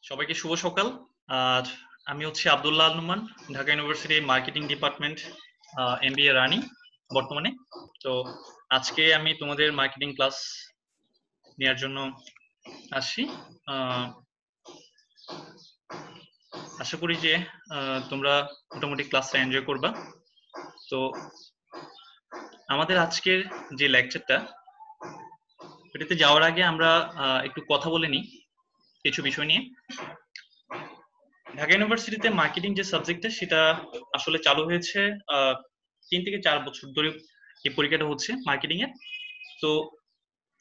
সবাইকে শুভ সকাল। আর আমি হচ্ছে Abdullah Al Numan, Dhaka university marketing department MBA running বর্তমানে। তো আজকে আমি তোমাদের মার্কেটিং ক্লাস নেওয়ার জন্য আসছি। আশা করি যে তোমরা মোটামুটি ক্লাসটা এনজয় করবা। তো আমাদের আজকের যে লেকচারটা, এটাতে যাওয়ার আগে আমরা একটু কথা বলে নিই কিছু বিষয় নিয়ে। ঢাকা ইউনিভার্সিটিতে মার্কেটিং যে সাবজেক্টটা, সেটা আসলে চালু হয়েছে 3 থেকে 4 বছর ধরে এই পরীক্ষাটা হচ্ছে মার্কেটিং এর। তো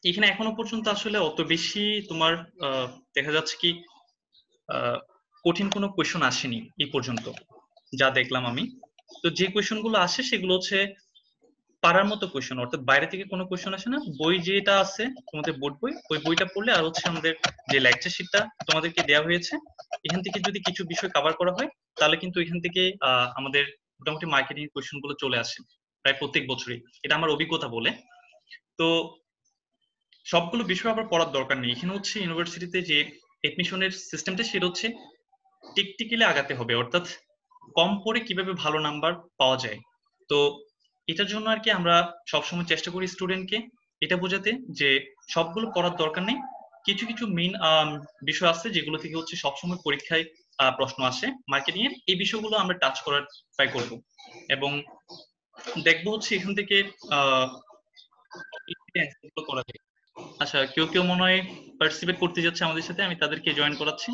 এখানে এখনো পর্যন্ত আসলে অত বেশি তোমার দেখা যাচ্ছে কি কঠিন কোনো কোয়েশন আসেনি এই পর্যন্ত, যা দেখলাম আমি। তো যে কোয়েশন গুলো আসে সেগুলো হচ্ছে পারার মতো কোয়েশন, অর্থাৎ বাইরে থেকে কোনো কোয়েশন আসে না। বই যেটা আছে তোমাদের বোর্ড বই, ওই বইটা পড়লে আর হচ্ছে আমাদের যে লেকচার শিটটা তোমাদেরকে দেওয়া হয়েছে, এখান থেকে যদি কিছু বিষয় কভার করা হয় তাহলে কিন্তু এখান থেকে আমাদের মোটামুটি মার্কেটিং কোয়েশন গুলো চলে আসে প্রায় প্রত্যেক বছরই। এটা আমার অভিজ্ঞতা বলে। তো সবগুলো বিষয় আবার পড়ার দরকার নেই। এখানে হচ্ছে ইউনিভার্সিটিতে যে এডমিশনের সিস্টেমটা, সেটা হচ্ছে টেকটিক্যালি আগাতে হবে, অর্থাৎ কম পড়ে কিভাবে ভালো নাম্বার পাওয়া যায়। তো এটার জন্য আর কি আমরা সবসময় চেষ্টা করি স্টুডেন্টকে এটা বোঝাতে যে সবগুলো পড়ার দরকার নেই, কিছু কিছু মেইন বিষয় আছে যেগুলো থেকে হচ্ছে সবসময় পরীক্ষায় প্রশ্ন আসে মার্কেটিং এর। এই বিষয়গুলো আমরা টাচ করার ট্রাই করব এবং দেখবো হচ্ছে এখান থেকে করা যায়। আচ্ছা, কেউ কেউ মনে হয় পার্টিসিপেট করতে যাচ্ছে আমাদের সাথে, আমি তাদেরকে জয়েন করাচ্ছি।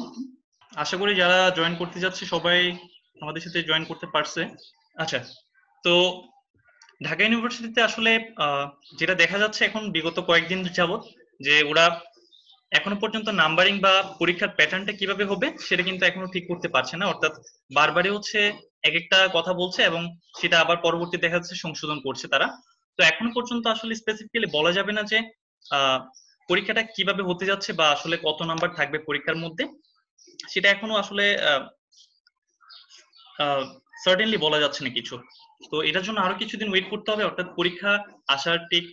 আশা করি যারা জয়েন করতে যাচ্ছে সবাই আমাদের সাথে জয়েন করতে পারছে। আচ্ছা, তো ঢাকা ইউনিভার্সিটিতে আসলে যেটা দেখা যাচ্ছে এখন বিগত কয়েকদিন যাবত, যে ওরা এখনো পর্যন্ত নাম্বারিং বা পরীক্ষার প্যাটার্নটা কিভাবে হবে সেটা কিন্তু এখনো ঠিক করতে পারছে না। অর্থাৎ বারবারই হচ্ছে এক একটা কথা বলছে এবং সেটা আবার পরবর্তী দেখা যাচ্ছে সংশোধন করছে তারা। তো এখনো পর্যন্ত আসলে স্পেসিফিক্যালি বলা যাবে না যে পরীক্ষাটা কিভাবে হতে যাচ্ছে বা আসলে কত নাম্বার থাকবে পরীক্ষার মধ্যে, সেটা এখনো আসলে সার্টেনলি বলা যাচ্ছে না কিছু। তো এটার জন্য আরো কিছুদিন ওয়েট করতে হবে, অর্থাৎ পরীক্ষা আসার ঠিক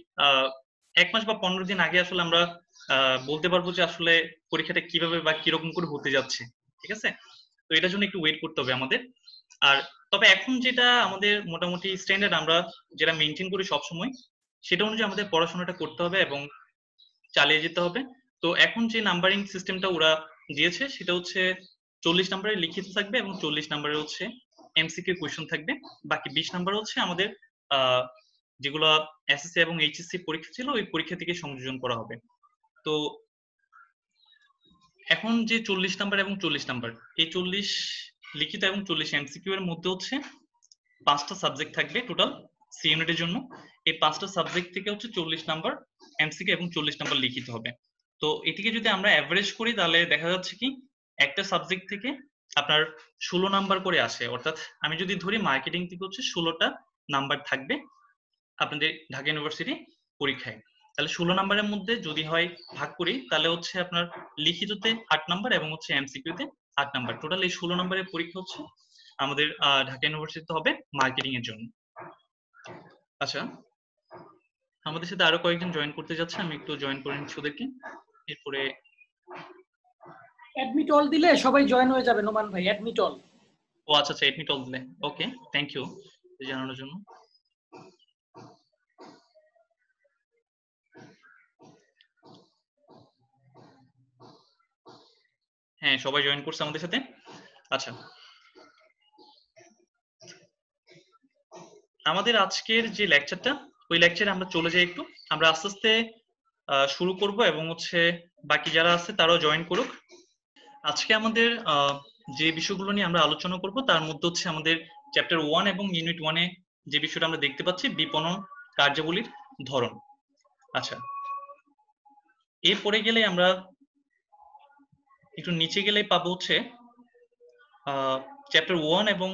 1 মাস বা 15 দিন আগে আসলে আমরা বলতে পারবো যে আসলে পরীক্ষাটা কিভাবে বা কিরকম করে হতে যাচ্ছে। ঠিক আছে, তো এটার জন্য একটু ওয়েট করতে হবে আমাদের। আর তবে এখন যেটা আমাদের মোটামুটি স্ট্যান্ডার্ড, আমরা যেটা মেনটেন করি সবসময়, সেটা অনুযায়ী আমাদের পড়াশোনাটা করতে হবে এবং চালিয়ে যেতে হবে। তো এখন যে নাম্বারিং সিস্টেমটা ওরা দিয়েছে সেটা হচ্ছে 40 নাম্বারের লিখিত থাকবে এবং 40 নাম্বারের হচ্ছে এমসিকিউ কোয়েশ্চন থাকবে। বাকি 20 নাম্বার হচ্ছে আমাদের যেগুলো এসএসসি এবং এইচএসসি পরীক্ষা ছিল ওই পরীক্ষা থেকে সংযোজন করা হবে। তো এখন যে 40 নাম্বার এবং 40 নাম্বার, এই 40 লিখিত এবং 40 এমসিকিউ এর মধ্যে হচ্ছে 5টা সাবজেক্ট থাকবে টোটাল সি ইউনিটের জন্য। এই 5টা সাবজেক্ট থেকে হচ্ছে 40 নাম্বার এমসিকিউ এবং 40 নাম্বার লিখিত হবে। তো এটিকে যদি আমরা অ্যাভারেজ করি তাহলে দেখা যাচ্ছে কি একটা সাবজেক্ট থেকে আপনার 16 নাম্বার করে আসে। অর্থাৎ আমি যদি ধরি মার্কেটিং থেকে হচ্ছে 16টা নাম্বার থাকবে আপনাদের ঢাকা ইউনিভার্সিটি পরীক্ষায়, তাহলে 16 নাম্বারের মধ্যে যদি হয় ভাগ করি তাহলে হচ্ছে আপনার লিখিততে 8 নাম্বার এবং হচ্ছে এমসিকিউতে 8 নাম্বার, টোটাল এই 16 নাম্বারের পরীক্ষা হচ্ছে আমাদের ঢাকা ইউনিভার্সিটিতে হবে মার্কেটিং এর জন্য। আচ্ছা, আমাদের সাথে আরো কয়েকজন জয়েন করতে যাচ্ছে, আমি একটু জয়েন করে নিচ্ছি ওদেরকে। এরপরে অ্যাডমিট অল দিলে সবাই জয়েন হয়ে যাবে নোমান ভাই, অ্যাডমিট অল। ও আচ্ছা আচ্ছা, অ্যাডমিট অল দিলে ওকে, থ্যাংক ইউ জানানোর জন্য। হ্যাঁ, সবাই জয়েন করছে আমাদের সাথে। আচ্ছা, আমাদের আজকের যে লেকচারটা, ওই লেকচারে আমরা চলে যাই একটু। আমরা আস্তে আস্তে শুরু করব এবং হচ্ছে বাকি যারা আছে তারাও জয়েন করুক। আজকে আমাদের যে বিষয়গুলো নিয়ে আমরা আলোচনা করব তার মধ্যে হচ্ছে আমাদের চ্যাপ্টার 1 এবং ইউনিট 1-এ যে বিষয়টা আমরা দেখতে পাচ্ছি, বিপণন কার্যাবলীর ধরন। আচ্ছা, এরপরে গেলে আমরা একটু নিচে গেলে পাবো হচ্ছে চ্যাপ্টার 1 এবং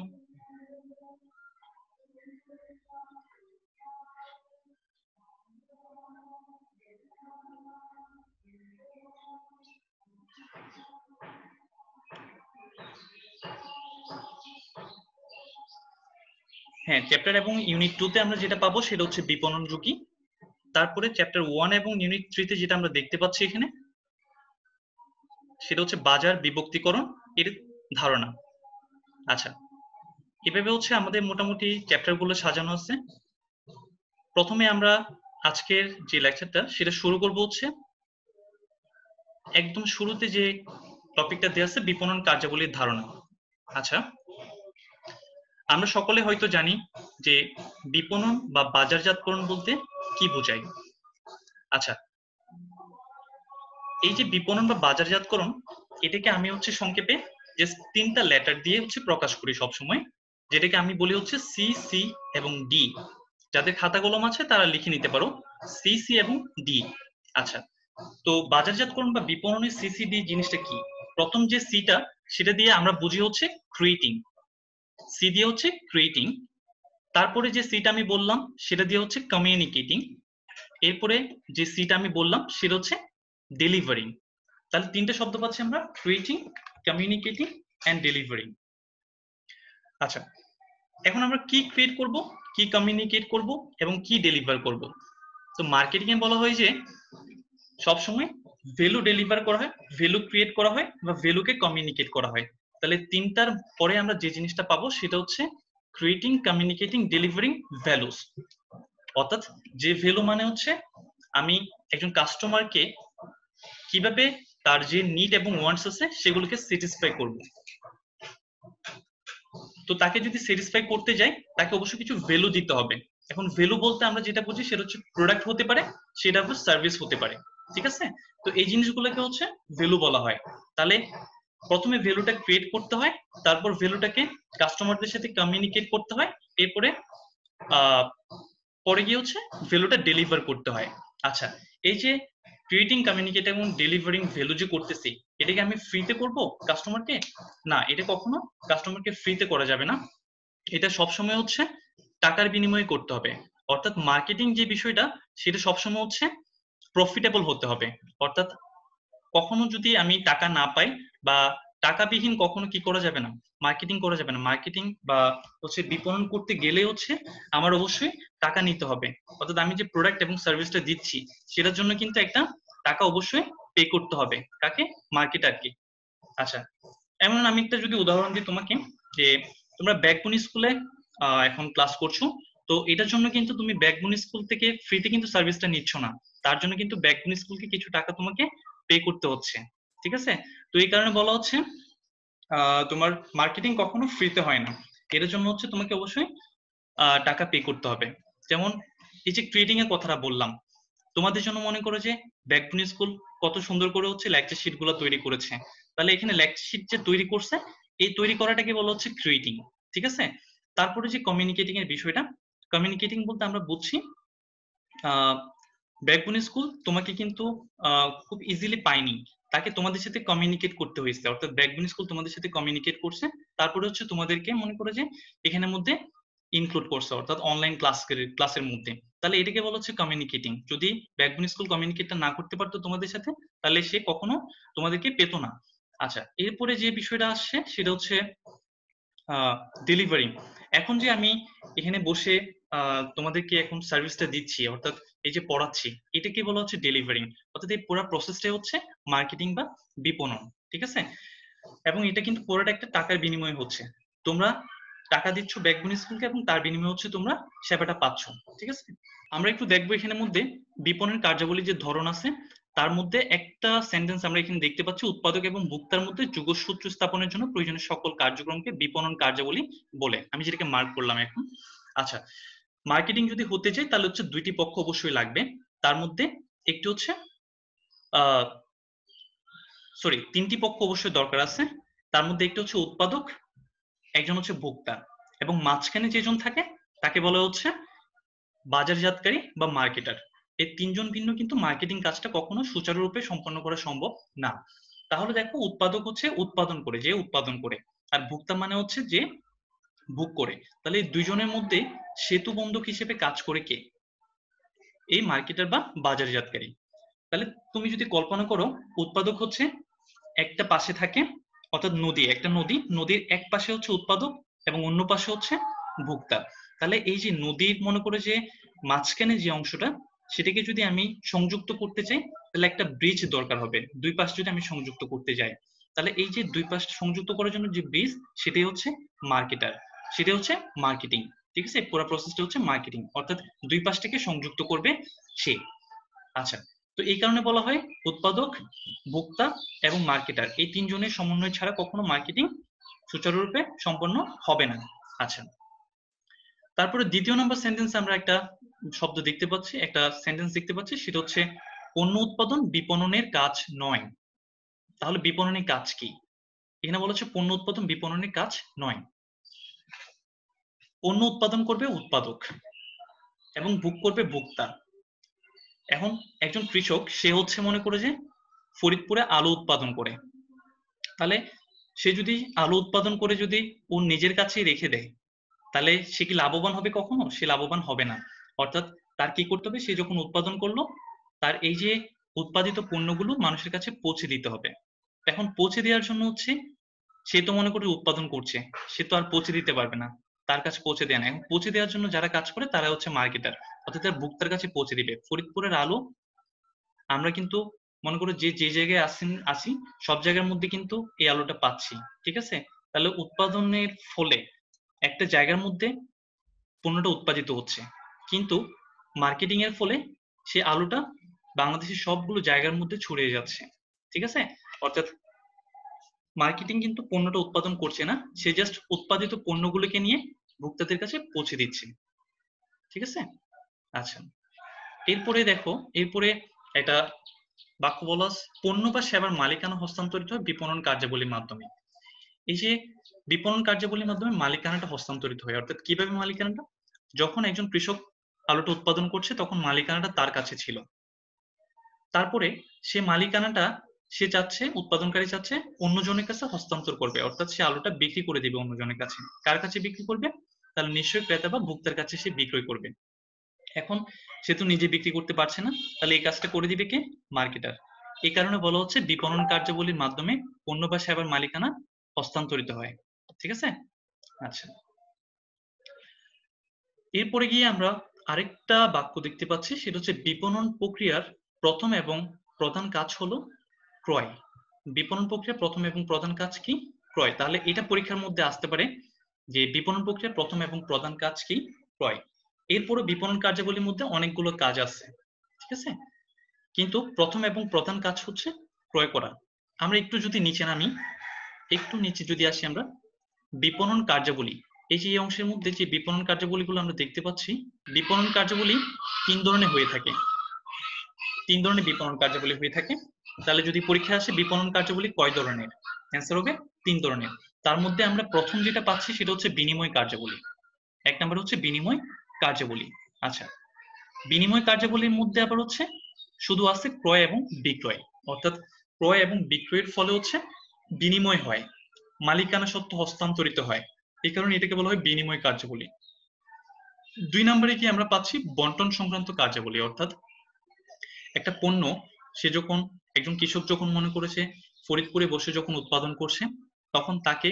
হ্যাঁ, চ্যাপ্টার এবং ইউনিট 2-তে আমরা যেটা পাবো সেটা হচ্ছে বিপণন ঝুঁকি। তারপরে চ্যাপ্টার 1 এবং ইউনিট 3-তে যেটা আমরা দেখতে পাচ্ছি এখানে, সেটা হচ্ছে বাজার বিভক্তিকরণ এর ধারণা। আচ্ছা, এভাবে হচ্ছে আমাদের মোটামুটি চ্যাপ্টারগুলো সাজানো আছে। প্রথমে আমরা আজকের যে লেকচারটা সেটা শুরু করব হচ্ছে একদম শুরুতে যে টপিকটা দেওয়া আছে বিপণন কার্যাবলীর ধারণা। আচ্ছা, আমরা সকলে হয়তো জানি যে বিপণন বা বাজারজাতকরণ বলতে কি বোঝায়। আচ্ছা, এই যে বিপণন বা বাজারজাতকরণ, এটাকে আমি হচ্ছে সংক্ষেপে যে 3টা লেটার দিয়ে হচ্ছে প্রকাশ করি সবসময়, যেটাকে আমি বলি হচ্ছে সি, সি এবং ডি। যাদের খাতা কলম আছে তারা লিখে নিতে পারো সি, সি এবং ডি। আচ্ছা, তো বাজারজাতকরণ বা বিপণনের সিসিডি জিনিসটা কি? প্রথম যে সিটা সেটা দিয়ে আমরা বুঝি হচ্ছে ক্রিয়েটিং, সি দিয়ে হচ্ছে ক্রিয়েটিং। তারপরে যে সিটা আমি বললাম সেটা দিয়ে হচ্ছে কমিউনিকেটিং। এরপরে যে সিটা আমি বললাম সেটা হচ্ছে ডেলিভারিং। তাহলে 3টে শব্দ পাচ্ছি আমরা, ক্রিয়েটিং, কমিউনিকেটিং এন্ড ডেলিভারিং। আচ্ছা, এখন আমরা কি ক্রিয়েট করব, কি কমিউনিকেট করব এবং কি ডেলিভার করব। তো মার্কেটিং এ বলা হয় যে সবসময় ভ্যালু ডেলিভার করা হয়, ভ্যালু ক্রিয়েট করা হয় বা ভ্যালুকে কমিউনিকেট করা হয়। তাহলে 3টার পরে আমরা যে জিনিসটা পাবো সেটা হচ্ছে ক্রিয়েটিং, কমিউনিকেটিং, ডেলিভারিং ভ্যালুস। অর্থাৎ যে ভ্যালু মানে হচ্ছে আমি একজন কাস্টমারকে কিভাবে তার যে নিড এবং ওয়ান্টস আছে সেগুলোকে স্যাটিসফাই করব। তো তাকে যদি স্যাটিসফাই করতে যাই তাকে অবশ্যই কিছু ভ্যালু দিতে হবে। এখন ভ্যালু বলতে আমরা যেটা বুঝি সেটা হচ্ছে প্রোডাক্ট হতে পারে, সেটা হচ্ছে সার্ভিস হতে পারে, ঠিক আছে? তো এই জিনিসগুলোকে হচ্ছে ভ্যালু বলা হয়। তাহলে প্রথমে ভ্যালুটা ক্রিয়েট করতে হয়, তারপর ভ্যালুটাকে কাস্টমারদের সাথে কমিউনিকেট করতে হয়, এরপরে পরে গিয়ে হচ্ছে ভ্যালুটা ডেলিভার করতে হয়। আচ্ছা, এই যে ক্রিয়েটিং, কমিউনিকেটিং এবং ডেলিভারিং ভ্যালু যে করতেছি, এটাকে আমি ফ্রিতে করব কাস্টমারকে? না, এটা কখনো কাস্টমারকে ফ্রিতে করা যাবে না। এটা সবসময় হচ্ছে টাকার বিনিময়ে করতে হবে। অর্থাৎ মার্কেটিং যে বিষয়টা সেটা সবসময় হচ্ছে প্রফিটেবল হতে হবে। অর্থাৎ কখনো যদি আমি টাকা না পাই বা টাকাবিহীন কখনো কি করা যাবে না, মার্কেটিং করা যাবে না। মার্কেটিং বা হচ্ছে বিপণন করতে গেলে হচ্ছে আমার অবশ্যই টাকা নিতে হবে। অর্থাৎ আমি যে প্রোডাক্ট এবং সার্ভিসটা দিচ্ছি সেটার জন্য কিন্তু একটা টাকা অবশ্যই পে করতে হবে। কাকে? মার্কেটারকে। আচ্ছা, এমন আমি একটা যদি উদাহরণ দিই তোমাকে, যে তোমরা ব্যাকবনি স্কুলে এখন ক্লাস করছো, তো এটার জন্য কিন্তু তুমি ব্যাকবনি স্কুল থেকে ফ্রিতে কিন্তু সার্ভিসটা নিচ্ছ না, তার জন্য কিন্তু ব্যাকবনি স্কুলকে কিছু টাকা তোমাকে পে করতে হচ্ছে, ঠিক আছে? তো এই কারণে বলা হচ্ছে তোমার মার্কেটিং কখনো ফ্রিতে হয় না, এটার জন্য হচ্ছে তোমাকে অবশ্যই টাকা পে করতে হবে। যেমন এই যে ক্রিয়েটিং এর কথাটা বললাম, তোমাদের জন্য মনে করো যে ব্যাকবনি স্কুল কত সুন্দর করে হচ্ছে লেকচার শিট গুলো তৈরি করেছে, তাহলে এখানে লেকচার শিট যে তৈরি করছে এই তৈরি করাটাকে বলা হচ্ছে ক্রিয়েটিং, ঠিক আছে? তারপরে যে কমিউনিকেটিং এর বিষয়টা, কমিউনিকেটিং বলতে আমরা বুঝছি ব্যাকবনি স্কুল তোমাকে কিন্তু খুব ইজিলি পায়নি, তাকে তোমাদের সাথে কমিউনিকেট করতে হয়েছে। অর্থাৎ ব্যাকবনি স্কুল তোমাদের সাথে কমিউনিকেট করছে, তারপরে হচ্ছে তোমাদেরকে মনে করো যে এখানের মধ্যে ইনক্লুড করছে, অর্থাৎ অনলাইন ক্লাসের মধ্যে। তাহলে এটাকে বলা হচ্ছে কমিউনিকেটিং। যদি ব্যাকবনি স্কুল কমিউনিকেটটা না করতে পারতো তোমাদের সাথে, তাহলে সে কখনো তোমাদেরকে পেতো না। আচ্ছা, এরপরে যে বিষয়টা আসছে সেটা হচ্ছে ডেলিভারি। এখন যে আমি এখানে বসে তোমাদেরকে এখন সার্ভিসটা দিচ্ছি, অর্থাৎ এই যে পড়াচ্ছি, এটাকে বলা হচ্ছে ডেলিভারিং। অর্থাৎ এই পুরো প্রসেসটাই হচ্ছে মার্কেটিং বা বিপণন, ঠিক আছে? এবং এটা কিন্তু পুরোটা একটা টাকার বিনিময়ে হচ্ছে। তোমরা টাকা দিচ্ছ ব্যাকবনি স্কুলকে এবং তার বিনিময়ে হচ্ছে তোমরা সেবাটা পাচ্ছ, ঠিক আছে? আমরা একটু দেখবো এখানের মধ্যে বিপণন কার্যাবলী যে ধরন আছে, তার মধ্যে একটা সেন্টেন্স আমরা এখানে দেখতে পাচ্ছি, উৎপাদক এবং ভোক্তার মধ্যে যোগসূত্র স্থাপনের জন্য প্রয়োজনীয় সকল কার্যক্রমকে বিপণন কার্যাবলী বলে, আমি যেটাকে মার্ক করলাম এখন। আচ্ছা, মার্কেটিং যদি হতে চাই তাহলে হচ্ছে 2টি পক্ষ অবশ্যই লাগবে। তার মধ্যে একটি হচ্ছে সরি 3টি পক্ষ অবশ্যই দরকার আছে। তার মধ্যে একটি হচ্ছে উৎপাদক, একজন হচ্ছে ভোক্তা, এবং মাঝখানে যেজন থাকে তাকে বলা হচ্ছে বাজারজাতকারী বা মার্কেটার। এই 3জন ভিন্ন কিন্তু মার্কেটিং কাজটা কখনো সুচারুরূপে সম্পন্ন করা সম্ভব না। তাহলে দেখো, উৎপাদক হচ্ছে উৎপাদন করে, যে উৎপাদন করে, আর ভোক্তা মানে হচ্ছে যে ভোগ করে। তাহলে এই দুইজনের মধ্যে সেতু বন্ধক হিসেবে কাজ করে কে? এই মার্কেটার বা বাজারজাতকারী। তাহলে তুমি যদি কল্পনা করো, উৎপাদক হচ্ছে একটা পাশে থাকে, অর্থাৎ নদী, একটা নদী, নদীর এক পাশে হচ্ছে উৎপাদক এবং অন্য পাশে হচ্ছে ভোক্তা। তাহলে এই যে নদীর মনে করে যে মাঝখানে যে অংশটা, সেটাকে যদি আমি সংযুক্ত করতে চাই তাহলে একটা ব্রিজ দরকার হবে। দুই পাশ যদি আমি সংযুক্ত করতে যাই, তাহলে এই যে দুই পাশ সংযুক্ত করার জন্য যে ব্রিজ, সেটাই হচ্ছে মার্কেটার, সেটাই হচ্ছে মার্কেটিং। ঠিক আছে, পুরো প্রসেসটা হচ্ছে মার্কেটিং, অর্থাৎ দুই পাশটাকে সংযুক্ত করবে সে। আচ্ছা, তো এই কারণে বলা হয় উৎপাদক, ভোক্তা এবং মার্কেটার এই তিনজনের সমন্বয় ছাড়া কখনো মার্কেটিং সুচারুরূপে সম্পন্ন হবে না। আচ্ছা, তারপরে দ্বিতীয় নম্বর সেন্টেন্স আমরা একটা শব্দ দেখতে পাচ্ছি, একটা সেন্টেন্স দেখতে পাচ্ছি, সেটা হচ্ছে পণ্য উৎপাদন বিপণনের কাজ নয়। তাহলে বিপণনের কাজ কি? এখানে বলা হচ্ছে পণ্য উৎপাদন বিপণনের কাজ নয়। পণ্য উৎপাদন করবে উৎপাদক এবং ভোগ করবে ভোক্তা। এখন একজন কৃষক, সে হচ্ছে মনে করে যে ফরিদপুরে আলু উৎপাদন করে, তাহলে সে যদি আলু উৎপাদন করে যদি ওর নিজের কাছেই রেখে দেয়, তাহলে সে কি লাভবান হবে? কখনো সে লাভবান হবে না। অর্থাৎ তার কি করতে হবে, সে যখন উৎপাদন করলো, তার এই যে উৎপাদিত পণ্যগুলো মানুষের কাছে পৌঁছে দিতে হবে। এখন পৌঁছে দেওয়ার জন্য হচ্ছে, সে তো মনে করে উৎপাদন করছে, সে তো আর পৌঁছে দিতে পারবে না, তার কাছে পৌঁছে দেয় না। এখন পৌঁছে দেওয়ার জন্য যারা কাজ করে তারা হচ্ছে মার্কেটার, অর্থাৎ তার ভোক্তার কাছে পৌঁছে দিবে। ফরিদপুরের আলু আমরা কিন্তু মনে করো যে যে জায়গায় আসি সব জায়গার মধ্যে কিন্তু এই আলুটা পাচ্ছি। ঠিক আছে, তাহলে উৎপাদনের ফলে একটা জায়গার মধ্যে পণ্যটা উৎপাদিত হচ্ছে, কিন্তু মার্কেটিং এর ফলে সেই আলুটা বাংলাদেশের সবগুলো জায়গার মধ্যে ছড়িয়ে যাচ্ছে। ঠিক আছে, অর্থাৎ মার্কেটিং কিন্তু পণ্যটা উৎপাদন করছে না, সে জাস্ট উৎপাদিত পণ্যগুলোকে নিয়ে ভোক্তাদের কাছে পৌঁছে দিচ্ছে। ঠিক আছে, আচ্ছা, এরপরে দেখো, এরপরে একটা বাক্য বলা আছে, পণ্য বা সেবার মালিকানা হস্তান্তরিত হয় বিপণন কার্যাবলীর মাধ্যমে। এই যে বিপণন কার্যাবলীর মাধ্যমে মালিকানাটা হস্তান্তরিত হয়, অর্থাৎ কিভাবে মালিকানাটা? যখন একজন কৃষক আলুটা উৎপাদন করছে তখন মালিকানাটা তার কাছে ছিল, তারপরে সে মালিকানাটা সে চাচ্ছে, উৎপাদনকারী চাচ্ছে অন্যজনের কাছে হস্তান্তর করবে, অর্থাৎ সে আলুটা বিক্রি করে দিবে অন্যজনের কাছে। কার কাছে বিক্রি করবে? তাহলে নিশ্চয়ই ক্রেতা বা ভোক্তার কাছে সে বিক্রয় করবে। এখন সে তো নিজে বিক্রি করতে পারছে না, তাহলে এই কাজটা করে দিবে কে? মার্কেটার। এই কারণে বলা হচ্ছে বিপণন কার্যাবলীর মাধ্যমে পণ্য বা সেবার মালিকানা হস্তান্তরিত হয়। ঠিক আছে, আচ্ছা, এরপরে গিয়ে আমরা আরেকটা বাক্য দেখতে পাচ্ছি, সেটা হচ্ছে বিপণন প্রক্রিয়ার প্রথম এবং প্রধান কাজ হলো ক্রয়। বিপণন প্রক্রিয়ার প্রথম এবং প্রধান কাজ কি? ক্রয়। তাহলে এটা পরীক্ষার মধ্যে আসতে পারে যে বিপণন প্রক্রিয়ার প্রথম এবং প্রধান কাজ কি? ক্রয়। এরপরে বিপণন কার্যাবলীর মধ্যে অনেকগুলো কাজ আছে, ঠিক আছে, কিন্তু প্রথম এবং প্রধান কাজ হচ্ছে ক্রয় করা। আমরা একটু যদি নিচে নামি, একটু নিচে যদি আসি আমরা, বিপণন কার্যাবলী, এই যে এই অংশের মধ্যে যে বিপণন কার্যাবলীগুলো আমরা দেখতে পাচ্ছি, বিপণন কার্যাবলী তিন ধরনের হয়ে থাকে। তিন ধরনের বিপণন কার্যাবলী হয়ে থাকে। তাহলে যদি পরীক্ষা আসে বিপণন কার্যাবলী কয় ধরনের, অ্যান্সার হবে তিন ধরনের। তার মধ্যে আমরা প্রথম যেটা পাচ্ছি সেটা হচ্ছে বিনিময় কার্যাবলী। এক নম্বর হচ্ছে বিনিময় কার্যাবলী। আচ্ছা, বিনিময় কার্যাবলীর মধ্যে আবার হচ্ছে শুধু আছে ক্রয় এবং বিক্রয়, অর্থাৎ ক্রয় এবং বিক্রয়ের ফলে হচ্ছে বিনিময় হয়, মালিকানা সত্ত্ব হস্তান্তরিত হয়, এই কারণে এটাকে বলা হয় বিনিময় কার্যাবলী। দুই নম্বরে কি আমরা পাচ্ছি বন্টন সংক্রান্ত কার্যাবলী, অর্থাৎ একটা পণ্য সে যখন, একজন কৃষক যখন মনে করেছে ফরিদপুরে বসে যখন উৎপাদন করছে, তখন তাকে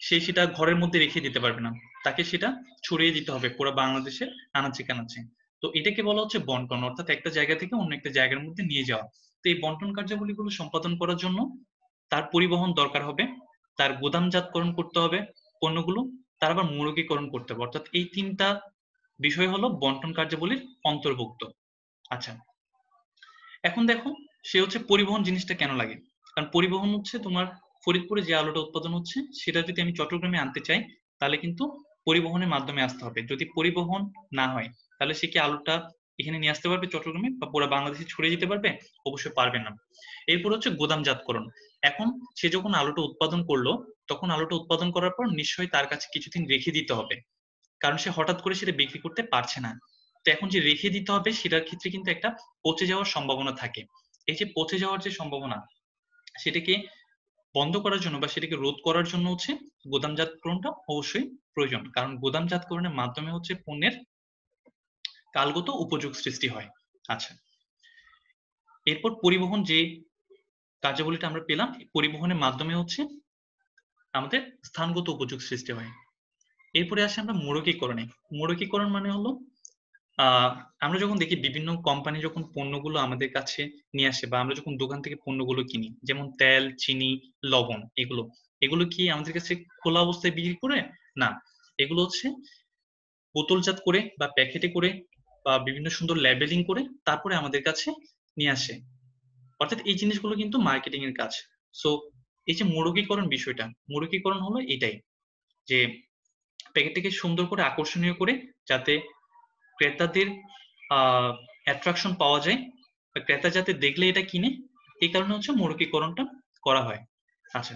সে সেটা ঘরের মধ্যে রেখে দিতে পারবে না, তাকে সেটা ছড়িয়ে দিতে হবে পুরো বাংলাদেশের আনাচে কানাচে। তো এটাকে বলা হচ্ছে বন্টন, অর্থাৎ একটা জায়গা থেকে অন্য একটা জায়গার মধ্যে নিয়ে যাওয়া। তো এই বন্টন কার্যাবলীগুলো সম্পাদন করার জন্য তার পরিবহন দরকার হবে, তার গুদামজাতকরণ করতে হবে পণ্যগুলো, তার আবার মূলকীকরণ করতে হবে, অর্থাৎ এই তিনটা বিষয় হলো বন্টন কার্যাবলীর অন্তর্ভুক্ত। আচ্ছা, এখন দেখো সে হচ্ছে পরিবহন জিনিসটা কেন লাগে? কারণ পরিবহন হচ্ছে তোমার ফরিদপুরে যে আলুটা উৎপাদন হচ্ছে সেটা যদি আমি চট্টগ্রামে আনতে চাই, তাহলে কিন্তু পরিবহনের মাধ্যমে আসতে হবে। যদি পরিবহন না হয় তাহলে সে কি আলুটা এখানে নিয়ে আসতে পারবে চট্টগ্রামে বা পুরো বাংলাদেশে ছড়িয়ে দিতে পারবে? অবশ্যই পারবে না। এরপর হচ্ছে গুদামজাতকরণ। এখন সে যখন আলুটা উৎপাদন করলো, তখন আলুটা উৎপাদন করার পর নিশ্চয়ই তার কাছে কিছুদিন রেখে দিতে হবে, কারণ সে হঠাৎ করে সেটা বিক্রি করতে পারছে না। তো এখন যে রেখে দিতে হবে সেটার ক্ষেত্রে কিন্তু একটা পচে যাওয়ার সম্ভাবনা থাকে। এই যে পচে যাওয়ার যে সম্ভাবনা, সেটাকে বন্ধ করার জন্য বা সেটাকে রোধ করার জন্য হচ্ছে গুদামজাতকরণটা অবশ্যই প্রয়োজন, কারণ গুদামজাতকরণের মাধ্যমে হচ্ছে পণ্যের কালগত উপযোগ সৃষ্টি হয়। আচ্ছা, এরপর পরিবহন যে কার্যাবলীটা আমরা পেলাম, পরিবহনের মাধ্যমে হচ্ছে আমাদের স্থানগত উপযোগ সৃষ্টি হয়। এরপরে আসে আমরা মোড়কীকরণে। মোড়কীকরণ মানে হলো আহ আমরা যখন দেখি বিভিন্ন কোম্পানি যখন পণ্যগুলো আমাদের কাছে নিয়ে আসে বা আমরা যখন দোকান থেকে পণ্যগুলো কিনি, যেমন তেল, চিনি, লবণ, এগুলো এগুলো কি আমাদের কাছে খোলা অবস্থায় বিক্রি করে? না, এগুলো হচ্ছে বোতলজাত করে বা প্যাকেটে করে বা বিভিন্ন সুন্দর লেবেলিং করে তারপরে আমাদের কাছে নিয়ে আসে। অর্থাৎ এই জিনিসগুলো কিন্তু মার্কেটিং এর কাজ। সো এই যে মোড়কীকরণ বিষয়টা, মোড়কীকরণ হলো এটাই, যে প্যাকেটটাকে সুন্দর করে আকর্ষণীয় করে, যাতে ক্রেতাদের অ্যাট্রাকশন পাওয়া যায় বা ক্রেতা যাতে দেখলে এটা কিনে, এই কারণে হচ্ছে মোড়কীকরণটা করা হয়। আচ্ছা,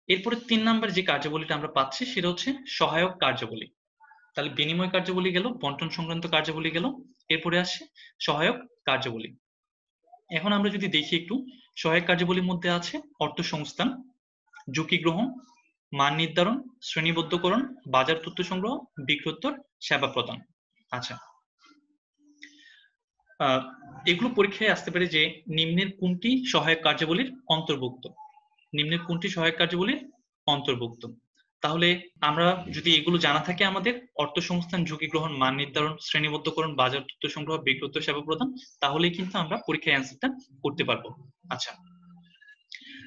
এরপরে 3 নাম্বার যে কার্যাবলীটা আমরা পাচ্ছি সেটা হচ্ছে সহায়ক কার্যাবলী। তাহলে বিনিময় কার্যাবলী গেল, বন্টন সংক্রান্ত কার্যাবলী গেল, এরপরে আসছে সহায়ক কার্যাবলী। এখন আমরা যদি দেখি একটু, সহায়ক কার্যাবলীর মধ্যে আছে অর্থ সংস্থান, ঝুঁকি গ্রহণ, মান নির্ধারণ, শ্রেণীবদ্ধকরণ, বাজার তথ্য সংগ্রহ, বিক্রয়োত্তর, সেবা প্রদান। আচ্ছা, আহ, এগুলো পরীক্ষায় আসতে পারে যে নিম্নের কোনটি সহায়ক কার্যাবলীর অন্তর্ভুক্ত, নিম্নের কোনটি সহায়ক কার্যাবলীর অন্তর্ভুক্ত। তাহলে আমরা যদি এগুলো জানা থাকে আমাদের, অর্থ সংস্থান, ঝুঁকি গ্রহণ, মান নির্ধারণ, শ্রেণীবদ্ধকরণ, বাজার তথ্য সংগ্রহ, বিক্রয়োত্তর, সেবা প্রদান, তাহলেই কিন্তু আমরা পরীক্ষায় অ্যান্সারটা করতে পারবো। আচ্ছা,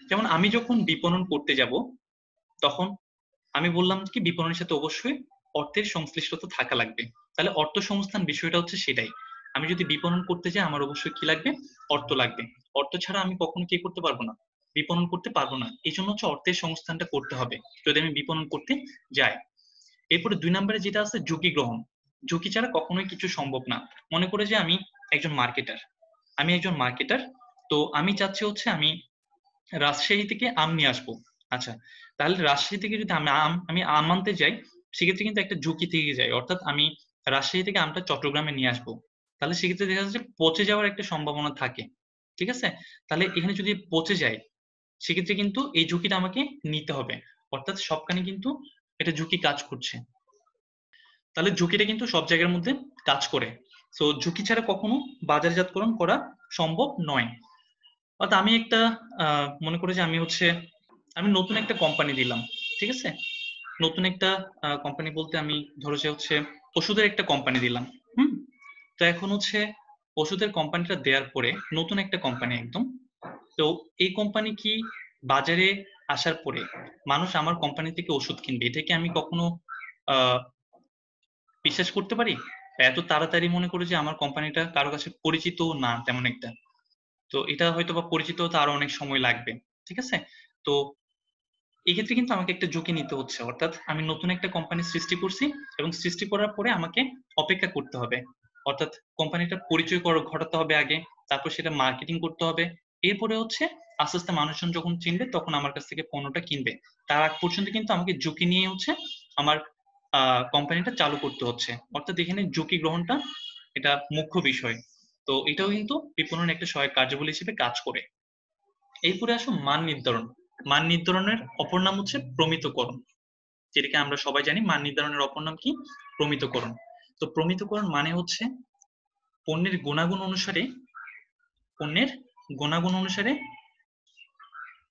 যেমন আমি যখন বিপণন করতে যাব, তখন আমি বললাম কি বিপণনের সাথে অবশ্যই অর্থের সংশ্লিষ্টতা থাকা লাগবে। তাহলে অর্থ সংস্থান বিষয়টা হচ্ছে সেটাই, আমি যদি বিপণন করতে যাই আমার অবশ্যই কি লাগবে? অর্থ লাগবে। অর্থ ছাড়া আমি কখনো কি করতে পারবো না? বিপণন করতে পারবো না। এই জন্য হচ্ছে অর্থের সংস্থানটা করতে হবে যদি আমি বিপণন করতে যাই। এরপরে 2 নম্বরে যেটা আছে ঝুঁকি গ্রহণ। ঝুঁকি ছাড়া কখনোই কিছু সম্ভব না। মনে করে যে আমি একজন মার্কেটার, আমি একজন মার্কেটার, তো আমি চাচ্ছি হচ্ছে আমি রাজশাহী থেকে আম নিয়ে আসবো। আচ্ছা, তাহলে রাজশাহী থেকে যদি আমি আম আনতে যাই, সেক্ষেত্রে কিন্তু একটা ঝুঁকি থেকে যায়। অর্থাৎ আমি রাজশাহী থেকে আমটা চট্টগ্রামে নিয়ে আসবো, তাহলে সেক্ষেত্রে দেখা যাচ্ছে পচে যাওয়ার একটা সম্ভাবনা থাকে। ঠিক আছে? তাহলে এখানে যদি পচে যায়, সেক্ষেত্রে কিন্তু এই ঝুঁকিটা আমাকে নিতে হবে। অর্থাৎ সবখানে কিন্তু এটা ঝুঁকি কাজ করছে। তাহলে ঝুঁকিটা কিন্তু সব জায়গার মধ্যে কাজ করে। তো ঝুঁকি ছাড়া কখনো বাজারজাতকরণ করা সম্ভব নয়। অর্থাৎ আমি একটা মনে করে যে আমি নতুন একটা কোম্পানি দিলাম। ঠিক আছে? নতুন একটা কোম্পানি বলতে আমি ধরো যে হচ্ছে ওষুধের একটা কোম্পানি দিলাম। হুম। তো এখন হচ্ছে ওষুধের কোম্পানিটা দেওয়ার পরে নতুন একটা কোম্পানি একদম, তো এই কোম্পানি কি বাজারে আসার পরে মানুষ আমার কোম্পানি থেকে ওষুধ কিনবে, এটা কি আমি কখনো আহ বিশ্বাস করতে পারি? এত তাড়াতাড়ি মনে করে যে আমার কোম্পানিটা কারো কাছে পরিচিত না তেমন একটা, তো এটা হয়তো বা পরিচিত হতে আরো অনেক সময় লাগবে। ঠিক আছে? তো এক্ষেত্রে কিন্তু আমাকে একটা ঝুঁকি নিতে হচ্ছে। অর্থাৎ আমি নতুন একটা কোম্পানি সৃষ্টি করছি এবং সৃষ্টি করার পরে আমাকে অপেক্ষা করতে হবে। অর্থাৎ কোম্পানিটার পরিচয় ঘটাতে হবে আগে, তারপর সেটা মার্কেটিং করতে হবে। এরপরে হচ্ছে আস্তে আস্তে মানুষজন যখন চিনবে তখন আমার কাছ থেকে পণ্যটা কিনবে। তার আগ পর্যন্ত কিন্তু আমাকে ঝুঁকি নিয়ে হচ্ছে আমার কোম্পানিটা চালু করতে হচ্ছে। অর্থাৎ এখানে ঝুঁকি গ্রহণটা এটা মুখ্য বিষয়। তো এটাও কিন্তু বিপণন একটা সহায়ক কার্যাবলী হিসেবে কাজ করে। এরপরে আসো মান নির্ধারণ। মান নির্ধারণের অপর নাম হচ্ছে প্রমিতকরণ, যেটাকে আমরা সবাই জানি। মান নির্ধারণের অপর নাম কি? প্রমিতকরণ। তো প্রমিতকরণ মানে হচ্ছে পণ্যের গুণাগুণ অনুসারে, পণ্যের গুণাগুণ অনুসারে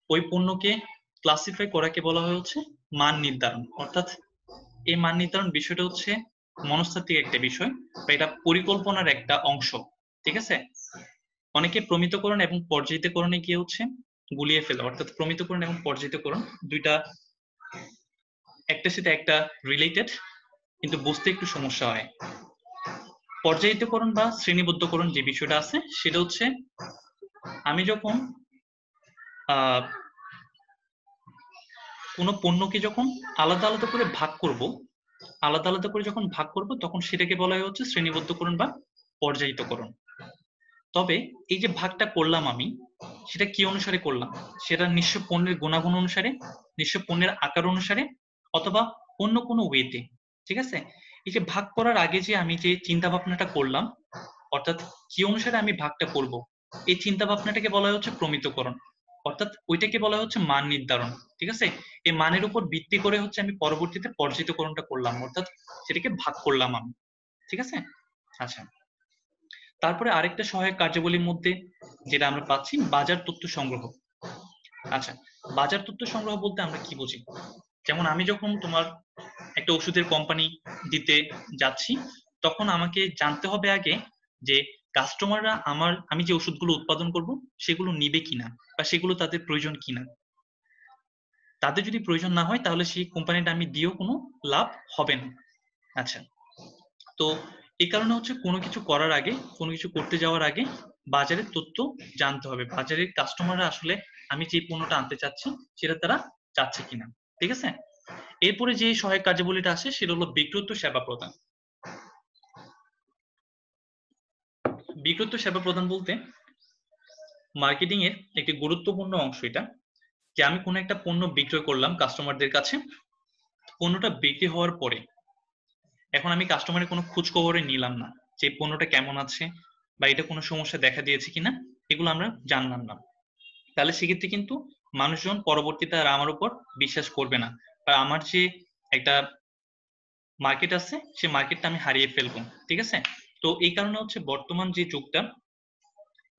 ওই পণ্যকে ক্লাসিফাই করাকে বলা হয় হচ্ছে মান নির্ধারণ। অর্থাৎ এই মান নির্ধারণ বিষয়টা হচ্ছে মনস্তাত্ত্বিক একটা বিষয় বা এটা পরিকল্পনার একটা অংশ। ঠিক আছে? অনেকে প্রমিতকরণ এবং পর্যায়িতকরণে গিয়ে হচ্ছে গুলিয়ে ফেলে। অর্থাৎ প্রমিতকরণ এবং পর্যায়িতকরণ দুইটা একটার সাথে একটা রিলেটেড, কিন্তু বুঝতে একটু সমস্যা হয়। পর্যায়িতকরণ বা শ্রেণীবদ্ধকরণ যে বিষয়টা আছে সেটা হচ্ছে আমি যখন আহ কোনো পণ্যকে যখন আলাদা আলাদা করে ভাগ করব, আলাদা আলাদা করে যখন ভাগ করব তখন সেটাকে বলা হয় হচ্ছে শ্রেণীবদ্ধকরণ বা পর্যায়িতকরণ। তবে এই যে ভাগটা করলাম আমি, সেটা কি অনুসারে করলাম? সেটা নিশ্চয় পণ্যের গুণাগুণ অনুসারে, নিশ্চয় পণ্যের আকার অনুসারে, অথবা অন্য কোনো ওয়েতে। ঠিক আছে? এই যে ভাগ করার আগে যে আমি যে চিন্তা ভাবনাটা করলাম, অর্থাৎ কি অনুসারে আমি ভাগটা করব, এই চিন্তা ভাবনাটাকে বলা হচ্ছে প্রমিতকরণ। অর্থাৎ ওইটাকে বলা হচ্ছে মান নির্ধারণ। ঠিক আছে? এই মানের উপর ভিত্তি করে হচ্ছে আমি পরবর্তীতে পর্যায়িতকরণটা করলাম, অর্থাৎ সেটাকে ভাগ করলাম আমি। ঠিক আছে? আচ্ছা, তারপরে আরেকটা সহায়ক কার্যাবলীর মধ্যে যেটা আমরা পাচ্ছি বাজার তথ্য সংগ্রহ। আচ্ছা, বাজার তথ্য সংগ্রহ বলতে আমরা কি বুঝি? যেমন আমি যখন তোমার একটা ওষুধের কোম্পানি দিতে যাচ্ছি, তখন আমাকে জানতে হবে আগে যে কাস্টমাররা আমি যে ওষুধগুলো উৎপাদন করব সেগুলো নিবে কিনা বা সেগুলো তাদের প্রয়োজন কিনা। তাদের যদি প্রয়োজন না হয় তাহলে সেই কোম্পানিটা আমি দিয়েও কোনো লাভ হবে না। আচ্ছা, তো এই কারণে হচ্ছে কোনো কিছু করার আগে, কোনো কিছু করতে যাওয়ার আগে বাজারের তথ্য জানতে হবে, বাজারের কাস্টমাররা আসলে আমি যে পণ্যটা আনতে চাচ্ছি সেটা তারা চাচ্ছে কিনা। ঠিক আছে, এরপরে যে সহায়ক কার্যাবলীটা আসে সেটা হলো বিক্রয়ত্ব সেবা প্রদান। বিক্রয়ত্ব সেবা প্রদান বলতে মার্কেটিং এর একটি গুরুত্বপূর্ণ অংশ এটা, যে আমি কোনো একটা পণ্য বিক্রয় করলাম কাস্টমারদের কাছে। পণ্যটা বিক্রি হওয়ার পরে এখন আমি কাস্টমারের কোনো খোঁজ খবরে নিলাম না যে পণ্যটা কেমন আছে বা এটা কোনো সমস্যা দেখা দিয়েছে কিনা, এগুলো আমরা জানলাম না। তাহলে সেক্ষেত্রে কিন্তু মানুষজন পরবর্তীতে আর আমার উপর বিশ্বাস করবে না, আর আমার যে একটা মার্কেট আছে সেই মার্কেটটা আমি হারিয়ে ফেলবো। ঠিক আছে, তো এই কারণে হচ্ছে বর্তমান যে যুগটা,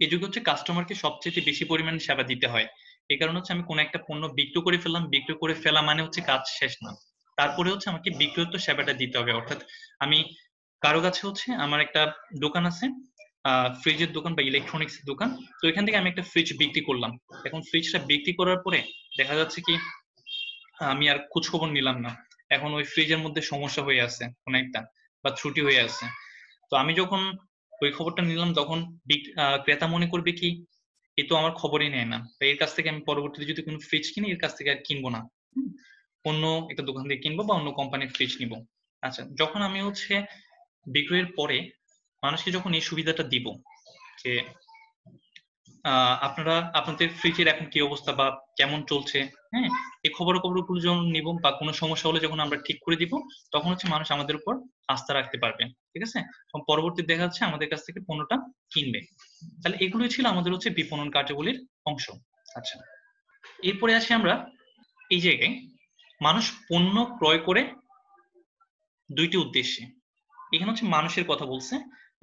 এই যুগে হচ্ছে কাস্টমারকে সবচেয়ে বেশি পরিমাণে সেবা দিতে হয়। এই কারণে হচ্ছে আমি কোনো একটা পণ্য বিক্রি করে ফেললাম, বিক্রি করে ফেলা মানে হচ্ছে কাজ শেষ না, তারপরে হচ্ছে আমাকে বিক্রয়ত্ব সেবাটা দিতে হবে। অর্থাৎ আমি কারো কাছে হচ্ছে আমার একটা দোকান আছে, ফ্রিজের দোকান বা ইলেকট্রনিক্স দোকান, তো এখান থেকে আমি একটা ফ্রিজ বিক্রি করলাম। এখন ফ্রিজটা বিক্রি করার পরে দেখা যাচ্ছে কি আমি আর খোঁজ খবর নিলাম না, এখন ওই ফ্রিজের মধ্যে সমস্যা হয়ে আছে কোনো একটা বা ত্রুটি হয়ে আছে। তো আমি যখন ওই খবরটা নিলাম তখন ক্রেতা মনে করবে কি এ তো আমার খবরই নেয় না, তো এর কাছ থেকে আমি পরবর্তীতে যদি কোনো ফ্রিজ কিনি এর কাছ থেকে আর কিনবো না, অন্য একটা দোকান থেকে কিনবো বা অন্য কোম্পানির ফ্রিজ নিবো। আচ্ছা, যখন আমি হচ্ছে বিক্রয়ের পরে মানুষকে যখন এই সুবিধাটা দিব যে আপনারা আপনাদের ফ্রিজের এখন কি অবস্থা বা কেমন চলছে, হ্যাঁ, এই খবরগুলো যখন নিব বা কোনো সমস্যা হলে যখন আমরা ঠিক করে দিব, তখন হচ্ছে মানুষ আমাদের উপর আস্থা রাখতে পারবে। ঠিক আছে, পরবর্তী দেখা যাচ্ছে আমাদের কাছ থেকে পণ্যটা কিনবে। তাহলে এগুলোই ছিল আমাদের হচ্ছে বিপণন কার্যাবলীর অংশ। আচ্ছা, এরপরে আসি আমরা এই জায়গায় মানুষ পণ্য ক্রয় করে দুইটি উদ্দেশ্যে। এখানে হচ্ছে মানুষের কথা বলছে,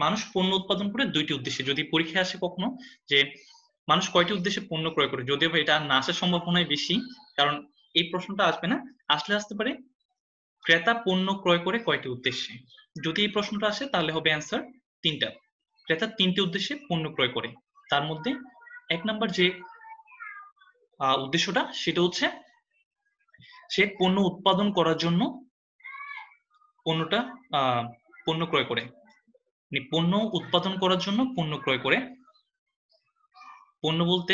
মানুষ পণ্য উৎপাদন করে দুইটি উদ্দেশ্যে। যদি পরীক্ষায় আসে কখনো যে মানুষ কয়টি উদ্দেশ্যে পণ্য ক্রয় করে, যদিও এটা না আসার সম্ভাবনাই বেশি, কারণ এই প্রশ্নটা আসবে না, আসতে পারে ক্রেতা পণ্য ক্রয় করে কয়টি উদ্দেশ্যে। যদি এই প্রশ্নটা আসে তাহলে হবে অ্যান্সার তিনটা। ক্রেতা তিনটি উদ্দেশ্যে পণ্য ক্রয় করে, তার মধ্যে এক নাম্বার যে উদ্দেশ্যটা সেটা হচ্ছে সে পণ্য উৎপাদন করার জন্য পণ্য ক্রয় করে, পণ্য উৎপাদন করার জন্য পণ্য ক্রয় করে। পণ্য বলতে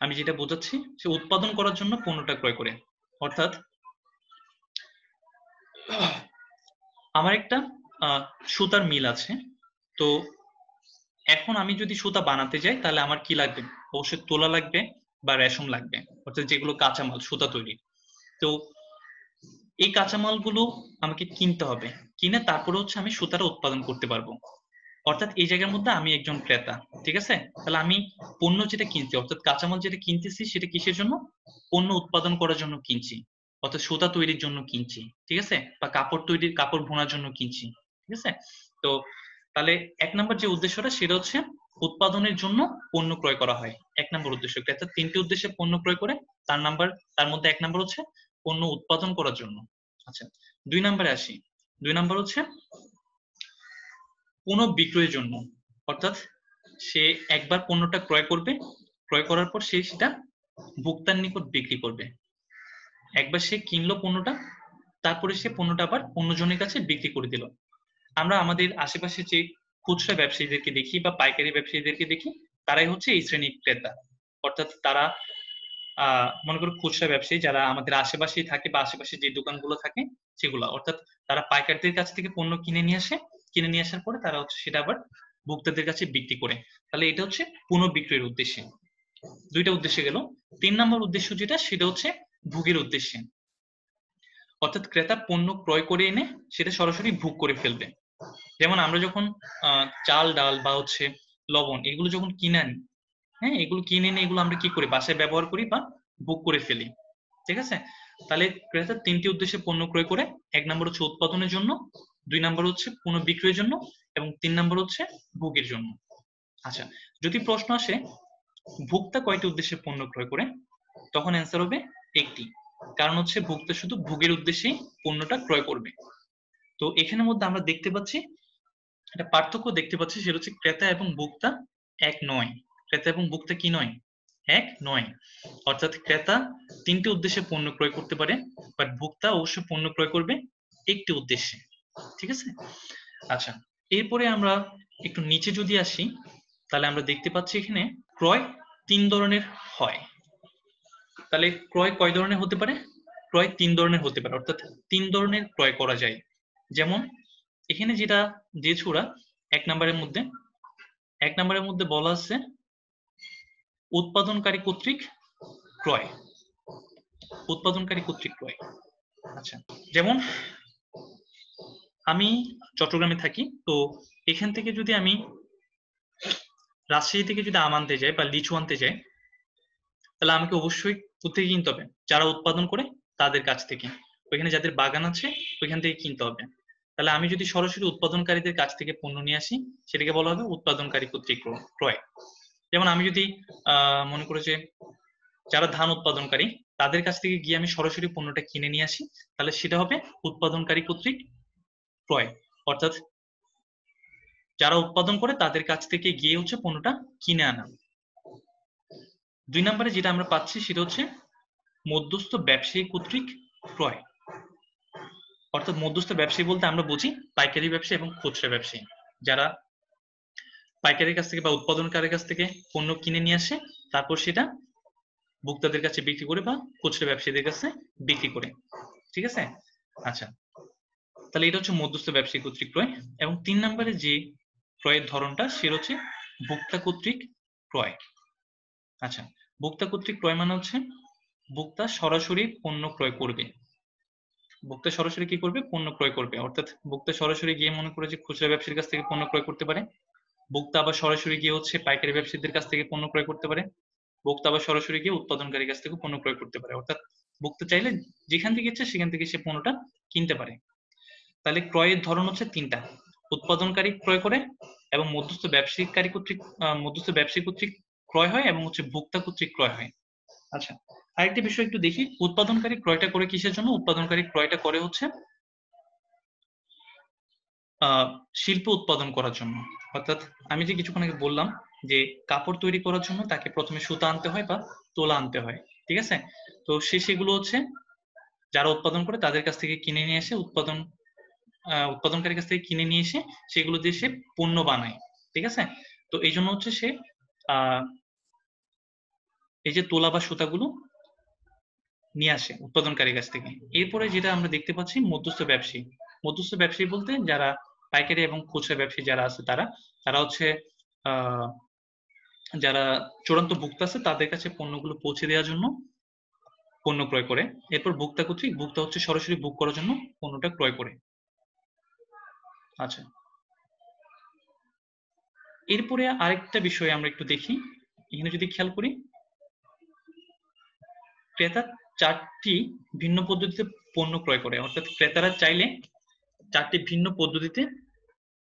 আমি যেটা বোঝাচ্ছি সে উৎপাদন করার জন্য পণ্যটা ক্রয় করে। অর্থাৎ আমার একটা সুতার মিল আছে, তো এখন আমি যদি সুতা বানাতে যাই তাহলে আমার কি লাগবে, অবশ্যই তোলা লাগবে বা রেশম লাগবে, অর্থাৎ যেগুলো কাঁচামাল সুতা তৈরি। তো এই কাঁচামালগুলো আমাকে কিনতে হবে, কিনে তারপরে হচ্ছে আমি সুতাটা উৎপাদন করতে পারবো। অর্থাৎ এই জায়গার মধ্যে আমি একজন ক্রেতা। ঠিক আছে, তাহলে আমি পণ্য যেটা কিনছি অর্থাৎ কাঁচামাল যেটা কিনতেছি সেটা কিসের জন্য, পণ্য উৎপাদন করার জন্য কিনছি, অর্থাৎ সুতা তৈরির জন্য কিনছি। ঠিক আছে, বা কাপড় বোনার জন্য কিনছি। ঠিক আছে, তো তাহলে এক নম্বর যে উদ্দেশ্যটা সেটা হচ্ছে উৎপাদনের জন্য পণ্য ক্রয় করা হয়, এক নম্বর উদ্দেশ্য। ক্রেতা তিনটি উদ্দেশ্যে পণ্য ক্রয় করে, তার মধ্যে এক নম্বর হচ্ছে পণ্য উৎপাদন করার জন্য। আচ্ছা, দুই নম্বরে আসি। দুই নম্বর হচ্ছে পুনঃবিক্রয়ের জন্য, অর্থাৎ সে একবার পণ্যটা ক্রয় করবে, ক্রয় করার পর সে সেটা ভোক্তার নিকট বিক্রি করবে। একবার সে কিনলো পণ্যটা, তারপরে সে পণ্যটা আবার অন্যজনের কাছে বিক্রি করে দিল। আমরা আমাদের আশেপাশে যে খুচরা ব্যবসায়ীদেরকে দেখি বা পাইকারি ব্যবসায়ীদেরকে দেখি, তারাই হচ্ছে এই শ্রেণীর ক্রেতা। অর্থাৎ তারা মনে করো খুচরা ব্যবসায়ী যারা আমাদের আশেপাশেই থাকে বা আশেপাশে যে দোকানগুলো থাকে সেগুলো, অর্থাৎ তারা পাইকারদের কাছ থেকে পণ্য কিনে নিয়ে আসে, কিনে নিয়ে আসার পরে তারা হচ্ছে সেটা আবার ভোক্তাদের কাছে বিক্রি করে। তাহলে এটা হচ্ছে পুনঃবিক্রয়ের উদ্দেশ্যে। দুইটা উদ্দেশ্যে গেল। তিন নম্বর উদ্দেশ্য যেটা সেটা হচ্ছে ভোগের উদ্দেশ্যে, অর্থাৎ ক্রেতা পণ্য ক্রয় করে এনে সেটা সরাসরি ভোগ করে ফেলবে। যেমন আমরা যখন চাল ডাল বা হচ্ছে লবণ এগুলো যখন কিনে আনি, হ্যাঁ, এগুলো কিনে এনে এগুলো আমরা কি করি, বাসায় ব্যবহার করি বা ভোগ করে ফেলি। ঠিক আছে, তাহলে ক্রেতা তিনটি উদ্দেশ্যে পণ্য ক্রয় করে, এক নম্বর হচ্ছে উৎপাদনের জন্য, দুই নম্বর হচ্ছে পুনঃবিক্রয়ের জন্য, এবং তিন নম্বর হচ্ছে ভোগের জন্য। আচ্ছা, যদি প্রশ্ন আসে ভোক্তা কয়টি উদ্দেশ্যে পণ্য ক্রয় করে, তখন অ্যান্সার হবে একটি, কারণ হচ্ছে ভোক্তা শুধু ভোগের উদ্দেশ্যেই পণ্যটা ক্রয় করবে। তো এখানের মধ্যে আমরা দেখতে পাচ্ছি একটা পার্থক্য দেখতে পাচ্ছি, সেটা হচ্ছে ক্রেতা এবং ভোক্তা এক নয়। ক্রেতা এবং ভোক্তা কি নয়? এক নয়। অর্থাৎ ক্রেতা তিনটি উদ্দেশ্যে পণ্য ক্রয় করতে পারে, বাট ভোক্তা অবশ্যই পণ্য ক্রয় করবে একটি উদ্দেশ্যে। ঠিক আছে? আচ্ছা, এরপরে আমরা একটু নিচে যদি আসি, তাহলে আমরা দেখতে পাচ্ছি এখানে ক্রয় 3 ধরনের হয়। তাহলে ক্রয় কয় ধরনের হতে পারে? ক্রয় 3 ধরনের হতে পারে, অর্থাৎ 3 ধরনের ক্রয় করা যায়। যেমন এখানে যেটা দিয়েছে ওরা 1 নম্বরের মধ্যে বলা আছে উৎপাদনকারী কর্তৃক ক্রয়। উৎপাদনকারী কর্তৃক ক্রয়। আচ্ছা, যেমন আমি চট্টগ্রামে থাকি, তো এখান থেকে যদি আমি রাজশাহী থেকে যদি আম আনতে যাই বা লিচু আনতে যাই, তাহলে আমাকে অবশ্যই কোথেকে কিনতে হবে? যারা উৎপাদন করে তাদের কাছ থেকে। ওইখানে যাদের বাগান আছে ওইখান থেকে কিনতে হবে। তাহলে আমি যদি সরাসরি উৎপাদনকারীদের কাছ থেকে পণ্য নিয়ে আসি, সেটাকে বলা হবে উৎপাদনকারী কর্তৃক ক্রয়। যেমন আমি যদি মনে করে যে যারা ধান উৎপাদনকারী তাদের কাছ থেকে গিয়ে আমি সরাসরি পণ্যটা কিনে নিয়ে আসি, তাহলে সেটা হবে উৎপাদনকারী কর্তৃক ক্রয়। অর্থাৎ যারা উৎপাদন করে তাদের কাছ থেকে গিয়ে হচ্ছে পণ্যটা কিনে আনা। 2 নম্বরে যেটা আমরা পাচ্ছি সেটা হচ্ছে মধ্যস্থ ব্যবসায়ী কর্তৃক ক্রয়। অর্থাৎ মধ্যস্থ ব্যবসায়ী বলতে আমরা বুঝি পাইকারি ব্যবসায়ী এবং খুচরা ব্যবসায়ী, যারা পাইকারির কাছ থেকে বা উৎপাদনকারীর কাছ থেকে পণ্য কিনে নিয়ে আসে, তারপর সেটা ভোক্তাদের কাছে বিক্রি করে বা খুচরা ব্যবসায়ীদের কাছে বিক্রি করে। ঠিক আছে? আচ্ছা, তাহলে এটা হচ্ছে মধ্যস্থ ব্যবসায়ী কর্তৃক ক্রয়। এবং 3 নম্বরে যে ক্রয়ের ধরনটা সেটা হচ্ছে ভোক্তা কর্তৃক ক্রয়। আচ্ছা, ভোক্তা কর্তৃক ক্রয় মানে হচ্ছে ভোক্তা সরাসরি পণ্য ক্রয় করবে। ভোক্তা সরাসরি কি করবে? পণ্য ক্রয় করবে। অর্থাৎ ভোক্তা সরাসরি গিয়ে মনে করে যে খুচরা ব্যবসায়ীর কাছ থেকে পণ্য ক্রয় করতে পারে, ভোক্তা আবার সরাসরি গিয়ে হচ্ছে পাইকারি ব্যবসায়ীদের কাছ থেকে পণ্য ক্রয় করতে পারে, ভোক্তা আবার সরাসরি গিয়ে উৎপাদনকারীর কাছ থেকে পণ্য ক্রয় করতে পারে। অর্থাৎ ভোক্তা চাইলে যেখান থেকে ইচ্ছে সেখান থেকে সে পণ্যটা কিনতে পারে। তাহলে ক্রয়ের ধরন হচ্ছে 3টা: উৎপাদনকারী ক্রয় করে, এবং মধ্যস্থ ব্যবসায়ী কর্তৃক ক্রয় হয়, এবং হচ্ছে ভোক্তা কর্তৃক ক্রয় হয়। আচ্ছা, আরেকটা বিষয় একটু দেখি, উৎপাদনকারী ক্রয়টা করে কিসের জন্য? উৎপাদনকারী ক্রয়টা করে হচ্ছে শিল্প উৎপাদন করার জন্য। অর্থাৎ আমি যে কিছুক্ষণ আগে বললাম যে কাপড় তৈরি করার জন্য তাকে প্রথমে সুতা আনতে হয় বা তোলা আনতে হয়, ঠিক আছে? তো সেগুলো হচ্ছে যারা উৎপাদন করে তাদের কাছ থেকে কিনে নিয়ে এসে উৎপাদনকারীর কাছ থেকে কিনে নিয়ে এসে সেগুলো দিয়ে সে পণ্য বানায়। ঠিক আছে? তো এই জন্য হচ্ছে সে এই যে তোলা বা সুতাগুলো নিয়ে আসে উৎপাদনকারীর কাছ থেকে। এরপরে যেটা আমরা দেখতে পাচ্ছি মধ্যস্থ ব্যবসায়ী। মধ্যস্থ ব্যবসায়ী বলতে যারা পাইকারি এবং খুচরা ব্যবসায়ী যারা আছে তারা হচ্ছে যারা চূড়ান্ত ভোক্তা আছে তাদের কাছে পণ্যগুলো পৌঁছে দেওয়ার জন্য পণ্য ক্রয় করে। এরপর ভোক্তা কর্তৃক, ভোক্তা হচ্ছে সরাসরি বুক করার জন্য পণ্যটা ক্রয় করে। আচ্ছা, এরপরে আরেকটা বিষয় আমরা একটু দেখি। এখানে যদি খেয়াল করি, ক্রেতা 4টি ভিন্ন পদ্ধতিতে পণ্য ক্রয় করে। অর্থাৎ ক্রেতারা চাইলে 4টি ভিন্ন পদ্ধতিতে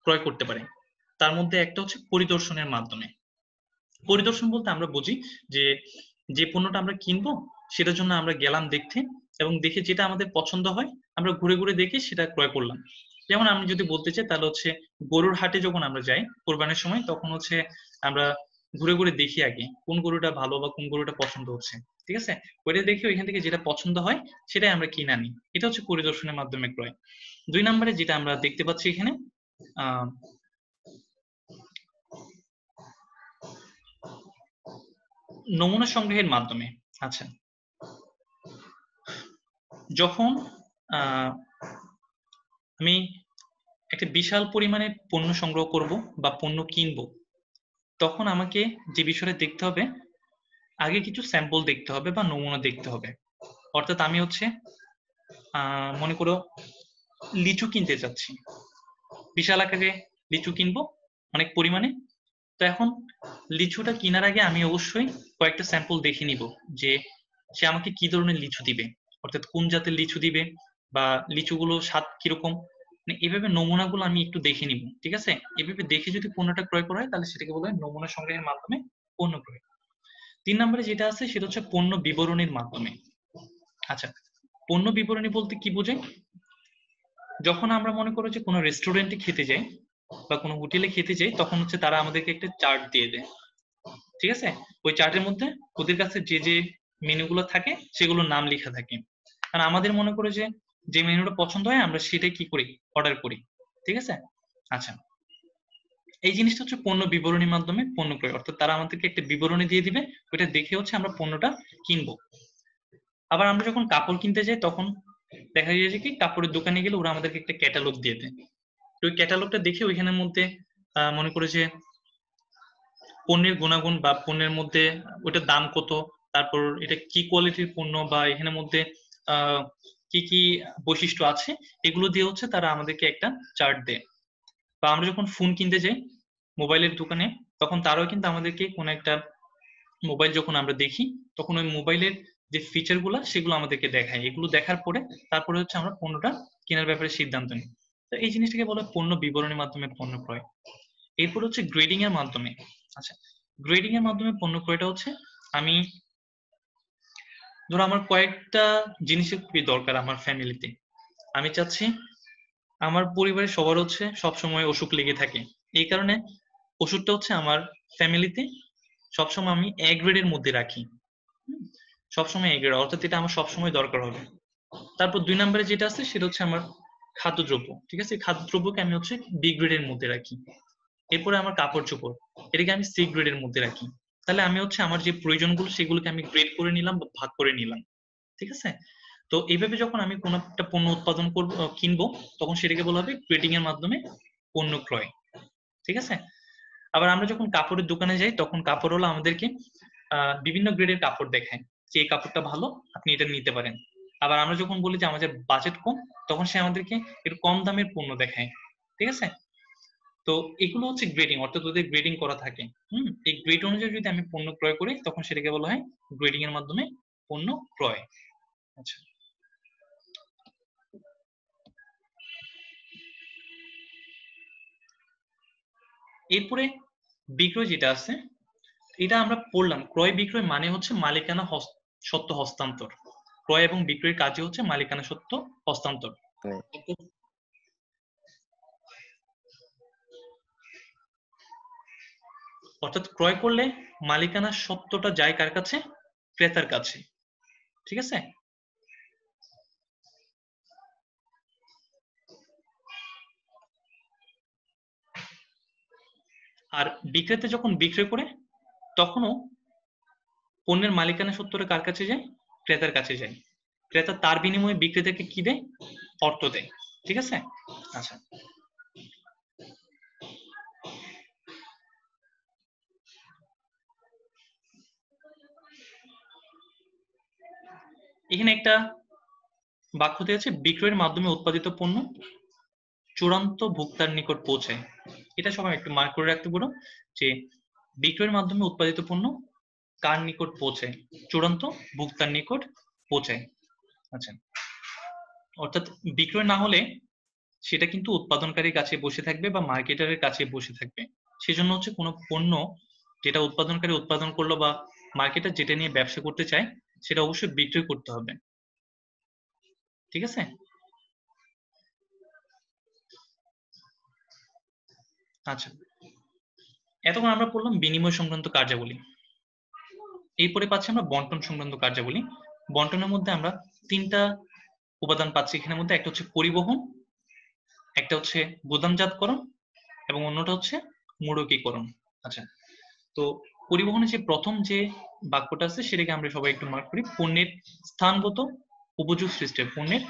ক্রয় করতে পারে। তার মধ্যে একটা হচ্ছে পরিদর্শনের মাধ্যমে। পরিদর্শন বলতে আমরা বুঝি যে পণ্যটা আমরা কিনবো সেটার জন্য আমরা গেলাম দেখতে, এবং দেখে যেটা আমাদের পছন্দ হয় আমরা ঘুরে ঘুরে দেখে সেটা ক্রয় করলাম। যেমন আমি যদি বলতে চাই, তাহলে হচ্ছে গরুর হাটে যখন আমরা যাই কোরবানির সময়, তখন হচ্ছে আমরা ঘুরে ঘুরে দেখি আগে কোন গরুটা ভালো বা কোন গরুটা পছন্দ হচ্ছে। ঠিক আছে? ওইটা দেখে ওইখান থেকে যেটা পছন্দ হয় সেটাই আমরা কিনে আনি। এটা হচ্ছে পরিদর্শনের মাধ্যমে ক্রয়। 2 নম্বরে যেটা আমরা দেখতে পাচ্ছি এখানে নমুনা সংগ্রহের মাধ্যমে। আচ্ছা, যখন আমি একটা বিশাল পরিমাণে পণ্য সংগ্রহ করব বা পণ্য কিনবো, তখন আমাকে যে বিষয়টা দেখতে হবে, আগে কিছু স্যাম্পল দেখতে হবে বা নমুনা দেখতে হবে। অর্থাৎ আমি হচ্ছে মনে করো লিচু কিনতে চাচ্ছি, বিশাল আকারে লিচু কিনবো অনেক পরিমাণে। তো এখন লিচুটা কেনার আগে আমি অবশ্যই কয়েকটা স্যাম্পল দেখে নিব যে সে আমাকে কি ধরনের লিচু দিবে, অর্থাৎ কোন জাতের লিচু দিবে বা লিচুগুলো স্বাদ কিরকম, মানে এভাবে নমুনাগুলো আমি একটু দেখে নিব। ঠিক আছে? এভাবে দেখে যদি পণ্যটা ক্রয় করা হয় তাহলে সেটাকে বলা হয় নমুনা সংগ্রহের মাধ্যমে পণ্য ক্রয়। 3 নম্বরে যেটা আছে সেটা হচ্ছে পণ্য বিবরণীর মাধ্যমে। আচ্ছা, পণ্য বিবরণী বলতে কি বোঝায়? যখন আমরা মনে করো যে কোনো রেস্টুরেন্টে খেতে যাই, বা কোনো হোটেলে খেতে যাই, তখন হচ্ছে তারা আমাদেরকে একটা চার্ট দিয়ে দেয়, ঠিক আছে? ওই চার্টের মধ্যে ওদের কাছে যে যে মেনুগুলো থাকে সেগুলোর নাম লেখা থাকে। কারণ আমাদের মনে করে যে মেনুটা পছন্দ হয় আমরা সেটাই কি করি, অর্ডার করি, ঠিক আছে? আচ্ছা, এই জিনিসটা হচ্ছে পণ্য বিবরণীর মাধ্যমে পণ্য ক্রয়, অর্থাৎ তারা আমাদেরকে একটা বিবরণী দিয়ে দিবে, ওইটা দেখে হচ্ছে আমরা পণ্যটা কিনবো। আবার আমরা যখন কাপড় কিনতে যাই তখন দেখা যায় যে কি কাপড়ের দোকানে গেলে ওরা আমাদেরকে একটা ক্যাটালগ দিয়ে দেয়। তো ওই ক্যাটালগটা দেখে ওইখানের মধ্যে মনে করে যে পণ্যের গুণাগুণ বা পণ্যের মধ্যে ওটার দাম কত, তারপর এটা কি কোয়ালিটির পণ্য বা এখানের মধ্যে আহ কি কি বৈশিষ্ট্য আছে, এগুলো দিয়ে হচ্ছে তারা আমাদেরকে একটা চার্ট দেয়। বা আমরা যখন ফোন কিনতে যাই মোবাইলের দোকানে, তখন তারাও কিন্তু আমাদেরকে কোনো একটা মোবাইল যখন আমরা দেখি তখন ওই মোবাইলের যে ফিচার গুলা সেগুলো আমাদেরকে দেখায়, এগুলো দেখার পরে তারপরে হচ্ছে আমরা পণ্যটা কেনার ব্যাপারে সিদ্ধান্ত নিই। তো এই জিনিসটাকে বলে পণ্য বিবরণীর মাধ্যমে পণ্য ক্রয়। এরপর হচ্ছে গ্রেডিং এর মাধ্যমে। আচ্ছা, গ্রেডিং এর মাধ্যমে পণ্য ক্রয়টা হচ্ছে আমি ধরো আমার কয়েকটা জিনিসের খুবই দরকার আমার ফ্যামিলিতে, আমি চাচ্ছি আমার পরিবারের সবার হচ্ছে সবসময় অসুখ লেগে থাকে, এই কারণে ওষুধটা হচ্ছে আমার ফ্যামিলিতে সবসময় আমি এ গ্রেডের মধ্যে রাখি। হুম, সবসময় এ গ্রেড, অর্থাৎ এটা আমার সবসময় দরকার হবে। তারপর 2 নম্বরে যেটা আছে সেটা হচ্ছে আমার খাদ্যদ্রব্য, ঠিক আছে? খাদ্যদ্রব্যকে আমি হচ্ছে বি গ্রেডের মধ্যে রাখি। এরপরে আমার কাপড় চোপড়, এটাকে আমি সি গ্রেডের মধ্যে রাখি। তাহলে আমি হচ্ছে আমার যে প্রয়োজনগুলো সেগুলোকে আমি গ্রেড করে নিলাম বা ভাগ করে নিলাম, ঠিক আছে? তো এইভাবে যখন আমি কোনো একটা পণ্য উৎপাদন করবো কিনবো, তখন সেটাকে বলা হবে গ্রেডিং এর মাধ্যমে পণ্য ক্রয়, ঠিক আছে? আবার আমরা যখন কাপড়ের দোকানে যাই তখন কাপড়ওয়ালা আমাদেরকে বিভিন্ন গ্রেডের কাপড় দেখায় যে এই কাপড়টা ভালো, আপনি এটা নিতে পারেন। আবার আমরা যখন বলি যে আমাদের বাজেট কম, তখন সে আমাদেরকে একটু কম দামের পণ্য দেখায়, ঠিক আছে? তো এগুলো হচ্ছে গ্রেডিং, অর্থাৎ ওদের গ্রেডিং করা থাকে। এই গ্রেড অনুযায়ী যদি আমি পণ্য ক্রয় করি তখন সেটাকে বলা হয় গ্রেডিং এর মাধ্যমে পণ্য ক্রয়। আচ্ছা, এরপরে বিক্রয় যেটা আছে এটা আমরা পড়লাম, ক্রয় বিক্রয় মানে হচ্ছে মালিকানা সত্ত্ব হস্তান্তর। ক্রয় এবং বিক্রয়ের কাজই হচ্ছে মালিকানা সত্ত্ব হস্তান্তর। অর্থাৎ ক্রয় করলে মালিকানা সত্ত্বটা যায় কার কাছে? ক্রেতার কাছে, ঠিক আছে? আর বিক্রেতা যখন বিক্রয় করে তখনও পণ্যের মালিকানা সত্ত্বটা কার কাছে যায়? ক্রেতার কাছে যায়। ক্রেতা তার বিনিময়ে বিক্রেতাকে কি দেয়? অর্থ দেয়, ঠিক আছে? আচ্ছা, এখানে একটা বাক্য দেওয়া আছে, বিক্রয়ের মাধ্যমে উৎপাদিত পণ্য চূড়ান্ত ভোক্তার নিকট পৌঁছায়। এটা সবাই একটু মার্ক করে রাখতে পারো যে বিক্রয়ের মাধ্যমে উৎপাদিত পণ্য কার নিকট পৌঁছায়? চূড়ান্ত ভোক্তার নিকট পৌঁছায়। আচ্ছা, অর্থাৎ বিক্রয় না হলে সেটা কিন্তু উৎপাদনকারীর কাছে বসে থাকবে বা মার্কেটারের কাছে বসে থাকবে। সেজন্য হচ্ছে কোনো পণ্য যেটা উৎপাদনকারী উৎপাদন করলো বা মার্কেটার যেটা নিয়ে ব্যবসা করতে চায় সেটা অবশ্যই বিক্রয় করতে হবে, ঠিক আছে? আচ্ছা, এতক্ষণ আমরা পড়লাম বিনিময় সংক্রান্ত কার্যাবলী। এরপরে পাচ্ছি আমরা বন্টন সংক্রান্ত কার্যাবলী। বন্টনের মধ্যে আমরা 3টা উপাদান পাচ্ছি এখানের মধ্যে, একটা হচ্ছে পরিবহন, একটা হচ্ছে গুদামজাতকরণ এবং অন্যটা হচ্ছে মোড়কীকরণ। আচ্ছা, তো পরিবহনের যে প্রথম যে বাক্যটা আছে সেটাকে আমরা সবাই একটু মার্ক করি, পণ্যের স্থানগত উপযোগ সৃষ্টি। পণ্যের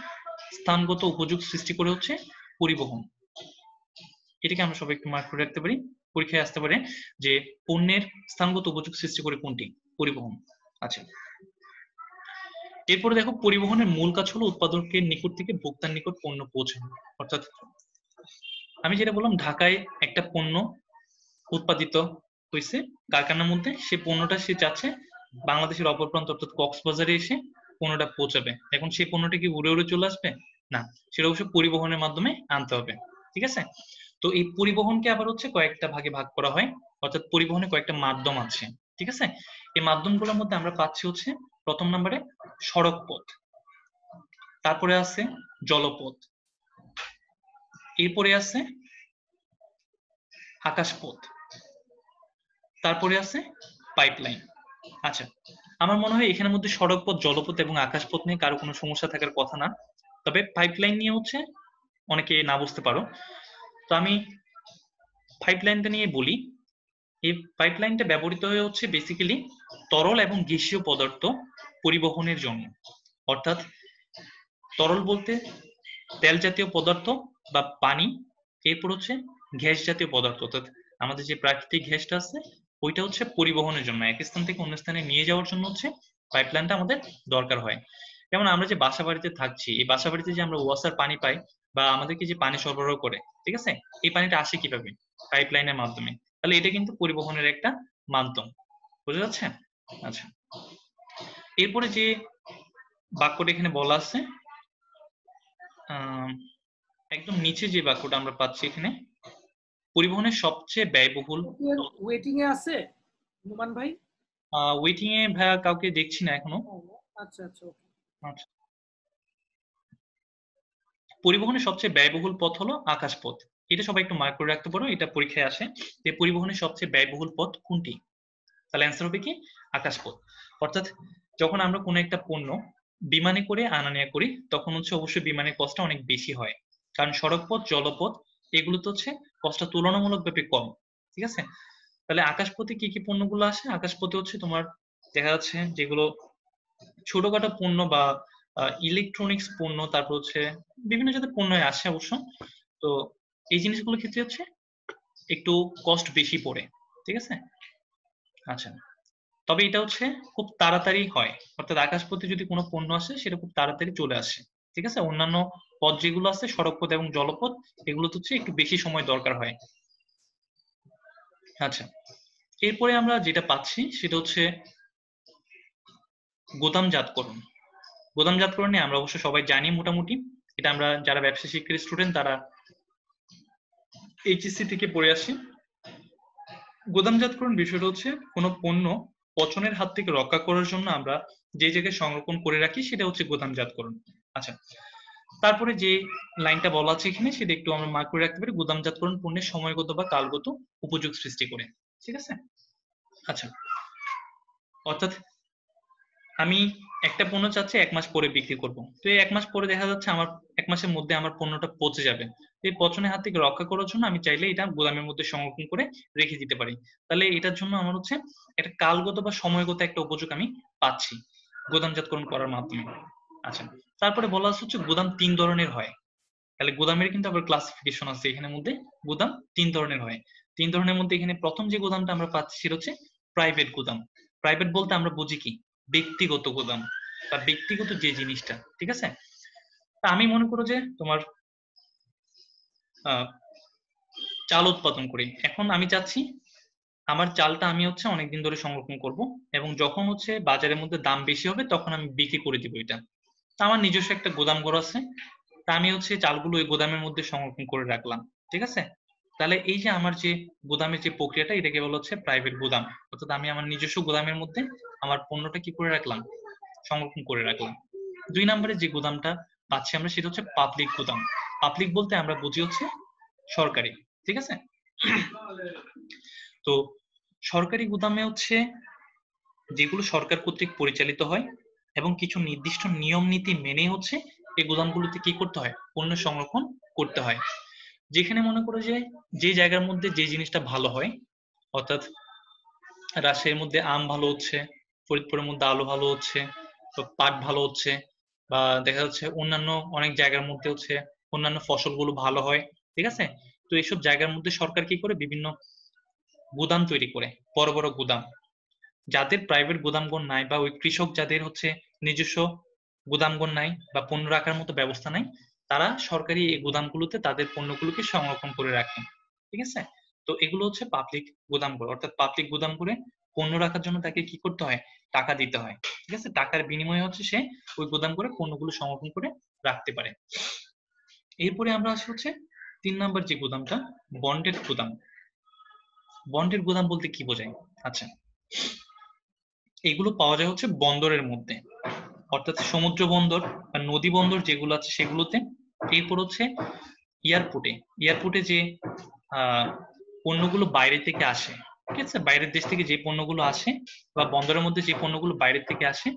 স্থানগত উপযোগ সৃষ্টি করে হচ্ছে পরিবহন, এটাকে আমরা সবাই একটু মার্ক করে রাখতে পারি। পরীক্ষায় আসতে পারে যে পণ্যের স্থানগত উপযোগ সৃষ্টি করে কোনটি? পরিবহন। আচ্ছা, এরপরে দেখো পরিবহনের মূল কাজ হলো উৎপাদকের নিকট থেকে ভোক্তার নিকট পণ্য পৌঁছানো। অর্থাৎ আমি যেটা বললাম ঢাকায় একটা পণ্য উৎপাদিত হয়েছে কারখানার মধ্যে, সে পণ্যটা সে চাচ্ছে বাংলাদেশের অপর প্রান্ত অর্থাৎ কক্সবাজারে এসে পণ্যটা পৌঁছাবে। এখন সেই পণ্যটা কি উড়ে উড়ে চলে আসবে? না, সেটা অবশ্যই পরিবহনের মাধ্যমে আনতে হবে, ঠিক আছে? তো এই পরিবহনকে আবার হচ্ছে কয়েকটা ভাগে ভাগ করা হয়, অর্থাৎ পরিবহনে কয়েকটা মাধ্যম আছে, ঠিক আছে? এই মাধ্যমগুলোর মধ্যে আমরা পাচ্ছি হচ্ছে প্রথম নম্বরে সড়ক পথ, তারপরে আছে জলপথ, এরপরে আছে আকাশপথ, তারপরে আছে পাইপলাইন। আচ্ছা, আমার মনে হয় এখানের মধ্যে সড়কপথ, জলপথ এবং আকাশপথ নিয়ে কারো কোনো সমস্যা থাকার কথা না, তবে পাইপলাইন নিয়ে হচ্ছে অনেকে না বুঝতে পারো। তো আমি পাইপলাইনটা নিয়ে বলি। এই পাইপলাইনটা ব্যবহৃত হয়ে হচ্ছে বেসিক্যালি তরল এবং গ্যাসীয় পদার্থ পরিবহনের জন্য। অর্থাৎ তরল বলতে তেল জাতীয় পদার্থ বা পানি, এরপর হচ্ছে গ্যাস জাতীয় পদার্থ, অর্থাৎ আমাদের যে প্রাকৃতিক গ্যাসটা আছে ওইটা হচ্ছে পরিবহনের জন্য, এক স্থান থেকে অন্য স্থানে নিয়ে যাওয়ার জন্য হচ্ছে পাইপলাইনটা আমাদের দরকার হয়। যেমন আমরা যে বাসা বাড়িতে থাকছি, এই বাসা বাড়িতে যে আমরা ওয়াসার পানি পাই বা আমাদেরকে যে পানি সরবরাহ করে, ঠিক আছে, এই পানিটা আসে কিভাবে? পাইপলাইনের মাধ্যমে। তাহলে এটা কিন্তু পরিবহনের একটা মাধ্যম, বুঝা যাচ্ছে? আচ্ছা, এরপরে যে বাক্যটা এখানে বলা আছে, একদম নিচে যে বাক্যটা আমরা পাচ্ছি এখানে, পরিবহনের সবচেয়ে ব্যয়বহুল। ওয়েটিং এ আছে নোমান ভাই? ওয়েটিং এ ভাইয়া কাউকে দেখছি না এখনো। আচ্ছা আচ্ছা, ওকে। আচ্ছা, পরিবহনের সবচেয়ে ব্যয়বহুল পথ হলো আকাশপথ। এটা সবাই একটু মার্ক করে রাখতে পারো, এটা পরীক্ষায় আসে যে পরিবহনের সবচেয়ে ব্যয়বহুল পথ কোনটি। তাহলে অ্যান্সার হবে কি? আকাশপথ। অর্থাৎ যখন আমরা কোনো একটা পণ্য বিমানে করে আনা নেওয়া করি তখন হচ্ছে অবশ্যই বিমানের কস্টটা অনেক বেশি হয়, কারণ সড়কপথ, জলপথ এগুলোতে হচ্ছে কস্টটা তুলনামূলকভাবে কম, ঠিক আছে। তাহলে আকাশপথে কি কি পণ্যগুলো আসে? আকাশপথে হচ্ছে তোমার দেখা যাচ্ছে যেগুলো ছোটখাটো পণ্য বা ইলেকট্রনিক্স পণ্য, তারপর হচ্ছে বিভিন্ন জাতের পণ্য আসে অবশ্য। তো এই জিনিসগুলোর ক্ষেত্রে হচ্ছে একটু কস্ট বেশি পড়ে, ঠিক আছে। আচ্ছা, তবে এটা হচ্ছে খুব তাড়াতাড়ি হয়, অর্থাৎ আকাশপথে যদি কোনো পণ্য আসে সেটা খুব তাড়াতাড়ি চলে আসে, ঠিক আছে। অন্যান্য পথ যেগুলো আছে সড়কপথ এবং জলপথ, এগুলো তো হচ্ছে একটু বেশি সময় দরকার হয়। আচ্ছা, এরপরে আমরা যেটা পাচ্ছি সেটা হচ্ছে গুদামজাতকরণ। গুদামজাতকরণ নিয়ে আমরা অবশ্য সবাই জানি মোটামুটি, এটা আমরা যারা ব্যবসা শিক্ষার স্টুডেন্ট তারা এইচএসসি থেকে পড়ে আসি। গুদামজাতকরণ বিষয়টা হচ্ছে কোনো পণ্য পচনের হাত থেকে রক্ষা করার জন্য আমরা যে জায়গায় সংরক্ষণ করে রাখি সেটা হচ্ছে গুদামজাতকরণ। আচ্ছা, তারপরে যে লাইনটা বলা আছে এখানে সেটা একটু আমরা মার্ক করে রাখতে পারি, গুদামজাতকরণ পণ্যের সময়গত বা কালগত উপযোগ সৃষ্টি করে, ঠিক আছে। আচ্ছা, অর্থাৎ আমি একটা পণ্য চাচ্ছি 1 মাস পরে বিক্রি করব, তো এই 1 মাস পরে দেখা যাচ্ছে আমার 1 মাসের মধ্যে আমার পণ্যটা পচে যাবে। এই পচনের হাত থেকে রক্ষা করার জন্য আমি চাইলে এটা গোদামের মধ্যে সংরক্ষণ করে রেখে দিতে পারি। তাহলে এটার জন্য আমার হচ্ছে একটা কালগত বা সময়গত একটা উপযোগ আমি পাচ্ছি গুদামজাতকরণ করার মাধ্যমে। আচ্ছা, তারপরে বলা হচ্ছে গুদাম 3 ধরনের হয়। তাহলে গুদামের কিন্তু আবার ক্লাসিফিকেশন আছে এখানের মধ্যে। গুদাম 3 ধরনের হয়। 3 ধরনের মধ্যে এখানে প্রথম যে গুদামটা আমরা পাচ্ছি সেটা হচ্ছে প্রাইভেট গুদাম। প্রাইভেট বলতে আমরা বুঝি কি? ব্যক্তিগত গুদাম বা ব্যক্তিগত যে জিনিসটা, ঠিক আছে। তা আমি মনে করো যে তোমার চাল উৎপাদন করি, এখন আমি চাচ্ছি আমার চালটা আমি হচ্ছে অনেকদিন ধরে সংরক্ষণ করব এবং যখন হচ্ছে বাজারের মধ্যে দাম বেশি হবে তখন আমি বিক্রি করে দিব এটা। তা আমার নিজস্ব একটা গোদাম ঘর আছে, তা আমি হচ্ছে চালগুলো ওই গোদামের মধ্যে সংরক্ষণ করে রাখলাম, ঠিক আছে। তাহলে এই যে আমার যে গোদামের যে প্রক্রিয়াটা এটাকে বলা হচ্ছে প্রাইভেট গোদাম, অর্থাৎ আমি আমার নিজস্ব গোদামের মধ্যে আমার পণ্যটা কি করে রাখলাম? সংরক্ষণ করে রাখলাম। 2 নম্বরে যে গুদামটা পাচ্ছি আমরা সেটা হচ্ছে পাবলিক গুদাম। পাবলিক বলতে আমরা বুঝি হচ্ছে সরকারি, ঠিক আছে। তো সরকারি গুদামে হচ্ছে যেগুলো সরকার কর্তৃক পরিচালিত হয় এবং কিছু নির্দিষ্ট নিয়ম নীতি মেনে হচ্ছে এই গুদামগুলোতে কি করতে হয়? পণ্য সংরক্ষণ করতে হয়। যেখানে মনে করো যে যে জায়গার মধ্যে যে জিনিসটা ভালো হয়, অর্থাৎ রাজশাহীর মধ্যে আম ভালো হচ্ছে, ফরিদপুরের মধ্যে আলু ভালো হচ্ছে, তো পাট ভালো হচ্ছে, বা দেখা যাচ্ছে অন্যান্য অনেক জায়গার মধ্যে হচ্ছে অন্যান্য ফসলগুলো ভালো হয়, ঠিক আছে। তো এইসব জায়গার মধ্যে সরকার কি করে? বিভিন্ন গুদাম তৈরি করে, বড় বড় গুদাম। যাদের প্রাইভেট গুদামঘর নাই বা ওই কৃষক যাদের হচ্ছে নিজস্ব গুদামঘর নাই বা পণ্য রাখার মতো ব্যবস্থা নাই, তারা সরকারি এই গুদামগুলোতে তাদের পণ্যগুলোকে সংরক্ষণ করে রাখেন, ঠিক আছে। তো এগুলো হচ্ছে পাবলিক গুদামঘর, অর্থাৎ পাবলিক গুদামঘরে পণ্য রাখার জন্য তাকে কি করতে হয়? টাকা দিতে হয়, ঠিক আছে। টাকার বিনিময়ে হচ্ছে সে ওই গুদাম করে পণ্যগুলো সংরক্ষণ করে রাখতে পারে। এরপরে আমরা আসি হচ্ছে 3 নম্বর যে গুদামটা, বন্ডেড গুদাম। বন্ডেড গুদাম বলতে কি বোঝায়? আচ্ছা, এগুলো পাওয়া যায় হচ্ছে বন্দরের মধ্যে, অর্থাৎ সমুদ্র বন্দর বা নদী বন্দর যেগুলো আছে সেগুলোতে। এরপর হচ্ছে এয়ারপোর্টে, এয়ারপোর্টে যে পণ্যগুলো বাইরে থেকে আসে, ঠিক আছে, বাইরের দেশ থেকে যে পণ্যগুলো আসে বা বন্দরের মধ্যে যে পণ্যগুলো বাইরের থেকে আসে,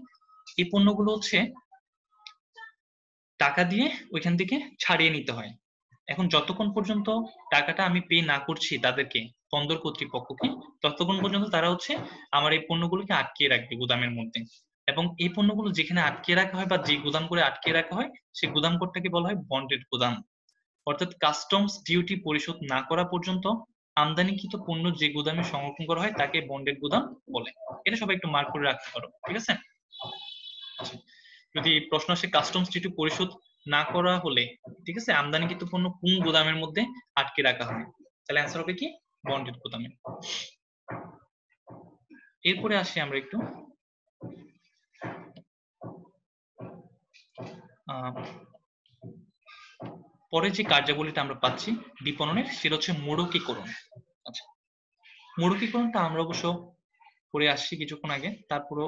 এই পণ্যগুলো হচ্ছে টাকা দিয়ে ওইখান থেকে ছাড়িয়ে নিতে হয়। এখন যতক্ষণ পর্যন্ত টাকাটা আমি পে না করছি তাদেরকে, বন্দর কর্তৃপক্ষকে, ততক্ষণ পর্যন্ত তারা হচ্ছে আমার এই পণ্যগুলোকে আটকিয়ে রাখবে গুদামের মধ্যে। এবং এই পণ্যগুলো যেখানে আটকিয়ে রাখা হয় বা যে গুদাম করে আটকিয়ে রাখা হয়, সেই গুদাম ঘরটাকে বলা হয় বন্ডেড গুদাম। অর্থাৎ কাস্টমস ডিউটি পরিশোধ না করা পর্যন্ত আমদানিকৃত পণ্য যে গুদামে সংরক্ষণ করা হয় তাকে বন্ডেড গুদাম বলে। এটা সবাই একটু মার্ক করে রাখতে পারো, ঠিক আছে। যদি প্রশ্ন আসে কাস্টমস ডিউটি পরিশোধ না করা হলে, ঠিক আছে, আমদানিকৃত পণ্য কোন গুদামের মধ্যে আটকে রাখা হয়, তাহলে অ্যান্সার হবে কি বন্ডেড গুদামে। এরপরে আসি আমরা একটু পরে যে কার্যাবলীটা আমরা পাচ্ছি বিপণনের, সেটা হচ্ছে মোড়কীকরণ। আচ্ছা, মোড়কীকরণটা আমরা অবশ্য পড়ে আসছি কিছুক্ষণ আগে, তারপরও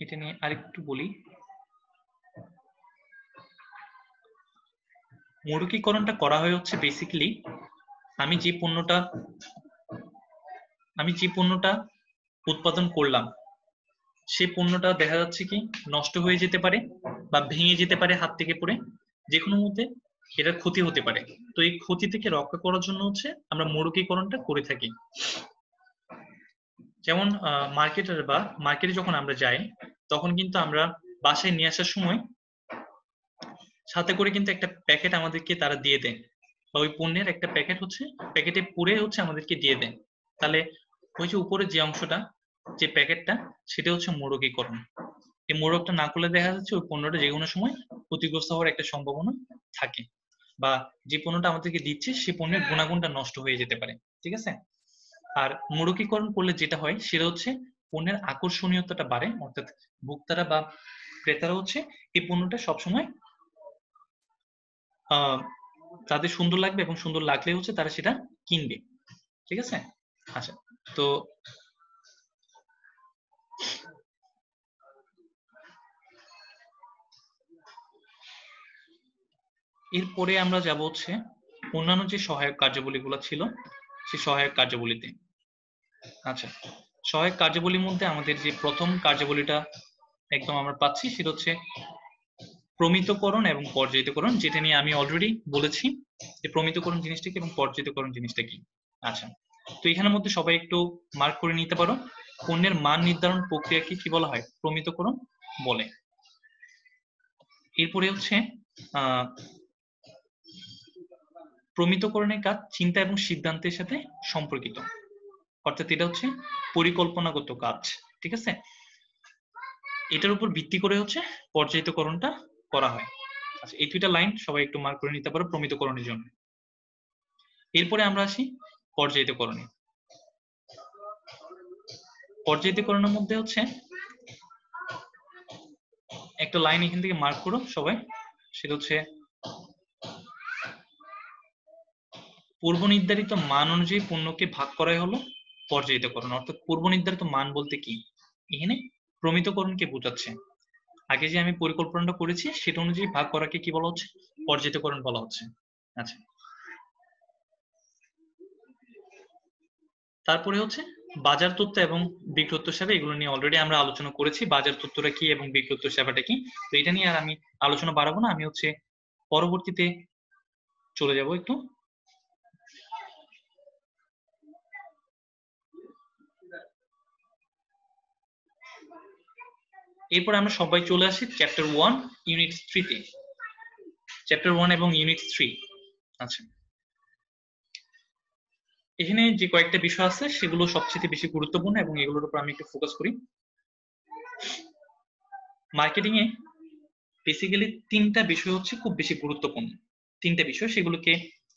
এটা নিয়ে আরেকটু বলি। মোড়কীকরণটা করা হয় হচ্ছে বেসিক্যালি আমি যে পণ্যটা উৎপাদন করলাম, সেই পণ্যটা দেখা যাচ্ছে কি নষ্ট হয়ে যেতে পারে বা ভেঙে যেতে পারে হাত থেকে পড়ে, যে কোনো মুহূর্তে এটার ক্ষতি হতে পারে। তো এই ক্ষতি থেকে রক্ষা করার জন্য হচ্ছে আমরা মোড়কীকরণটা করে থাকি। যেমন মার্কেটে যখন আমরা যাই, তখন কিন্তু আমরা বাসায় নিয়ে আসার সময় সাথে করে কিন্তু একটা প্যাকেট আমাদেরকে তারা দিয়ে দেয়, বা ওই পণ্যের একটা প্যাকেটে পুরে হচ্ছে আমাদেরকে দিয়ে দেয়। তাহলে ওই যে উপরে যে অংশটা, যে প্যাকেটটা, সেটা হচ্ছে মোড়কীকরণ। এই মোড়কটা না করলে দেখা যাচ্ছে ওই পণ্যটা যে কোনো সময় ক্ষতিগ্রস্ত হওয়ার একটা সম্ভাবনা থাকে, বা যে পণ্যটা আমাদেরকে দিচ্ছে সেই পণ্যের গুণাগুণটা নষ্ট হয়ে যেতে পারে, ঠিক আছে। আর মোড়কীকরণ করলে যেটা হয় সেটা হচ্ছে পণ্যের আকর্ষণীয়তাটা বাড়ে, অর্থাৎ ভোক্তারা বা ক্রেতারা হচ্ছে এই পণ্যটা সবসময় তাদের সুন্দর লাগবে, এবং সুন্দর লাগলে হচ্ছে তারা সেটা কিনবে, ঠিক আছে। আচ্ছা, তো এরপরে আমরা যাব হচ্ছে অন্যান্য যে সহায়ক কার্যাবলীগুলো ছিল সেই সহায়ক কার্যাবলীতে। আচ্ছা, সহায়ক কার্যাবলীর মধ্যে আমাদের যে প্রথম কার্যাবলীটা একদম আমরা পাচ্ছি সেটা হচ্ছে প্রমিতকরণ এবং পর্যায়িতকরণ, যেটা নিয়ে আমি অলরেডি বলেছি যে প্রমিতকরণ জিনিসটা কি এবং পর্যায়িতকরণ জিনিসটা কি। আচ্ছা, তো এখানের মধ্যে সবাই একটু মার্ক করে নিতে পারো, পণ্যের মান নির্ধারণ প্রক্রিয়াকে কি বলা হয়, প্রমিতকরণ বলে। এরপরে হচ্ছে প্রমিতকরণের কাজ চিন্তা এবং সিদ্ধান্তের সাথে সম্পর্কিত, অর্থাৎ এটা হচ্ছে পরিকল্পনাগত কাজ, ঠিক আছে। এটার উপর ভিত্তি করে হচ্ছে পর্যায়িতকরণটা করা হয়। আচ্ছা, এই দুইটা লাইন সবাই একটু মার্ক করে নিতে পারো প্রমিতকরণের জন্য। এরপরে আমরা আসি পর্যায়িতকরণে। পর্যায়িতকরণের মধ্যে হচ্ছে একটা লাইন এখান থেকে মার্ক করো সবাই, সেটা হচ্ছে পূর্ব নির্ধারিত মান অনুযায়ী পণ্যকে ভাগ করাই হলো পর্যায়িতকরণ। অর্থাৎ পূর্ব নির্ধারিত মান বলতে কি, এখানে প্রমিতকরণকে বোঝাচ্ছে। আগে যে আমি পরিকল্পনাটা করেছি সেটা অনুযায়ী ভাগ করাকে কি বলা হচ্ছে, পর্যায়িতকরণ বলা হচ্ছে। আচ্ছা, তারপরে হচ্ছে বাজার তথ্য এবং বিক্রয় সেবা, এগুলো নিয়ে অলরেডি আমরা আলোচনা করেছি, বাজার তথ্যটা কি এবং বিক্রয় সেবাটা কি। তো এটা নিয়ে আর আমি আলোচনা বাড়াবো না, আমি হচ্ছে পরবর্তীতে চলে যাব একটু। এরপর আমরা সবাই চলে আসি চ্যাপ্টার 1 ইউনিট 3 তে। চ্যাপ্টার 1 এবং ইউনিট 3। আচ্ছা, এখানে যে কয়েকটা বিষয় আছে সেগুলো সবচেয়ে বেশি গুরুত্বপূর্ণ এবং এগুলোর উপর আমি একটু ফোকাস করি। মার্কেটিং এ বেসিক্যালি তিনটা বিষয় হচ্ছে খুব বেশি গুরুত্বপূর্ণ। তিনটা বিষয়, সেগুলোকে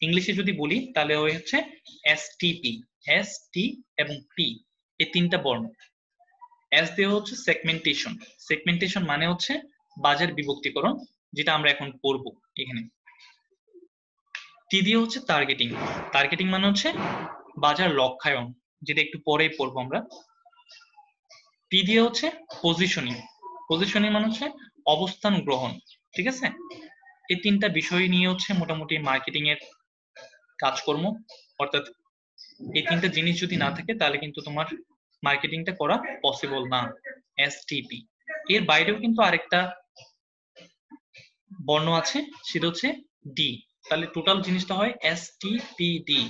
ইংলিশে যদি বলি তাহলে হচ্ছে এসটিপি, এস টি এবং পি, এই তিনটা বর্ণ। এস দিয়ে হচ্ছে সেগমেন্টেশন, সেগমেন্টেশন মানে হচ্ছে বাজার বিভক্তিকরণ, যেটা আমরা এখন পড়ব এখানে। টি দিয়ে হচ্ছে টার্গেটিং, টার্গেটিং মানে হচ্ছে বাজার লক্ষ্যায়ন, যেটা একটু পরেই পড়বো আমরা। পি দিয়ে হচ্ছে পজিশনিং, পজিশনিং মানে হচ্ছে অবস্থান গ্রহণ, ঠিক আছে। এই তিনটা বিষয় নিয়ে হচ্ছে মোটামুটি মার্কেটিং এর কাজকর্ম, অর্থাৎ এই তিনটা জিনিস যদি না থাকে তাহলে কিন্তু তোমার মার্কেটিংটা করা পসিবল না। এসটিপি এর বাইরেও কিন্তু আরেকটা বর্ণ আছে, সেটা হচ্ছে ডি। তাহলে টোটাল জিনিসটা হয় এসটিপিডি।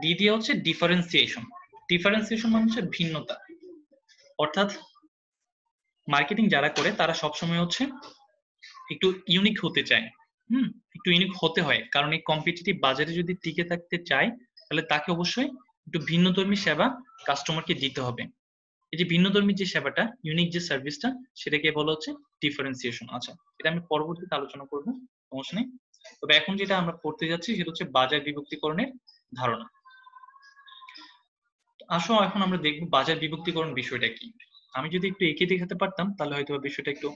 ডি দিয়ে হচ্ছে ডিফারেন্সিয়েশন। ডিফারেন্সিয়েশন মানে হচ্ছে ভিন্নতা, অর্থাৎ মার্কেটিং যারা করে তারা সবসময় হচ্ছে একটু ইউনিক হতে চায়। একটু ইউনিক হতে হয়, কারণ এই কম্পিটিটিভ বাজারে যদি টিকে থাকতে চায় তাহলে তাকে অবশ্যই একটু ভিন্নধর্মী সেবা কাস্টমারকে দিতে হবে। এই যে ভিন্নধর্মী যে সেবাটা, ইউনিক যে সার্ভিসটা, সেটাকে বলা হচ্ছে ডিফারেন্সিয়েশন। আচ্ছা, এটা আমি পরবর্তীতে আলোচনা করবো, সমস্যা নেই। তবে এখন যেটা আমরা পড়তে যাচ্ছি সেটা হচ্ছে বাজার বিভক্তিকরণের ধারণা। আসো এখন আমরা দেখবো বাজার বিভক্তিকরণ বিষয়টা কি। আমি যদি একটু এঁকে দেখাতে পারতাম তাহলে হয়তো বিষয়টা একটু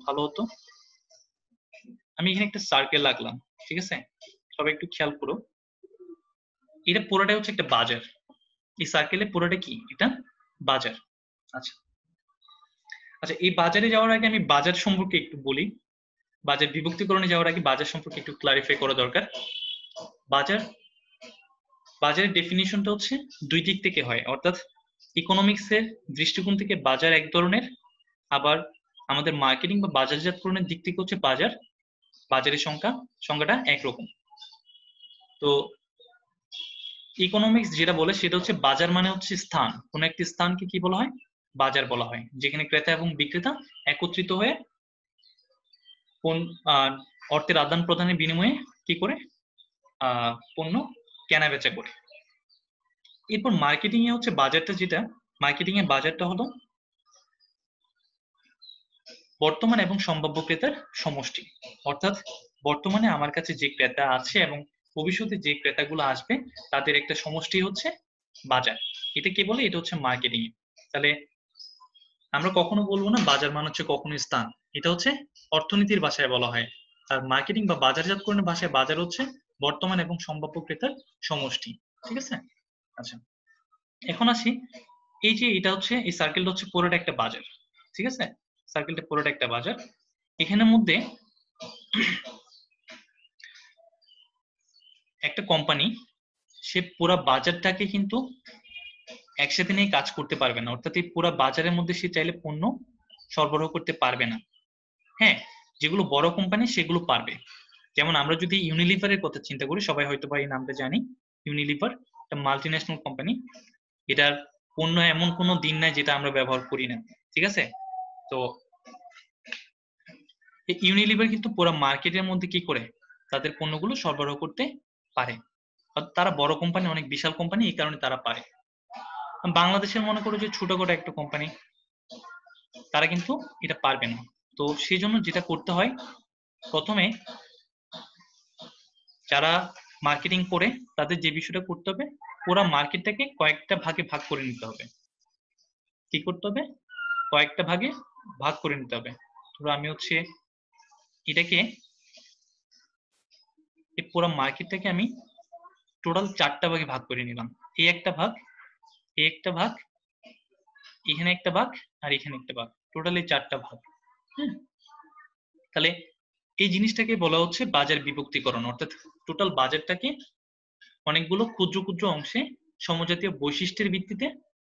ভালো হতো। আমি এখানে একটা সার্কেল আঁকলাম, ঠিক আছে? সবাই একটু খেয়াল করো, এটা পুরোটাই হচ্ছে একটা বাজার। এই সার্কেলে পুরোটা কি? এটা বাজার। আচ্ছা আচ্ছা, এই বাজারে যাওয়ার আগে আমি বাজার সম্পর্কে একটু বলি। বাজার বিভক্তিকরণে যাওয়ার আগে বাজার সম্পর্কে একটু ক্লারিফাই করা দরকার। বাজারের ডেফিনিশনটা হচ্ছে দুই দিক থেকে হয়, অর্থাৎ ইকোনমিক্সের দৃষ্টিকোণ থেকে বাজার এক ধরনের, আবার আমাদের মার্কেটিং বা বাজারজাতকরণের দিক থেকে হচ্ছে বাজারের সংখ্যাটা একরকম। তো ইকোনমিক্স যেটা বলে সেটা হচ্ছে বাজার মানে হচ্ছে স্থান, কোন একটি স্থানকে কি বলা হয়? বাজার বলা হয়, যেখানে ক্রেতা এবং বিক্রেতা একত্রিত হয়ে কোন অর্থের আদান প্রদানের বিনিময়ে কি করে পণ্য কেনা বেচা করে। এরপর মার্কেটিং এ হচ্ছে বাজারটা, যেটা মার্কেটিং এ বাজারটা হলো বর্তমান এবং সম্ভাব্য ক্রেতার সমষ্টি। অর্থাৎ বর্তমানে আমার কাছে যে ক্রেতা আছে এবং ভবিষ্যতে যে ক্রেতাগুলো আসবে তাদের একটা সমষ্টি হচ্ছে বাজার। এটা কি বলে? এটা হচ্ছে মার্কেটিং। তাহলে আমরা কখনো বলবো না বাজার মানে হচ্ছে কখনো স্থান, এটা হচ্ছে অর্থনীতির ভাষায় বলা হয়। আর মার্কেটিং বা বাজারজাতকরণের ভাষায় বাজার হচ্ছে বর্তমান এবং সম্ভাব্য ক্রেতার সমষ্টি, ঠিক আছে? আচ্ছা, এখন আসি, এই যে এটা হচ্ছে, এই সার্কেলটা হচ্ছে পুরোটা একটা বাজার, ঠিক আছে? সার্কেলটা পুরোটা একটা বাজার। এখানের মধ্যে একটা কোম্পানি সে পুরো বাজারটাকে কিন্তু একসাথে নিয়ে কাজ করতে পারবে না, অর্থাৎ এই পুরো বাজারের মধ্যে সে চাইলে পণ্য সরবরাহ করতে পারবে না। হ্যাঁ, যেগুলো বড় কোম্পানি সেগুলো পারবে। যেমন আমরা যদি ইউনিলিভারের কথা চিন্তা করি, সবাই হয়তো বা এই নামটা জানি। ইউনিলিভার একটা মাল্টিন্যাশনাল কোম্পানি, এটার পণ্য এমন কোনো দিন নাই যেটা আমরা ব্যবহার করি না, ঠিক আছে? তো ইউনিলিভার কিন্তু পুরো মার্কেটের মধ্যে কি করে তাদের পণ্যগুলো সরবরাহ করতে পারে। তারা বড় কোম্পানি, অনেক বিশাল কোম্পানি, এই কারণে তারা পারে। বাংলাদেশের মনে করো যে ছোটখাটো একটা কোম্পানি, তারা কিন্তু এটা পারবে না। তো সেই জন্য যেটা করতে হয়, প্রথমে যারা মার্কেটিং করে তাদের যে বিষয়টা করতে হবে, পুরো মার্কেটটাকে কয়েকটা ভাগে ভাগ করে নিতে হবে। কি করতে হবে? কয়েকটা ভাগে ভাগ করে নিতে হবে। ধরো আমি হচ্ছে এটাকে, এই পুরো মার্কেটটাকে আমি টোটাল 4টা ভাগে ভাগ করে নিলাম। এই একটা ভাগ, এই একটা ভাগ, এখানে একটা ভাগ, আর এখানে একটা ভাগ, টোটালি 4টা ভাগ। তাহলে এই জিনিসটাকে বলা হচ্ছে বাজার বিভক্তিকরণ, অর্থাৎ টোটাল বাজারটাকে অনেকগুলো ক্ষুদ্র ক্ষুদ্র অংশে সমজাতীয় বৈশিষ্ট্যের ভিত্তিতে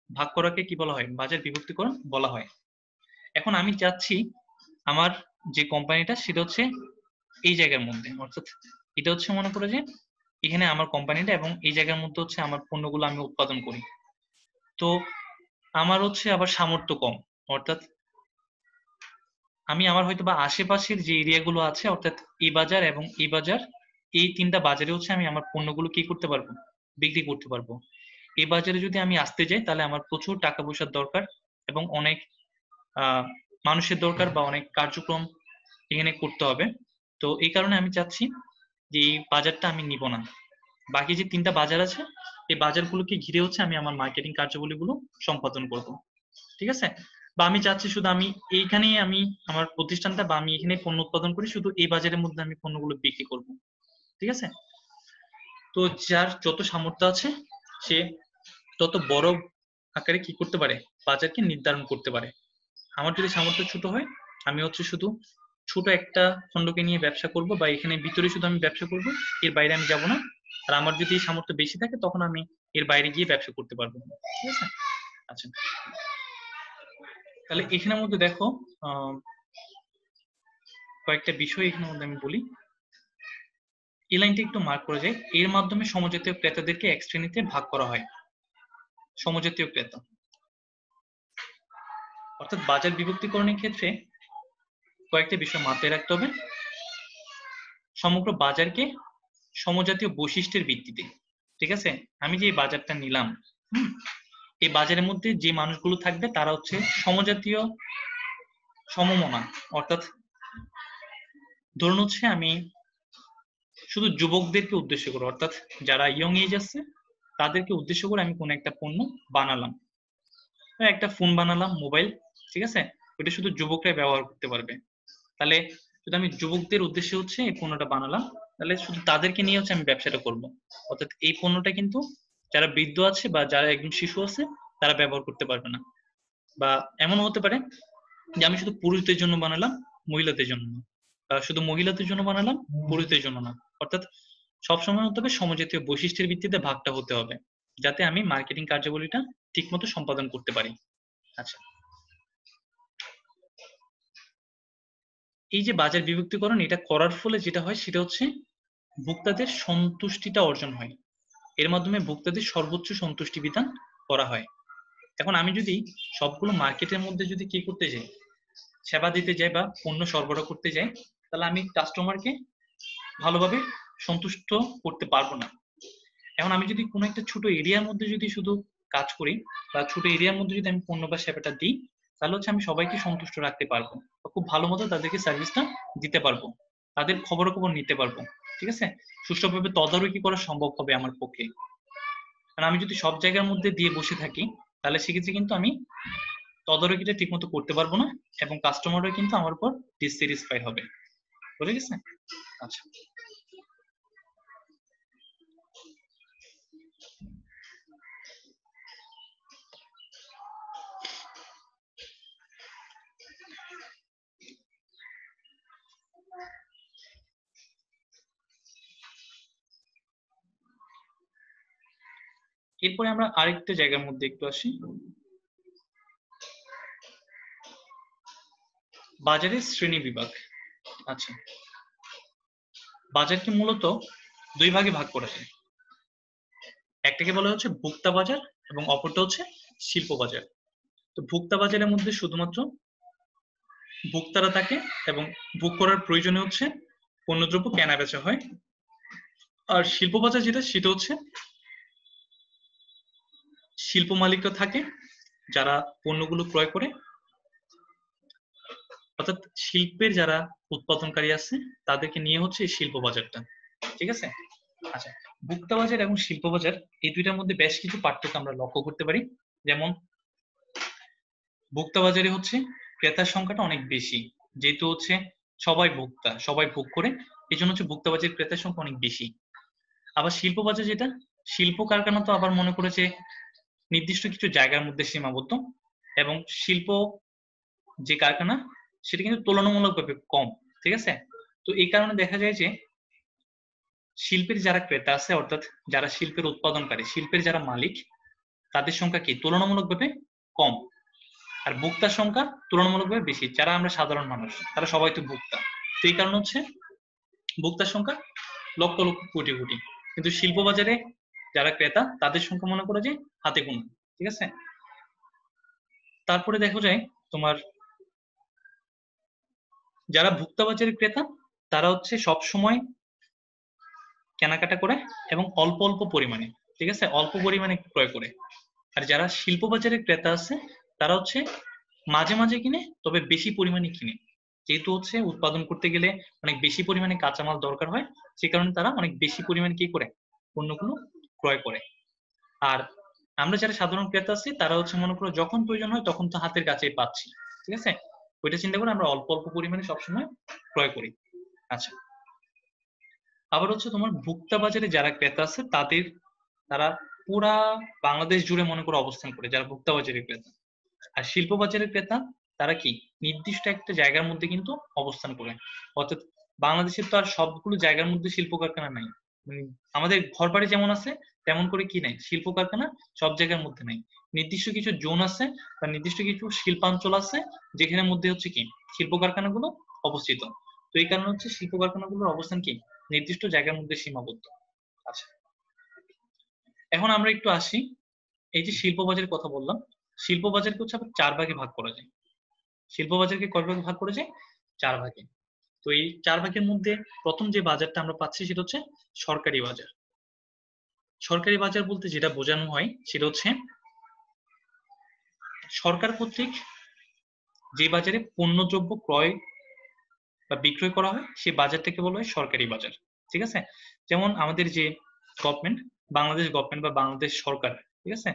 ভাগ করাকে কি বলা হয়? বাজার বিভক্তিকরণ বলা হয়। এখন আমি চাচ্ছি আমার যে কোম্পানিটা সেটা হচ্ছে এই জায়গার মধ্যে, অর্থাৎ এটা হচ্ছে মনে করো যে এখানে আমার কোম্পানিটা, এবং এই জায়গার মধ্যে হচ্ছে আমার পণ্যগুলো আমি উৎপাদন করি। তো আমার হচ্ছে আবার সামর্থ্য কম, অর্থাৎ আমি আমার হয়তো বা আশেপাশের যে এরিয়াগুলো আছে, অর্থাৎ এই বাজার এবং এই বাজার, এই 3টা বাজারে হচ্ছে আমি আমার পণ্যগুলো কি করতে পারবো? বিক্রি করতে পারবো। এই বাজারে যদি আমি আসতে যাই তাহলে আমার প্রচুর টাকা পয়সার দরকার এবং অনেক মানুষের দরকার, বা অনেক কার্যক্রম এখানে করতে হবে। তো এই কারণে আমি চাচ্ছি যে এই বাজারটা আমি নিব না। বাকি যে 3টা বাজার আছে, এই বাজারগুলোকে ঘিরে হচ্ছে আমি আমার মার্কেটিং কার্যাবলীগুলো সম্পাদন করব, ঠিক আছে? বা আমি চাচ্ছি শুধু আমি এইখানেই আমি আমার প্রতিষ্ঠানটা, বা আমি এখানে পণ্য উৎপাদন করি, শুধু এই বাজারের মধ্যে আমি পণ্যগুলো বিক্রি করব, ঠিক আছে? তো যার যত সামর্থ্য আছে সে তত বড় আকারে কি করতে পারে? বাজারকে নির্ধারণ করতে পারে। আমার যদি সামর্থ্য ছোট হয়, আমি হচ্ছে শুধু ছোট একটা খণ্ডকে নিয়ে ব্যবসা করব বা এখানে ভিতরে শুধু আমি ব্যবসা করব, এর বাইরে আমি যাব না। আর আমার যদি সামর্থ্য বেশি থাকে তখন আমি এর বাইরে গিয়ে ব্যবসা করতে পারবো, ঠিক আছে? আচ্ছা, তাহলে এখানের মধ্যে দেখো কয়েকটা বিষয় এখানের মধ্যে আমি বলি। এই লাইনটা একটু মার্ক করে যায়, এর মাধ্যমে সমজাতীয় ক্রেতাদেরকে এক শ্রেণীতে ভাগ করা হয়। সমজাতীয় ক্রেতা অর্থাৎ বাজার বিভক্তিকরণের ক্ষেত্রে কয়েকটা বিষয় মাথায় রাখতে হবে। সমগ্র বাজারকে সমজাতীয় বৈশিষ্ট্যের ভিত্তিতে, ঠিক আছে, আমি যে বাজারটা নিলাম, এই বাজারের মধ্যে যে মানুষগুলো থাকবে তারা হচ্ছে সমজাতীয় সমমনা, অর্থাৎ ধরুন হচ্ছে আমি শুধু যুবকদেরকে উদ্দেশ্য করে, অর্থাৎ যারা ইয়ং এজ আছে তাদেরকে উদ্দেশ্য করে আমি কোন একটা পণ্য বানালাম, একটা ফোন বানালাম, মোবাইল, ঠিক আছে, ওইটা শুধু যুবকরাই ব্যবহার করতে পারবে। তাহলে যদি আমি যুবকদের উদ্দেশ্যে হচ্ছে এই পণ্যটা বানালাম, তাহলে শুধু তাদেরকে নিয়ে হচ্ছে আমি ব্যবসাটা করব। অর্থাৎ এই পণ্যটা কিন্তু যারা বৃদ্ধ আছে বা যারা একদম শিশু আছে তারা ব্যবহার করতে পারবে না। বা এমনও হতে পারে যে আমি শুধু পুরুষদের জন্য বানালাম, মহিলাদের জন্য না, বা শুধু মহিলাদের জন্য বানালাম, পুরুষদের জন্য না। অর্থাৎ সবসময় হতে হবে সমজাতীয় বৈশিষ্ট্যের ভিত্তিতে ভাগটা হতে হবে, যাতে আমি মার্কেটিং কার্যাবলীটা ঠিকমতো সম্পাদন করতে পারি। আচ্ছা, এই যে বাজার বিভক্তিকরণ এটা করার ফলে যেটা হয় সেটা হচ্ছে ভোক্তাদের সন্তুষ্টিটা অর্জন হয়, এর মাধ্যমে ভোক্তাদের সর্বোচ্চ সন্তুষ্টি বিধান করা হয়। এখন আমি যদি সবগুলো মার্কেটের মধ্যে যদি কি করতে যাই, সেবা দিতে যাই বা পণ্য সরবরাহ করতে যাই, তাহলে আমি কাস্টমারকে ভালোভাবে সন্তুষ্ট করতে পারবো না। এখন আমি যদি কোনো একটা ছোট এরিয়ার মধ্যে যদি শুধু কাজ করি বা ছোট এরিয়ার মধ্যে যদি আমি পণ্য বা সেবাটা দিই, তাহলে হচ্ছে আমি সবাইকে সন্তুষ্ট রাখতে পারবো, খুব ভালো মতো তাদেরকে সার্ভিসটা দিতে পারবো, তাদের খবর নিতে পারবো, ঠিক আছে, সুষ্ঠুভাবে তদারকি করা সম্ভব হবে আমার পক্ষে। কারণ আমি যদি সব জায়গার মধ্যে দিয়ে বসে থাকি তাহলে সেক্ষেত্রে কিন্তু আমি তদারকিটা ঠিক মতো করতে পারবো না এবং কাস্টমারও কিন্তু আমার উপর ডিসস্যাটিসফাইড হবে। বুঝে গেছে? আচ্ছা, এরপরে আমরা আরেকটা জায়গার মধ্যে একটু আসি, বাজারের শ্রেণী বিভাগ। আচ্ছা, বাজারকে মূলত দুই ভাগে ভাগ করা যায়, একটাকে বলা হচ্ছে ভোক্তা বাজার এবং অপরটা হচ্ছে শিল্প বাজার। তো ভোক্তা বাজারের মধ্যে শুধুমাত্র ভোক্তারা থাকে এবং ভোগ করার প্রয়োজনে হচ্ছে পণ্যদ্রব্য কেনা বেচা হয়। আর শিল্প বাজার যেটা সেটা হচ্ছে শিল্প মালিকরা থাকে যারা পণ্যগুলো ক্রয় করে, অর্থাৎ শিল্পের যারা উৎপাদনকারী আছে তাদেরকে নিয়ে হচ্ছে এই শিল্প বাজারটা, ঠিক আছে। আচ্ছা, ভোক্তা বাজার এবং শিল্প বাজার এই দুইটার মধ্যে বেশ কিছু পার্থক্য আমরা লক্ষ্য করতে পারি। যেমন ভোক্তা বাজারে হচ্ছে ক্রেতার সংখ্যাটা অনেক বেশি, যেহেতু হচ্ছে সবাই ভোক্তা, সবাই ভোগ করে, এই জন্য হচ্ছে ভোক্তা বাজারের ক্রেতার সংখ্যা অনেক বেশি। আবার শিল্প বাজার যেটা, শিল্প কারখানা তো আবার মনে করেছে নির্দিষ্ট কিছু জায়গার মধ্যে সীমাবদ্ধ, এবং শিল্প যে কারখানা সেটা কিন্তু তুলনামূলকভাবে কম, ঠিক আছে। তো এই কারণে দেখা যায় যে শিল্পের যারা ক্রেতা আছে, অর্থাৎ যারা শিল্পের উৎপাদনকারী, শিল্পের যারা মালিক, তাদের সংখ্যা কি তুলনামূলকভাবে কম, আর ভোক্তার সংখ্যা তুলনামূলকভাবে বেশি, যারা আমরা সাধারণ মানুষ তারা সবাই তো ভোক্তা। তো এই কারণে হচ্ছে ভোক্তার সংখ্যা লক্ষ লক্ষ কোটি কোটি, কিন্তু শিল্প বাজারে যারা ক্রেতা তাদের সংখ্যা মনে করে যে হাতে গোনা, ঠিক আছে। তারপরে দেখা যায় তোমার যারা ভোক্তা বাজারের ক্রেতা তারা হচ্ছে সব সময় কেনাকাটা করে এবং অল্প অল্প পরিমাণে, ঠিক আছে, অল্প পরিমাণে ক্রয় করে। আর যারা শিল্প বাজারের ক্রেতা আছে তারা হচ্ছে মাঝে মাঝে কিনে, তবে বেশি পরিমাণে কিনে, যেহেতু হচ্ছে উৎপাদন করতে গেলে অনেক বেশি পরিমাণে কাঁচামাল দরকার হয়, সে কারণে তারা অনেক বেশি পরিমাণে কি করে পণ্যগুলো ক্রয় করে। আর আমরা যারা সাধারণ ক্রেতা আছি তারা হচ্ছে মনে করো যখন প্রয়োজন হয় তখন তো হাতের কাছেই পাচ্ছি, ঠিক আছে, ওইটা চিন্তা করে আমরা অল্প অল্প পরিমাণে সবসময় ক্রয় করি। আচ্ছা, আবার হচ্ছে তোমার ভোক্তা বাজারে যারা ক্রেতা আছে তারা পুরা বাংলাদেশ জুড়ে মনে করো অবস্থান করে, যারা ভোক্তা বাজারের ক্রেতা। আর শিল্প বাজারের ক্রেতা তারা কি নির্দিষ্ট একটা জায়গার মধ্যে কিন্তু অবস্থান করে। অর্থাৎ বাংলাদেশের তো আর সবগুলো জায়গার মধ্যে শিল্প কারখানা নাই। আমাদের ঘর বাড়ি যেমন আছে তেমন করে কি নাই, শিল্প কারখানা সব জায়গার মধ্যে নাই। নির্দিষ্ট কিছু জোন আছে বা নির্দিষ্ট কিছু শিল্পাঞ্চল আছে যেখানের মধ্যে হচ্ছে কি শিল্প কারখানাগুলো অবস্থিত। তো এই কারণে হচ্ছে শিল্প কারখানাগুলোর অবস্থান কি নির্দিষ্ট জায়গার মধ্যে সীমাবদ্ধ। আচ্ছা, এখন আমরা একটু আসি, এই যে শিল্প বাজারের কথা বললাম, শিল্প বাজারকে হচ্ছে আবার 4 ভাগে ভাগ করা যায়। শিল্প বাজারকে কয় ভাগে ভাগ করা যায়? 4 ভাগে। তো এই 4 ভাগের মধ্যে প্রথম যে বাজারটা আমরা পাচ্ছি সেটা হচ্ছে সরকারি বাজার। সরকারি বাজার বলতে যেটা বোঝানো হয় সেটা হচ্ছে সরকার কর্তৃক যে বাজারে পণ্যদ্রব্য ক্রয় বা বিক্রয় করা হয় সেই বাজারটাকে বলা হয় সরকারি বাজার। ঠিক আছে? যেমন আমাদের যে গভর্নমেন্ট, বাংলাদেশ গভর্নমেন্ট বা বাংলাদেশ সরকার, ঠিক আছে,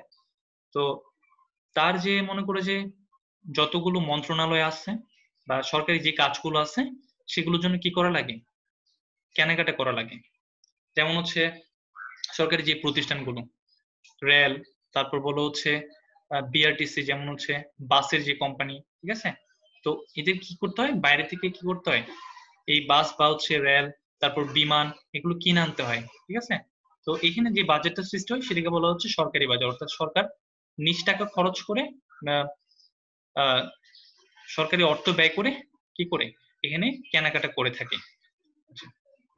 তো তার যে মনে করে যে যতগুলো মন্ত্রণালয় আছে বা সরকারি যে কাজগুলো আছে সেগুলোর জন্য কি করা লাগে, কেনাকাটা করা লাগে। যেমন হচ্ছে সরকারি যে প্রতিষ্ঠানগুলো, রেল, তারপর বলো হচ্ছে বিআরটিসি, যেমন হচ্ছে বাসের যে কোম্পানি, ঠিক আছে, তো এদের কি করতে হয়, বাইরে থেকে কি করতে হয়, এই বাস বা হচ্ছে রেল, তারপর বিমান, এগুলো কিনে আনতে হয়। ঠিক আছে? তো এখানে যে বাজেটটা সৃষ্টি হয় সেটাকে বলা হচ্ছে সরকারি বাজার। অর্থাৎ সরকার নিজ টাকা খরচ করে আহ, সরকারি অর্থ ব্যয় করে কি করে এখানে কেনাকাটা করে থাকে।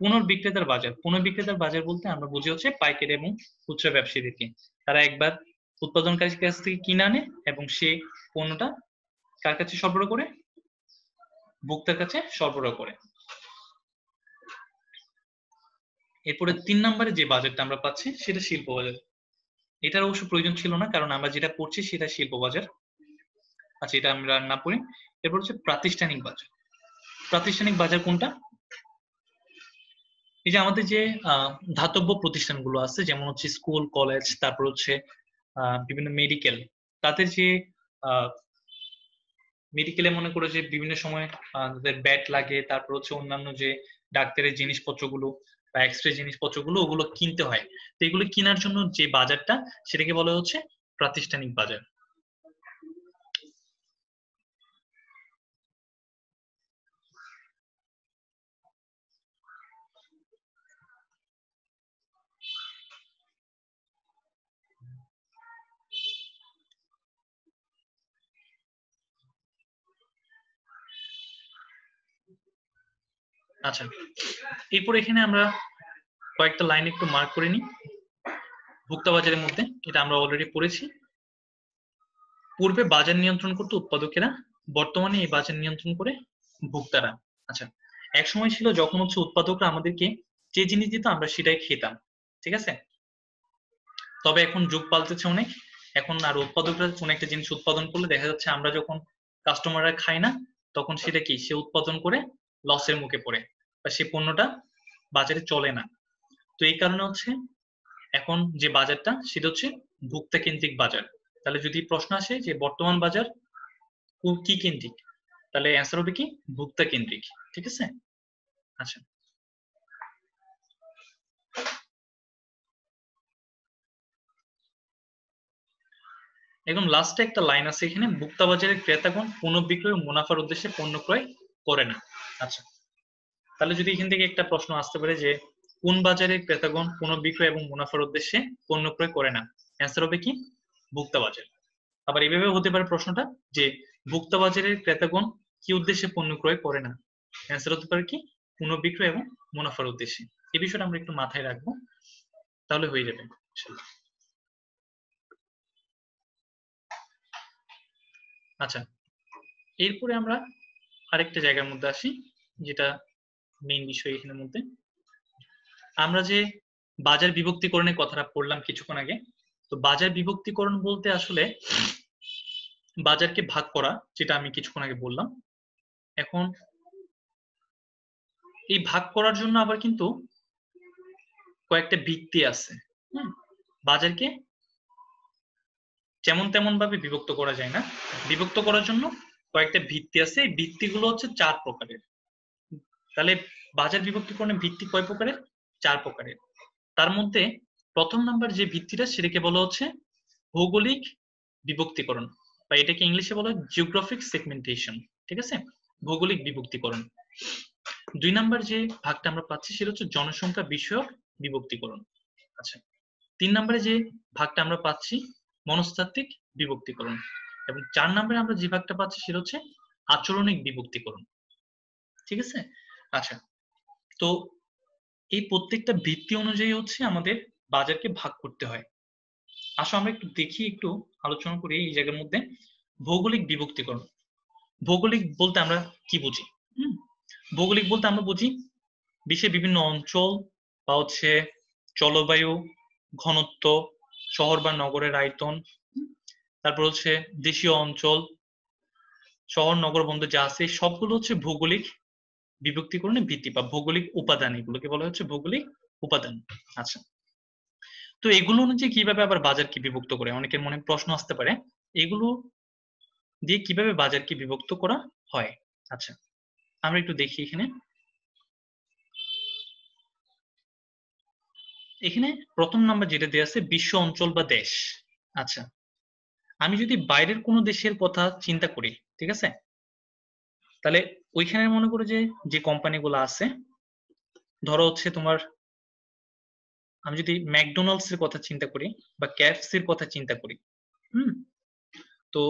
পুনর্বিক্রেতার বাজার, পুনর্বিক্রেতার বাজার বলতে আমরা বুঝি হচ্ছে পাইকারি এবং খুচরা ব্যবসায়ীদেরকে। তারা একবার উৎপাদনকারীর কাছ থেকে কিনে আনে এবং সে পণ্যটা কার কাছে সরবরাহ করে, ভোক্তার কাছে সরবরাহ করে। এরপরে 3 নম্বরে যে বাজারটা আমরা পাচ্ছি সেটা শিল্প বাজার। এটার অবশ্য প্রয়োজন ছিল না, কারণ আমরা যেটা পড়ছি সেটা শিল্প বাজার। আচ্ছা, এটা আমরা না পড়ি। এরপর হচ্ছে প্রাতিষ্ঠানিক বাজার। প্রাতিষ্ঠানিক বাজার কোনটা? এই যে আমাদের যে ধাতব্য প্রতিষ্ঠানগুলো আছে, যেমন হচ্ছে স্কুল, কলেজ, তারপর হচ্ছে বিভিন্ন মেডিকেল, তাদের যে মেডিকেলে মনে করে যে বিভিন্ন সময় তাদের ব্যাট লাগে, তারপর হচ্ছে অন্যান্য যে ডাক্তারের জিনিসপত্রগুলো বা এক্সরে জিনিসপত্রগুলো ওগুলো কিনতে হয়। তো এগুলো কেনার জন্য যে বাজারটা সেটাকে বলা হচ্ছে প্রাতিষ্ঠানিক বাজার। আচ্ছা, এরপর এখানে আমরা কয়েকটা লাইন একটু মার্ক করে নিই। ভোক্তা বাজারের মধ্যে এটা আমরা অলরেডি পড়েছি। পূর্বে বাজার নিয়ন্ত্রণ করতো উৎপাদকেরা, বর্তমানে এই বাজার নিয়ন্ত্রণ করে ভোক্তারা। আচ্ছা, এক সময় ছিল যখন হচ্ছে উৎপাদকরা আমাদেরকে যে জিনিস দিত আমরা সেটাই খেতাম। ঠিক আছে? তবে এখন যুগ পাল্টেছে অনেক। এখন আর উৎপাদকরা কোন একটা জিনিস উৎপাদন করলে দেখা যাচ্ছে আমরা যখন কাস্টমাররা খাই না, তখন সেটা কি সে উৎপাদন করে লসের মুখে পড়ে বা সে পণ্যটা বাজারে চলে না। তো এই কারণে হচ্ছে এখন যে বাজারটা সেটা হচ্ছে ভোক্তা কেন্দ্রিক বাজার। তাহলে যদি প্রশ্ন আসে যে বর্তমান বাজার কি কেন্দ্রিক, তাহলে অ্যান্সার হবে কি ভোক্তা কেন্দ্রিক। ঠিক আছে? আচ্ছা, একদম লাস্টে একটা লাইন আছে এখানে, ভোক্তা বাজারের ক্রেতাগণ পুনঃবিক্রয় ও মুনাফার উদ্দেশ্যে পণ্য ক্রয় করে না। আচ্ছা, তাহলে যদি এখান থেকে একটা প্রশ্ন আসতে পারে যে কোন বাজারের ক্রেতাগণ পুনঃবিক্রয় এবং মুনাফার উদ্দেশ্যে পণ্য ক্রয় করে না, অ্যান্সার হবে কি ভোক্তা বাজার। আবার এভাবে হতে পারে প্রশ্নটা যে ভোক্তা বাজারের ক্রেতাগণ কি উদ্দেশ্যে পণ্য ক্রয় করে না, অ্যান্সার হতে পারে কি পুনঃবিক্রয় এবং মুনাফার উদ্দেশ্যে। এই বিষয়টা আমরা একটু মাথায় রাখবো, তাহলে হয়ে যাবে। আচ্ছা, এরপরে আমরা আরেকটা জায়গার মধ্যে আসি, যেটা মেইন বিষয় এখানের মধ্যে। আমরা যে বাজার বিভক্তিকরণের কথাটা পড়লাম কিছুক্ষণ আগে, তো বাজার বিভক্তিকরণ বলতে আসলে বাজারকে ভাগ করা, যেটা আমি কিছুক্ষণ আগে বললাম। এখন এই ভাগ করার জন্য আবার কিন্তু কয়েকটা ভিত্তি আছে। বাজারকে যেমন তেমন ভাবে বিভক্ত করা যায় না, বিভক্ত করার জন্য কয়েকটা ভিত্তি আছে। এই ভিত্তিগুলো হচ্ছে 4 প্রকারের। তাহলে বাজার বিভক্তিকরণের ভিত্তি কয় প্রকারের? 4 প্রকারের। তার মধ্যে প্রথম নাম্বার যে ভিত্তিটা সেটাকে বলা হচ্ছে ভৌগোলিক বিভক্তিকরণ। বা এটাকে ইংলিশে বলা হয় জিওগ্রাফিক সেগমেন্টেশন, ঠিক আছে, ভৌগোলিক বিভক্তিকরণ। 2 নাম্বার যে ভাগটা আমরা পাচ্ছি সেটা হচ্ছে জনসংখ্যা বিষয়ক বিভক্তিকরণ। আচ্ছা, 3 নম্বরে যে ভাগটা আমরা পাচ্ছি মনস্তাত্ত্বিক বিভক্তিকরণ, এবং 4 নম্বরে আমরা যে ভাগটা পাচ্ছি সেটা হচ্ছে আচরণিক বিভক্তিকরণ, ঠিক আছে। আচ্ছা, তো এই প্রত্যেকটা ভিত্তি অনুযায়ী হচ্ছে আমাদের বাজারকে ভাগ করতে হয়। আসো আমরা একটু দেখি, একটু আলোচনা করি এই জায়গার মধ্যে ভৌগোলিক বিভক্তিকরণ। ভৌগোলিক বলতে আমরা কি বুঝি? ভৌগোলিক বলতে আমরা বুঝি বিশ্বের বিভিন্ন অঞ্চল বা হচ্ছে জলবায়ু, ঘনত্ব, শহর বা নগরের আয়তন, তারপর হচ্ছে দেশীয় অঞ্চল, শহর নগর বন্ধ যা আছে সবগুলো হচ্ছে ভৌগোলিক বিভক্তিকরণের ভিত্তি বা ভৌগোলিক উপাদান, এগুলোকে বলা হচ্ছে ভৌগোলিক উপাদান। আচ্ছা, তো এগুলো অনুযায়ী কিভাবে আবার বাজারকে বিভক্ত করে, অনেকের মনে প্রশ্ন আসতে পারে এগুলো দিয়ে কিভাবে বাজারকে বিভক্ত করা হয়। আচ্ছা, আমরা একটু দেখি এখানে। এখানে প্রথম নাম্বার যেটা দেওয়া আছে বিশ্ব অঞ্চল বা দেশ। আচ্ছা, আমি যদি বাইরের কোনো দেশের কথা চিন্তা করি, ঠিক আছে, তাহলে ওইখানে মনে করো যে যে কোম্পানিগুলো আছে, ধরো হচ্ছে তোমার, আমি যদি ম্যাকডোনাল্ডস এর কথা চিন্তা করি বা কেএফসি এর কথা চিন্তা করি, তো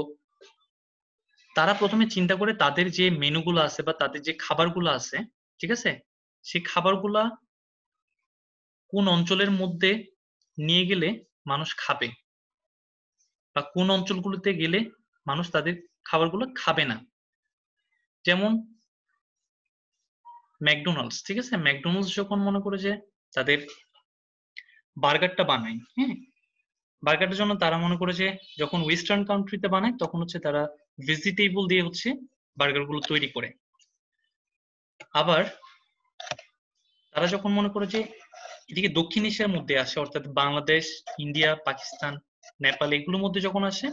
তারা প্রথমে চিন্তা করে তাদের যে মেনুগুলো আছে বা তাদের যে খাবারগুলো আছে, ঠিক আছে, সেই খাবারগুলা কোন অঞ্চলের মধ্যে নিয়ে গেলে মানুষ খাবে বা কোন অঞ্চলগুলোতে গেলে মানুষ তাদের খাবারগুলো খাবে না। যেমন ম্যাকডোনাল্ডস, ঠিক আছে, ম্যাকডোনাল্ডস যখন মনে করে যে তাদের বার্গারটা বানায়, হ্যাঁ, বার্গারটার জন্য তারা মনে করে যে যখন ওয়েস্টার্ন কান্ট্রিতে বানায় তখন হচ্ছে তারা ভেজিটেবল দিয়ে হচ্ছে বার্গার গুলো তৈরি করে। আবার তারা যখন মনে করে যে এদিকে দক্ষিণ এশিয়ার মধ্যে আসে, অর্থাৎ বাংলাদেশ, ইন্ডিয়া, পাকিস্তান, নেপাল, এগুলোর মধ্যে যখন আসে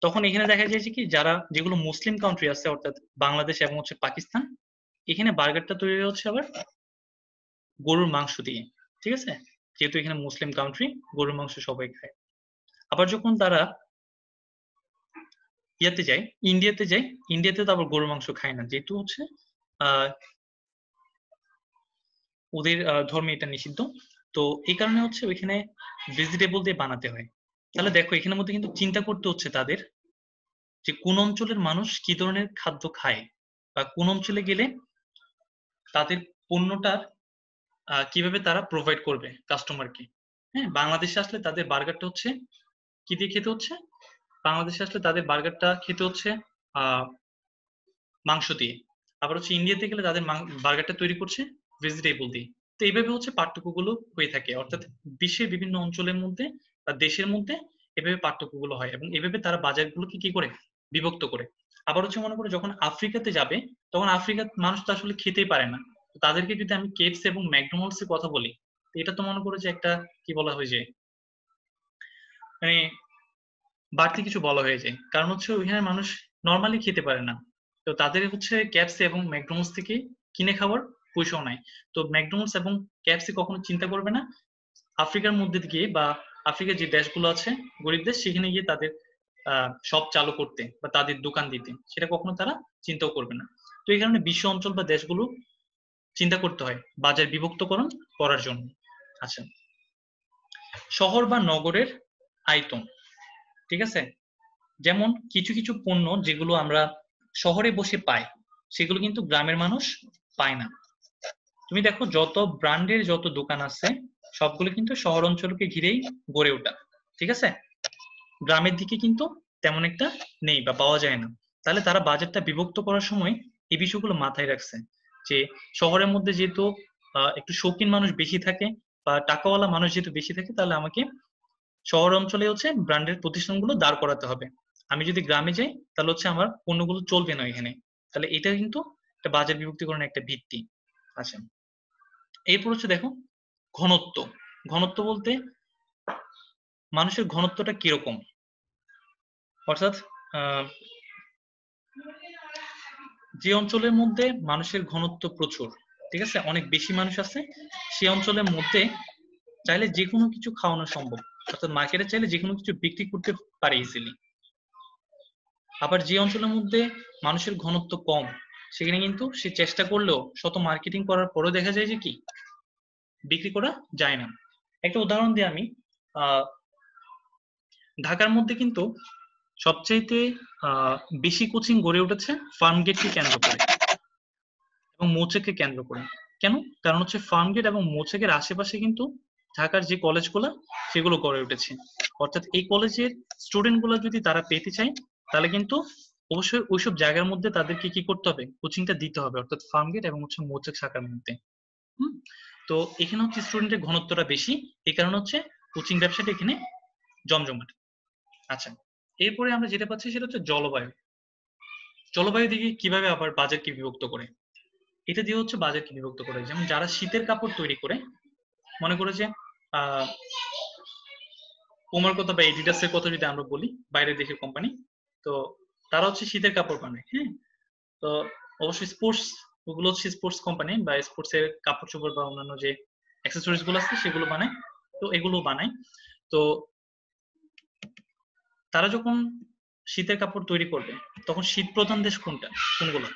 তখন এখানে দেখা যায় যে কি যারা যেগুলো মুসলিম কান্ট্রি আছে, অর্থাৎ বাংলাদেশ এবং হচ্ছে পাকিস্তান, এখানে বার্গারটা তৈরি হচ্ছে আবার গরুর মাংস দিয়ে, ঠিক আছে, যেহেতু এখানে মুসলিম কান্ট্রি, গরুর মাংস সবাই খায়। আবার যখন তারা ইয়াতে যায়, ইন্ডিয়াতে যায়, ইন্ডিয়াতে তো আবার গরুর মাংস খায় না, যেহেতু হচ্ছে আহ ওদের ধর্মে এটা নিষিদ্ধ। তো এই কারণে হচ্ছে ওইখানে ভেজিটেবল দিয়ে বানাতে হয়। তাহলে দেখো এখানের মধ্যে কিন্তু চিন্তা করতে হচ্ছে তাদের যে কোন অঞ্চলের মানুষ কি ধরনের খাদ্য খায় বা কোন অঞ্চলে গেলে তাদের পণ্যটার কিভাবে তারা প্রোভাইড করবে কাস্টমারকে। হ্যাঁ, বাংলাদেশে আসলে তাদের বার্গারটা হচ্ছে কি দিয়ে খেতে হচ্ছে, বাংলাদেশে আসলে তাদের বার্গারটা খেতে হচ্ছে আহ মাংস দিয়ে। আবার হচ্ছে ইন্ডিয়াতে গেলে তাদের বার্গারটা তৈরি করছে ভেজিটেবল দিয়ে। তো এইভাবে হচ্ছে পার্থক্যগুলো হয়ে থাকে, অর্থাৎ বিশ্বের বিভিন্ন অঞ্চলের মধ্যে বা দেশের মধ্যে এভাবে পার্থক্যগুলো হয় এবং এভাবে তারা বাজারগুলোকে কি করে বিভক্ত করে। আবার হচ্ছে মনে করো যখন আফ্রিকাতে যাবে তখন আফ্রিকার মানুষ তো আসলে খেতেই পারে না, তো তাদেরকে যদি আমি কেএফসি এবং ম্যাকডোনাল্ডস এর কথা বলি, তো এটা তো মনে করো যে একটা কি বলা হয় যে মানে বাড়তি কিছু বলা হয়ে যায়, কারণ হচ্ছে ওইখানে মানুষ নর্মালি খেতে পারে না। তো তাদের হচ্ছে ক্যাপসি এবং ম্যাকডোনাল্ডস থেকে কিনে খাওয়ার পয়সাও নাই। তো ম্যাকডোনাল্ডস এবং ক্যাপসি কখনো চিন্তা করবে না আফ্রিকার মধ্যে গিয়ে বা আফ্রিকার যে দেশগুলো আছে গরিব দেশ, সেখানে গিয়ে তাদের সব চালু করতে বা তাদের দোকান দিতে, সেটা কখনো তারা চিন্তাও করবে না। তো এই কারণে বিশ্ব অঞ্চল বা দেশগুলো চিন্তা করতে হয় বাজার বিভক্তকরণ করার জন্য। আচ্ছা, শহর বা নগরের আয়তন, ঠিক আছে, যেমন কিছু কিছু পণ্য যেগুলো আমরা শহরে বসে পাই সেগুলো কিন্তু গ্রামের মানুষ পায় না। তুমি দেখো যত ব্র্যান্ডের যত দোকান আছে সবগুলো কিন্তু শহর অঞ্চলকে ঘিরেই গড়ে ওঠা, ঠিক আছে, গ্রামের দিকে কিন্তু তেমন একটা নেই বা পাওয়া যায় না। তাহলে তারা বাজারটা বিভক্ত করার সময় এই বিষয়গুলো মাথায় রাখছে যে শহরের মধ্যে যেহেতু একটু শৌখিন মানুষ বেশি থাকে বা টাকাওয়ালা মানুষ যেহেতু বেশি থাকে, তাহলে আমাকে শহর অঞ্চলে হচ্ছে ব্র্যান্ডের প্রতিষ্ঠানগুলো দাঁড় করাতে হবে। আমি যদি গ্রামে যাই তাহলে হচ্ছে আমার পণ্যগুলো চলবে না এখানে। তাহলে এটা কিন্তু একটা বাজার বিভক্তিকরণের একটা ভিত্তি। আচ্ছা, এরপর হচ্ছে দেখো ঘনত্ব। ঘনত্ব বলতে মানুষের ঘনত্বটা কিরকম, অর্থাৎ আহ যে অঞ্চলের মধ্যে মানুষের ঘনত্ব প্রচুর, ঠিক আছে, অনেক বেশি মানুষ আছে, সেই অঞ্চলের মধ্যে চাইলে যে কোনো কিছু খাওয়ানো সম্ভব, অর্থাৎ মার্কেটে চাইলে যে কোনো কিছু বিক্রি করতে পারে ইজিলি। আবার যে অঞ্চলের মধ্যে মানুষের ঘনত্ব কম সেখানে কিন্তু সে চেষ্টা করলেও শত মার্কেটিং করার পরেও দেখা যায় যে কি বিক্রি করা যায় না। একটা উদাহরণ দিই আমি, আহ ঢাকার মধ্যে কিন্তু সবচাইতে বেশি কোচিং গড়ে উঠেছে ফার্ম গেটকে কেন্দ্র করে এবং মৌচাককে কেন্দ্র করে। কেন? কারণ হচ্ছে ফার্ম গেট এবং মৌচাকের আশেপাশে কিন্তু ঢাকার যে কলেজগুলো সেগুলো গড়ে উঠেছে। অর্থাৎ এই কলেজের স্টুডেন্ট গুলো যদি তারা পেতে চায় তাহলে কিন্তু অবশ্যই ওইসব জায়গার মধ্যে তাদেরকে কি করতে হবে, কোচিংটা দিতে হবে, অর্থাৎ ফার্ম গেট এবং হচ্ছে মৌচাক শাখার মধ্যে। হুম। তো এখানে হচ্ছে স্টুডেন্টের ঘনত্বটা বেশি, এই কারণে হচ্ছে কোচিং ব্যবসাটা এখানে জমজমাট। আচ্ছা, এরপরে আমরা যেটা পাচ্ছি সেটা হচ্ছে জলবায়ু। জলবায়ু দিকে কিভাবে আবার বাজারকে বিভক্ত করে, এটা দিয়ে হচ্ছে বাজারকে বিভক্ত করে। যেমন যারা শীতের কাপড় তৈরি করে, মনে করে যে পুমার কথা বা এডিডাসের কথা যদি আমরা বলি, বাইরের দেশের কোম্পানি, তো তারা হচ্ছে শীতের কাপড় বানায়। হ্যাঁ, তো অবশ্যই স্পোর্টস, ওগুলো হচ্ছে স্পোর্টস কোম্পানি বা স্পোর্টস এর কাপড় চোপড় বা অন্যান্য যে অ্যাক্সেসরিজ গুলো আছে সেগুলো বানায়, তো এগুলো বানায়। তো তারা যখন শীতের কাপড় তৈরি করবে তখন শীত প্রধান দেশ কোনটা, কোনগুলো,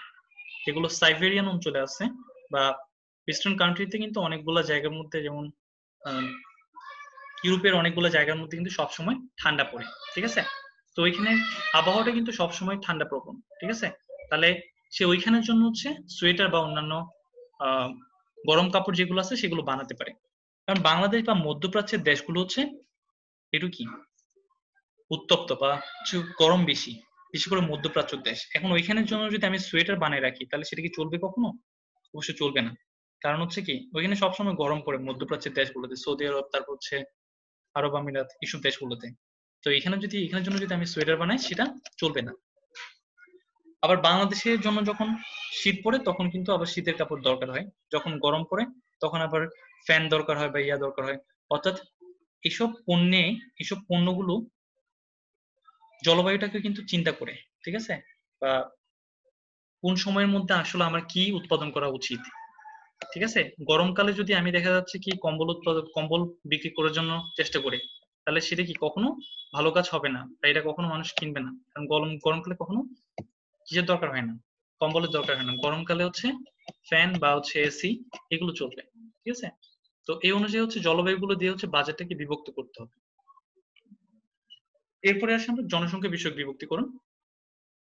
যেগুলো সাইবেরিয়ান অঞ্চলে আছে বা ওয়েস্টার্ন কান্ট্রিতে কিন্তু অনেকগুলো জায়গার মধ্যে, যেমন ইউরোপের অনেকগুলো জায়গার মধ্যে কিন্তু সবসময় ঠান্ডা পড়ে, ঠিক আছে। তো ওইখানে আবহাওয়াটা কিন্তু সবসময় ঠান্ডা প্রবণ, ঠিক আছে। তাহলে সে ওইখানের জন্য হচ্ছে সোয়েটার বা অন্যান্য গরম কাপড় যেগুলো আছে সেগুলো বানাতে পারে। কারণ বাংলাদেশ বা মধ্যপ্রাচ্যের দেশগুলো হচ্ছে একটু কি উত্তপ্ত বা কিছু গরম বেশি, বিশেষ করে মধ্যপ্রাচ্য দেশ। এখন ওইখানের জন্য যদি আমি সোয়েটার বানিয়ে রাখি তাহলে সেটা কি চলবে কখনো? অবশ্যই চলবে না। কারণ হচ্ছে কি ওইখানে সবসময় গরম পড়ে মধ্যপ্রাচ্যের দেশগুলোতে, সৌদি আরব, তারপর হচ্ছে আরব আমিরাত, এইসব দেশগুলোতে। তো এখানের জন্য যদি আমি সোয়েটার বানাই সেটা চলবে না। আবার বাংলাদেশের জন্য যখন শীত পড়ে তখন কিন্তু আবার শীতের কাপড় দরকার হয়, যখন গরম পড়ে তখন আবার ফ্যান দরকার হয় বা ইয়া দরকার হয়। অর্থাৎ এসব পণ্যে, এসব পণ্যগুলো জলবায়ুটাকে কিন্তু চিন্তা করে, ঠিক আছে, বা কোন সময়ের মধ্যে আসলে আমার কি উৎপাদন করা উচিত, ঠিক আছে। গরমকালে যদি আমি দেখা যাচ্ছে কি কম্বল বিক্রি করার জন্য চেষ্টা করি, তাহলে সেটা কি কখনো ভালো কাজ হবে না, বা এটা কখনো মানুষ কিনবে না। কারণ গরমকালে কখনো কিসের দরকার হয় না, কম্বলের দরকার হয় না। গরমকালে হচ্ছে ফ্যান বা হচ্ছে এসি, এগুলো চলবে, ঠিক আছে। তো এই অনুযায়ী হচ্ছে জলবায়ু গুলো দিয়ে হচ্ছে বাজেটটাকে বিভক্ত করতে হবে। এরপরে আসে আমরা জনসংখ্যা বিষয়ক বিভক্তিকরণ।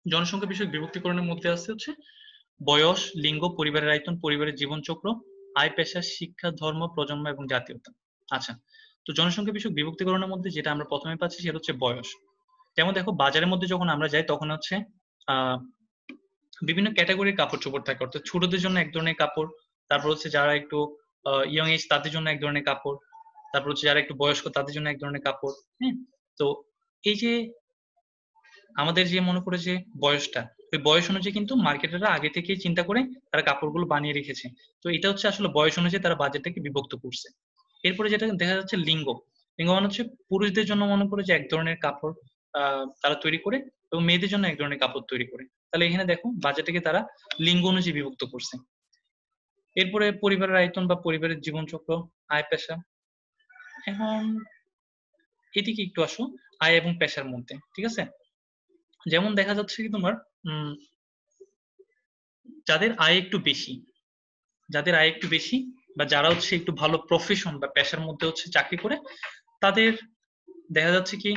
জনসংখ্যা বিষয়ক বিভক্তিকরণের মধ্যে আছে হচ্ছে বয়স, লিঙ্গ, পরিবারের আয়তন, পরিবারের জীবনচক্র, আয়, পেশা, শিক্ষা, ধর্ম, প্রজন্ম এবং জাতীয়তা। আচ্ছা, তো জনসংখ্যা বিষয়ক বিভক্তিকরণের মধ্যে যেটা আমরা প্রথমে পাচ্ছি সেটা হচ্ছে বয়স। যেমন দেখো বাজারের মধ্যে যখন আমরা যাই তখন হচ্ছে আহ বিভিন্ন ক্যাটাগরির কাপড় চোপড় থাকে, অর্থাৎ ছোটদের জন্য এক ধরনের কাপড়, তারপর হচ্ছে যারা একটু ইয়ং এজ তাদের জন্য এক ধরনের কাপড়, তারপর হচ্ছে যারা একটু বয়স্ক তাদের জন্য এক ধরনের কাপড়। হ্যাঁ, তো এই যে আমাদের যে মনে করে যে বয়সটা, ওই বয়স অনুযায়ী কিন্তু মার্কেটাররা আগে থেকেই চিন্তা করে তারা কাপড়গুলো বানিয়ে রেখেছে। তো এটা হচ্ছে আসলে বয়স অনুযায়ী তারা বাজেটটাকে বিভক্ত করছে। এরপরে যেটা দেখা যাচ্ছে লিঙ্গ। লিঙ্গ মানে হচ্ছে পুরুষদের জন্য মনে করে যে এক ধরনের কাপড় তারা তৈরি করে এবং মেয়েদের জন্য এক ধরনের কাপড় তৈরি করে। তাহলে এখানে দেখো বাজেটটাকে তারা লিঙ্গ অনুযায়ী বিভক্ত করছে। এরপরে পরিবারের আয়তন বা পরিবারের জীবনচক্র, আয়, পেশা। এখন এদিকে একটু আসো, আয় এবং পেশার মধ্যে, ঠিক আছে। যেমন দেখা যাচ্ছে কি তোমার উম যাদের আয় একটু বেশি, যাদের আয় একটু বেশি বা যারা হচ্ছে একটু ভালো প্রফেশন বা পেশার মধ্যে হচ্ছে চাকরি করে, তাদের দেখা যাচ্ছে কি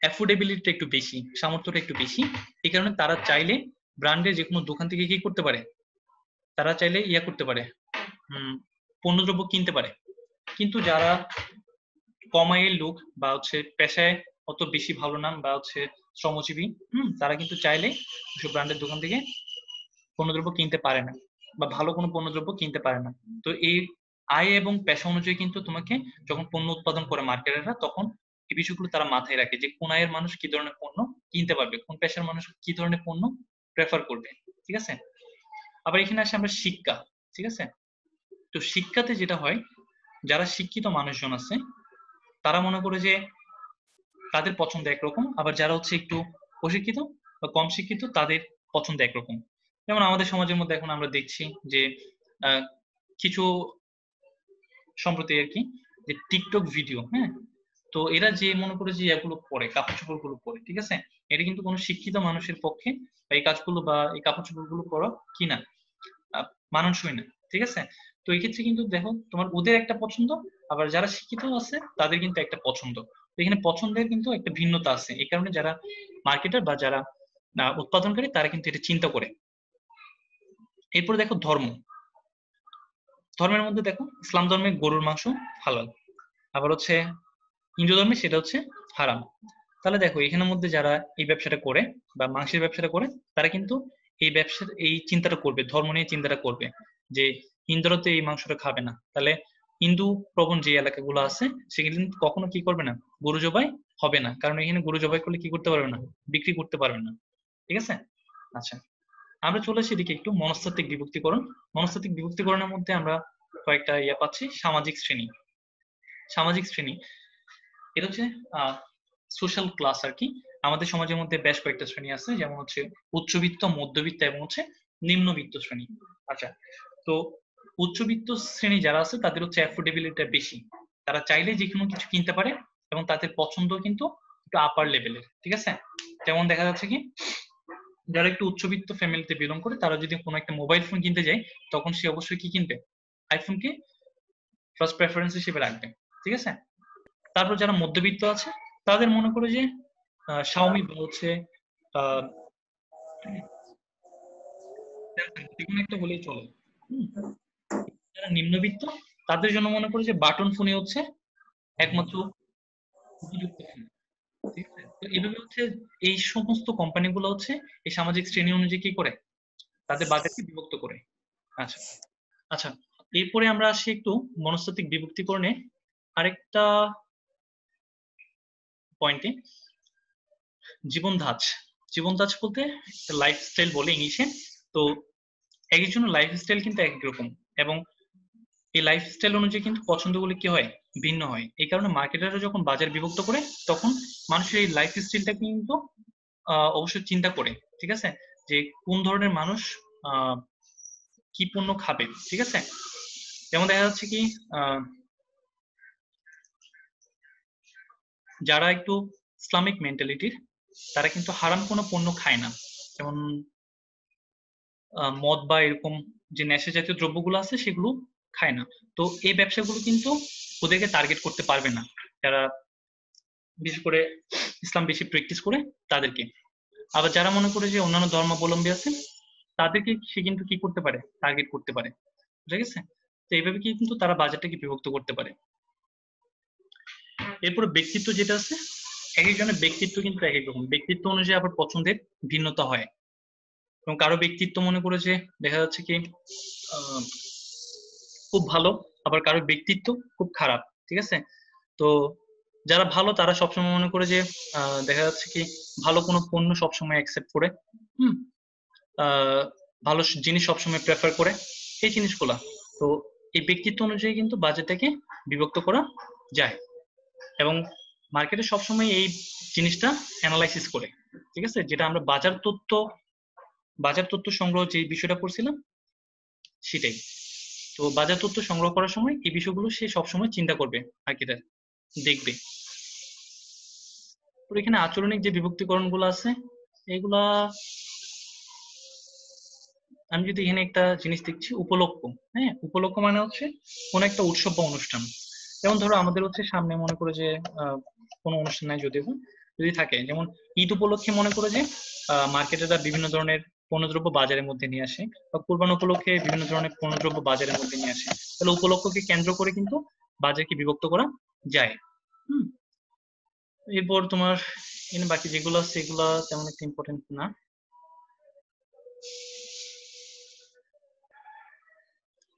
অ্যাফোর্ডেবিলিটিটা একটু বেশি, সামর্থ্যটা একটু বেশি। এই কারণে তারা চাইলে ব্র্যান্ডের যে কোনো দোকান থেকে কি করতে পারে, তারা চাইলে ইয়া করতে পারে, পণ্যদ্রব্য কিনতে পারে। কিন্তু যারা কম আয়ের লোক বা হচ্ছে পেশায় অত বেশি ভালো নাম বা হচ্ছে শ্রমজীবী, তারা কিন্তু চাইলে ওইসব ব্র্যান্ডের দোকান থেকে পণ্যদ্রব্য কিনতে পারে না বা ভালো কোনো পণ্যদ্রব্য কিনতে পারে না। তো এই আয় এবং পেশা অনুযায়ী কিন্তু তোমাকে যখন পণ্য উৎপাদন করে মার্কেটাররা, তখন এই বিষয়গুলো তারা মাথায় রাখে যে কোন আয়ের মানুষ কি ধরনের পণ্য কিনতে পারবে, কোন পেশার মানুষ কি ধরনের পণ্য প্রেফার করবে, ঠিক আছে। আবার এখানে আসে আমরা শিক্ষা, ঠিক আছে। তো শিক্ষাতে যেটা হয়, যারা শিক্ষিত মানুষজন আছে তারা মনে করে যে তাদের পছন্দ একরকম, আবার যারা হচ্ছে একটু অশিক্ষিত বা কম শিক্ষিত তাদের পছন্দ একরকম। যেমন আমাদের সমাজের মধ্যে এখন আমরা দেখছি যে আহ, কিছু সম্প্রতি আর কি, যে টিকটক ভিডিও, হ্যাঁ, তো এরা যে মনে করে যে এগুলো পরে, কাপড় চোপড় গুলো পরে, ঠিক আছে, এটা কিন্তু কোনো শিক্ষিত মানুষের পক্ষে বা এই কাজগুলো বা এই কাপড় চোপড় গুলো করা কি না, মানানসই না, ঠিক আছে। তো এই ক্ষেত্রে কিন্তু দেখো তোমার ওদের একটা পছন্দ, আবার যারা শিক্ষিত আছে তাদের কিন্তু একটা পছন্দ। তো এখানে পছন্দের কিন্তু একটা ভিন্নতা আছে, এই কারণে যারা মার্কেটার বা যারা উৎপাদনকারী তারা কিন্তু এটা চিন্তা করে। এরপরে দেখো ধর্ম, ধর্মের মধ্যে দেখো ইসলাম ধর্মে গরুর মাংস হালাল, আবার হচ্ছে হিন্দু ধর্মে সেটা হচ্ছে হারাম। তাহলে দেখো এখানের মধ্যে যারা এই ব্যবসাটা করে বা মাংসের ব্যবসাটা করে, তারা কিন্তু এই ব্যবসার এই চিন্তাটা করবে, ধর্ম নিয়ে চিন্তাটা করবে যে হিন্দুরা তো এই মাংসটা খাবে না, তাহলে হিন্দু প্রবণ যে এলাকাগুলো আছে সেগুলো কিন্তু কখনো কি করবে না, গরু জবাই হবে না, কারণ এখানে গরু জবাই করলে কি করতে পারবে না, বিক্রি করতে পারবে না, ঠিক আছে। আচ্ছা, আমরা চলে আসি এদিকে একটু মনস্তাত্ত্বিক বিভক্তিকরণ। মনস্তাত্ত্বিক বিভক্তিকরণের মধ্যে আমরা কয়েকটা ইয়ে পাচ্ছি, সামাজিক শ্রেণী। সামাজিক শ্রেণী এটা হচ্ছে সোশ্যাল ক্লাস আর কি। আমাদের সমাজের মধ্যে বেশ কয়েকটা শ্রেণী আছে, যেমন হচ্ছে উচ্চবিত্ত, মধ্যবিত্ত এবং হচ্ছে নিম্নবিত্ত শ্রেণী। আচ্ছা, তো উচ্চবিত্ত শ্রেণী যারা আছে তাদের হচ্ছে অ্যাফোর্ডেবিলিটি বেশি, তারা চাইলে যে কোনো কিছু কিনতে পারে এবং তাদের পছন্দ কিন্তু একটু আপার লেভেলের, ঠিক আছে। যেমন দেখা যাচ্ছে কি, যারা একটু উচ্চবিত্ত ফ্যামিলিতে বিলং করে তারা যদি কোনো একটা মোবাইল ফোন কিনতে যায়, তখন সে অবশ্যই কি কিনবে, আইফোনকে ফার্স্ট প্রেফারেন্স হিসেবে রাখবে, ঠিক আছে। তারপর যারা মধ্যবিত্ত আছে তাদের মনে করে যে শাওমি বা হচ্ছে আহ, যেকোনো একটা হলেই চলে। হুম। যারা নিম্নবিত্ত তাদের জন্য মনে করে যে বাটন ফোনই হচ্ছে একমাত্র উপযুক্ত ফোন, ঠিক আছে। তো এইভাবে হচ্ছে এই সমস্ত কোম্পানিগুলো হচ্ছে এই সামাজিক শ্রেণী অনুযায়ী কি করে, তাদের বাজারকে বিভক্ত করে। আচ্ছা, আচ্ছা, এরপরে আমরা আসি একটু মনস্তাত্ত্বিক বিভক্তিকরণে আরেকটা পয়েন্টে, জীবন ধাঁচ। জীবন ধাঁচ বলতে লাইফস্টাইল বলে ইংলিশে। তো এক একজনের লাইফস্টাইল কিন্তু এক এক রকম, এবং এই লাইফস্টাইল অনুযায়ী কিন্তু পছন্দগুলো কি হয়, ভিন্ন হয়। এই কারণে মার্কেটাররা যখন বাজার বিভক্ত করে তখন মানুষের এই লাইফ স্টাইলটা কিন্তু অবশ্যই চিন্তা করে, ঠিক আছে, যে কোন ধরনের মানুষ আহ কি পণ্য খাবে, ঠিক আছে। যেমন দেখা যাচ্ছে কি, আহ যারা একটু ইসলামিক মেন্টালিটির তারা কিন্তু হারাম কোনো পণ্য খায় না, যেমন মদ বা এরকম যে নেশা জাতীয় দ্রব্যগুলো আছে সেগুলো খায় না। তো এই ব্যবসাগুলো কিন্তু ওদেরকে টার্গেট করতে পারবে না, যারা বিশেষ করে ইসলাম বেশি প্র্যাকটিস করে তাদেরকে। আবার যারা মনে করে যে অন্যান্য ধর্মাবলম্বী আছে তাদেরকে সে কিন্তু কি করতে পারে, টার্গেট করতে পারে, ঠিক আছে। তো এইভাবে কি কিন্তু তারা বাজারটাকে বিভক্ত করতে পারে। এরপরে ব্যক্তিত্ব যেটা আছে, এক একজনের ব্যক্তিত্ব কিন্তু এক এক রকম, ব্যক্তিত্ব অনুযায়ী আবার পছন্দের ভিন্নতা হয়। এবং কারো ব্যক্তিত্ব মনে করে যে দেখা যাচ্ছে কি আহ, খুব ভালো, আবার কারো ব্যক্তিত্ব খুব খারাপ, ঠিক আছে। তো যারা ভালো তারা সবসময় মনে করে যে দেখা যাচ্ছে কি ভালো কোনো পণ্য সবসময় অ্যাকসেপ্ট করে, হুম, ভালো জিনিস সবসময় প্রেফার করে, এই জিনিসগুলা। তো এই ব্যক্তিত্ব অনুযায়ী কিন্তু বাজেটটাকে বিভক্ত করা যায়, এবং মার্কেটে সবসময় এই জিনিসটা অ্যানালাইসিস করে, ঠিক আছে, যেটা আমরা বাজার তথ্য সংগ্রহ যে বিষয়টা করছিলাম সেটাই। তো বাজার তথ্য সংগ্রহ করার সময় এই বিষয়গুলো সে সবসময় চিন্তা করবে, মার্কেটার দেখবে। তো এখানে আচরণিক যে বিভক্তিকরণ গুলো আছে এগুলা, আমি যদি এখানে একটা জিনিস দেখছি উপলক্ষ, হ্যাঁ, উপলক্ষ মানে হচ্ছে কোন একটা উৎসব বা অনুষ্ঠান। যেমন ধরো আমাদের হচ্ছে সামনে মনে করে যে কোনো অনুষ্ঠান নাই যদিও, যদি থাকে যেমন ঈদ উপলক্ষে মনে করে যে মার্কেটেরা বিভিন্ন ধরনের পণ্যদ্রব্য বাজারের মধ্যে নিয়ে আসে, বা কুরবান উপলক্ষে বিভিন্ন ধরনের পণ্যদ্রব্য বাজারের মধ্যে নিয়ে আসে। তাহলে উপলক্ষকে কেন্দ্র করে কিন্তু বাজারকে বিভক্ত করা যায়। হুম। এরপর তোমার এখানে বাকি যেগুলো আছে এগুলা তেমন একটা ইম্পর্টেন্ট না।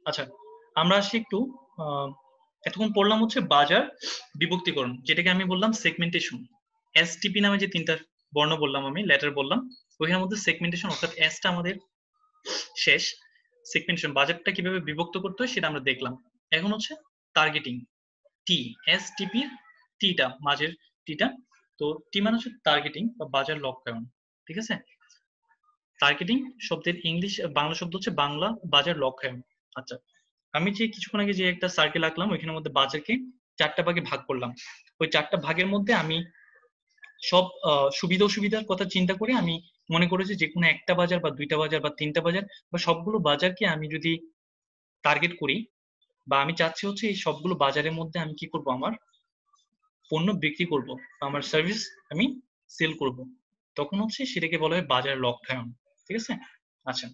আচ্ছা, আমরা আসি একটু আহ, এতক্ষণ পড়লাম হচ্ছে বাজার বিভক্তিকরণ, যেটাকে আমি বললাম সেগমেন্টেশন। এসটিপি নামে যে তিনটা বর্ণ বললাম, আমি লেটার বললাম, ওইখানের মধ্যে সেগমেন্টেশন অর্থাৎ এসটা আমাদের শেষ। সেগমেন্টেশন বাজারটা কিভাবে বিভক্ত করতে হয় সেটা আমরা দেখলাম। এখন হচ্ছে টার্গেটিং, টি, এসটিপি টিটা মাঝের টিটা। তো টি মানে হচ্ছে টার্গেটিং বা বাজার লক্ষ্যায়ন, ঠিক আছে। টার্গেটিং শব্দের ইংলিশ বাংলা শব্দ হচ্ছে বাংলা বাজার লক্ষ্যায়ন। আচ্ছা, আমি যে কিছুক্ষণ আগে যে একটা সার্কেল আঁকলাম ওইখানের মধ্যে বাজারকে 4টা ভাগে ভাগ করলাম। ওই 4টা ভাগের মধ্যে আমি সব সুবিধা অসুবিধার কথা চিন্তা করে আমি মনে করেছি যে কোনো একটা বাজার বা 2টা বাজার বা 3টা বাজার বা সবগুলো বাজারকে আমি যদি টার্গেট করি, বা আমি চাচ্ছি হচ্ছে এই সবগুলো বাজারের মধ্যে আমি কি করব, আমার পণ্য বিক্রি করব, আমার সার্ভিস আমি সেল করব, তখন হচ্ছে সেটাকে বলা হয় বাজার লক্ষ্যায়ন। ঠিক আছে? আচ্ছা,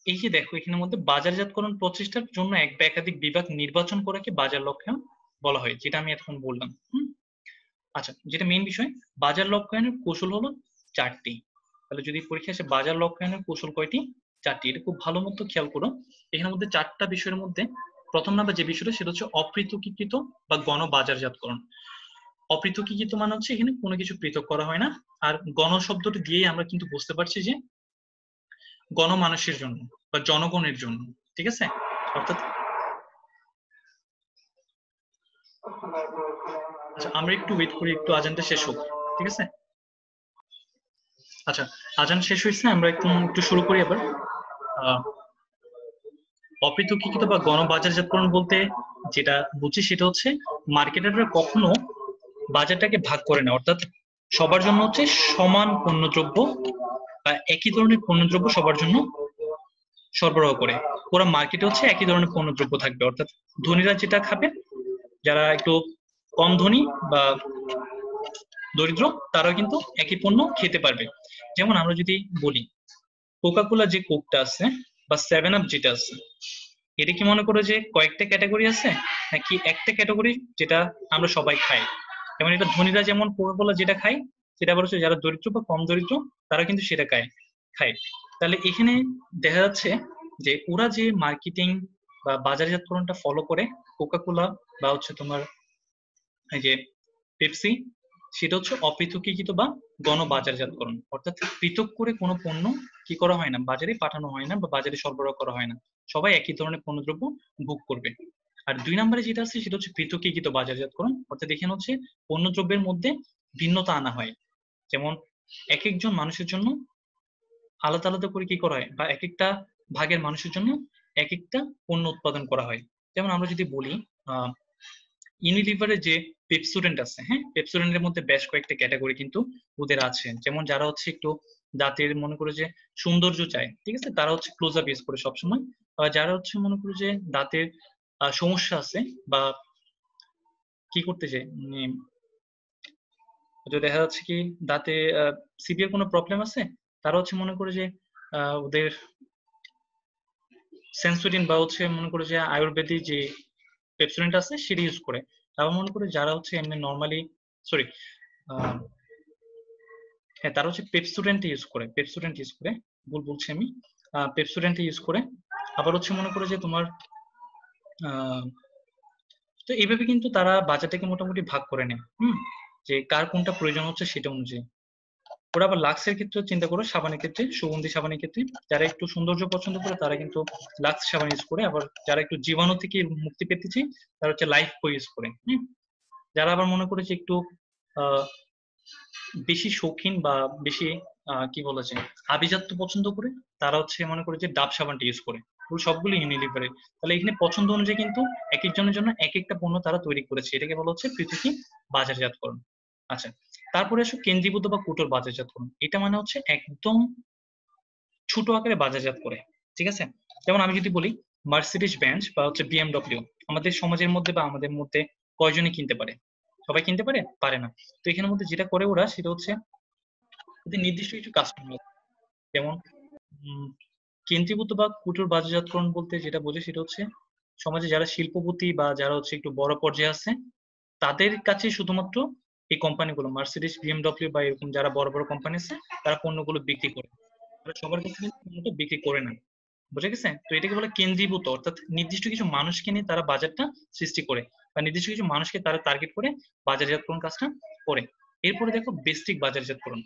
এই যে দেখো এখানের মধ্যে বাজারজাতকরণ প্রচেষ্টার জন্য এক বা একাধিক বিভাগ নির্বাচন করাকে বাজার লক্ষ্যায়ন বলা হয়, যেটা আমি এখন বললাম। আচ্ছা, যেটা মেইন বিষয়, বাজার লক্ষ্যায়নের কৌশল হলো 4টি। তাহলে যদি পরীক্ষা আসে বাজার লক্ষ্যায়নের কৌশল কয়টি? 4টি। এটা খুব ভালো মতো খেয়াল করো। এখানের মধ্যে 4টা বিষয়ের মধ্যে প্রথম নাম্বার যে বিষয়টা সেটা হচ্ছে অপৃথকীকৃত বা গণবাজারজাতকরণ। অপৃথকীকৃত মানে হচ্ছে এখানে কোনো কিছু পৃথক করা হয় না। আর গণ শব্দটি দিয়েই আমরা কিন্তু বুঝতে পারছি যে গণমানুষের জন্য বা জনগণের জন্য। ঠিক আছে? অর্থাৎ আচ্ছা, আমরা একটু ওয়েট করি, একটু আজানটা শেষ হোক। ঠিক আছে? আচ্ছা, আজান শেষ হয়েছে, আমরা একটু শুরু করি এবার। অপৃথকীকৃত বা গণবাজারজাতকরণ বলতে যেটা বুঝি সেটা হচ্ছে মার্কেটাররা কখনো বাজারটাকে ভাগ করে না, অর্থাৎ সবার জন্য হচ্ছে সমান পণ্যদ্রব্য বা একই ধরনের পণ্যদ্রব্য সবার জন্য সরবরাহ করে। পুরো মার্কেটে হচ্ছে একই ধরনের পণ্যদ্রব্য থাকবে, অর্থাৎ ধনীরা যেটা খাবে, যারা একটু কম ধনী বা দরিদ্র তারাও কিন্তু একই পণ্য খেতে পারবে। যেমন আমরা যদি বলি কোকাকোলা যে কোকটা আছে বা 7 আপ যেটা আছে, এটা কি মনে করো যে কয়েকটা ক্যাটাগরি আছে, নাকি একটা ক্যাটাগরি যেটা আমরা সবাই খাই? যেমন এটা ধনীরা যেমন কোকাকোলা যেটা খায়, সেটা আবার হচ্ছে যারা দরিদ্র বা কম দরিদ্র তারা কিন্তু সেটা খায়। তাহলে এখানে দেখা যাচ্ছে যে ওরা যে মার্কেটিং বা বাজারজাতকরণটা ফলো করে, কোকাকোলা বা হচ্ছে তোমার এই যে পেপসি, সেটা হচ্ছে অপৃথকীকৃত বা গণবাজারজাতকরণ, অর্থাৎ পৃথক করে কোনো পণ্য কি করা হয় না, বাজারে পাঠানো হয় না বা বাজারে সরবরাহ করা হয় না, সবাই একই ধরনের পণ্যদ্রব্য ভোগ করবে। আর 2 নম্বরে যেটা আছে সেটা হচ্ছে পৃথকীকৃত বাজারজাতকরণ, অর্থাৎ এখানে হচ্ছে পণ্যদ্রব্যের মধ্যে ভিন্নতা আনা হয়। যেমন এক একজন মানুষের জন্য আলাদা আলাদা করে কি করা হয়, বা এক একটা ভাগের মানুষের জন্য এক একটা পণ্য উৎপাদন করা হয়। যেমন আমরা যদি বলি ইউনিলিভারের যে পেপসোডেন্ট আছে, হ্যাঁ, পেপসোডেন্টের মধ্যে বেশ কয়েকটা ক্যাটাগরি কিন্তু ওদের আছে। যেমন যারা হচ্ছে একটু দাঁতের মনে করে যে সৌন্দর্য চায়, ঠিক আছে, তারা হচ্ছে ক্লোজ আপ ইউজ করে সবসময়। যারা হচ্ছে মনে করে যে দাঁতের সমস্যা আছে বা কি করতে চায়, তো দেখা যাচ্ছে কি দাঁতে সিভিয়ার কোনো প্রবলেম আছে, তারা হচ্ছে মনে করে যে ওদের সেন্সোডিন বা হচ্ছে মনে করে যে আয়ুর্বেদিক যে পেপসোডেন্ট আছে সেটা ইউজ করে। আবার মনে করে যারা হচ্ছে এমনি নর্মালি, সরি, হ্যাঁ, তারা হচ্ছে পেপসোডেন্ট ইউজ করে, ভুল বলছি আমি, পেপসোডেন্ট ইউজ করে। আবার হচ্ছে মনে করে যে তোমার তো এইভাবে কিন্তু তারা বাজারটাকে মোটামুটি ভাগ করে নেয়, যে কার কোনটা প্রয়োজন হচ্ছে সেটা অনুযায়ী। ওরা আবার লাক্সের ক্ষেত্রে চিন্তা করো, সাবানের ক্ষেত্রে, সুগন্ধি সাবানের ক্ষেত্রে যারা একটু সৌন্দর্য পছন্দ করে তারা কিন্তু লাক্স সাবান ইউজ করে। আবার যারা একটু জীবাণু থেকে মুক্তি পেতে চায় তারা হচ্ছে লাইফ বয় ইউজ করে। যারা আবার মনে করেছে একটু বেশি শৌখিন বা বেশি কি বলা যায় আভিজাত্য পছন্দ করে, তারা হচ্ছে মনে করে যে ডাব সাবানটা ইউজ করে। সবগুলো ইউনিলিভারের। তাহলে এখানে পছন্দ অনুযায়ী কিন্তু এক একজনের জন্য এক একটা পণ্য তারা তৈরি করেছে, এটাকে বলা হচ্ছে পৃথকী বাজারজাতকরণ। আচ্ছা, তারপরে আসো কেন্দ্রীভূত বা কুটোর বাজারজাতকরণ। এটা মানে হচ্ছে একদম ছোট আকারে বাজারজাত করে। ঠিক আছে? যেমন আমি যদি বলি মার্সিডিজ বেঞ্জ বা হচ্ছে বিএমডব্লিউ, আমাদের সমাজের মধ্যে বা আমাদের মধ্যে কয়জনই কিনতে পারে? সবাই কিনতে পারে না। তো এখানের মধ্যে যেটা করে ওরা সেটা হচ্ছে ওদের নির্দিষ্ট কিছু কাস্টমার, যেমন কেন্দ্রীভূত বা কুটির বাজারজাতকরণ বলতে যেটা বোঝে সেটা হচ্ছে সমাজে যারা শিল্পপতি বা যারা হচ্ছে একটু বড় পর্যায়ে আছে তাদের কাছে শুধুমাত্র এই কোম্পানিগুলো মার্সিডিজ বিএমডব্লিউ বা এরকম যারা বড় বড় কোম্পানি আছে তারা পণ্যগুলো বিক্রি করে, সবার কাছে কিন্তু পণ্যটা বিক্রি করে না। বুঝে গেছে? তো এটাকে বলে কেন্দ্রীভূত, অর্থাৎ নির্দিষ্ট কিছু মানুষকে নিয়ে তারা বাজারটা সৃষ্টি করে বা নির্দিষ্ট কিছু মানুষকে তারা টার্গেট করে বাজারজাতকরণ কাজটা করে। এরপরে দেখো বেসিক বাজারজাতকরণ,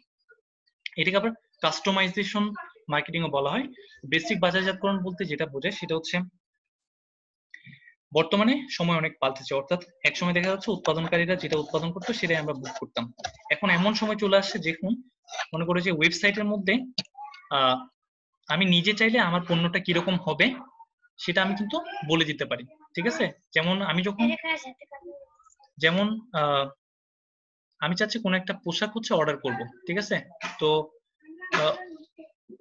এটাকে আবার কাস্টমাইজেশন মার্কেটিং ও বলা হয়। বেসিক বাজারজাতকরণ বলতে যেটা বোঝায় সেটা হচ্ছে বর্তমানে সময় অনেক পাল্টেছে, অর্থাৎ এক সময় দেখা যাচ্ছে উৎপাদনকারীরা যেটা উৎপাদন করতো সেটাই আমরা বুক করতাম। এখন এমন সময় চলে আসছে দেখুন, মনে করে যে ওয়েবসাইটের মধ্যে আমি নিজে চাইলে আমার পণ্যটা কিরকম হবে সেটা আমি কিন্তু বলে দিতে পারি। ঠিক আছে? যেমন আমি যখন যেমন আমি চাচ্ছি কোনো একটা পোশাক হচ্ছে অর্ডার করব, ঠিক আছে? তো আহ,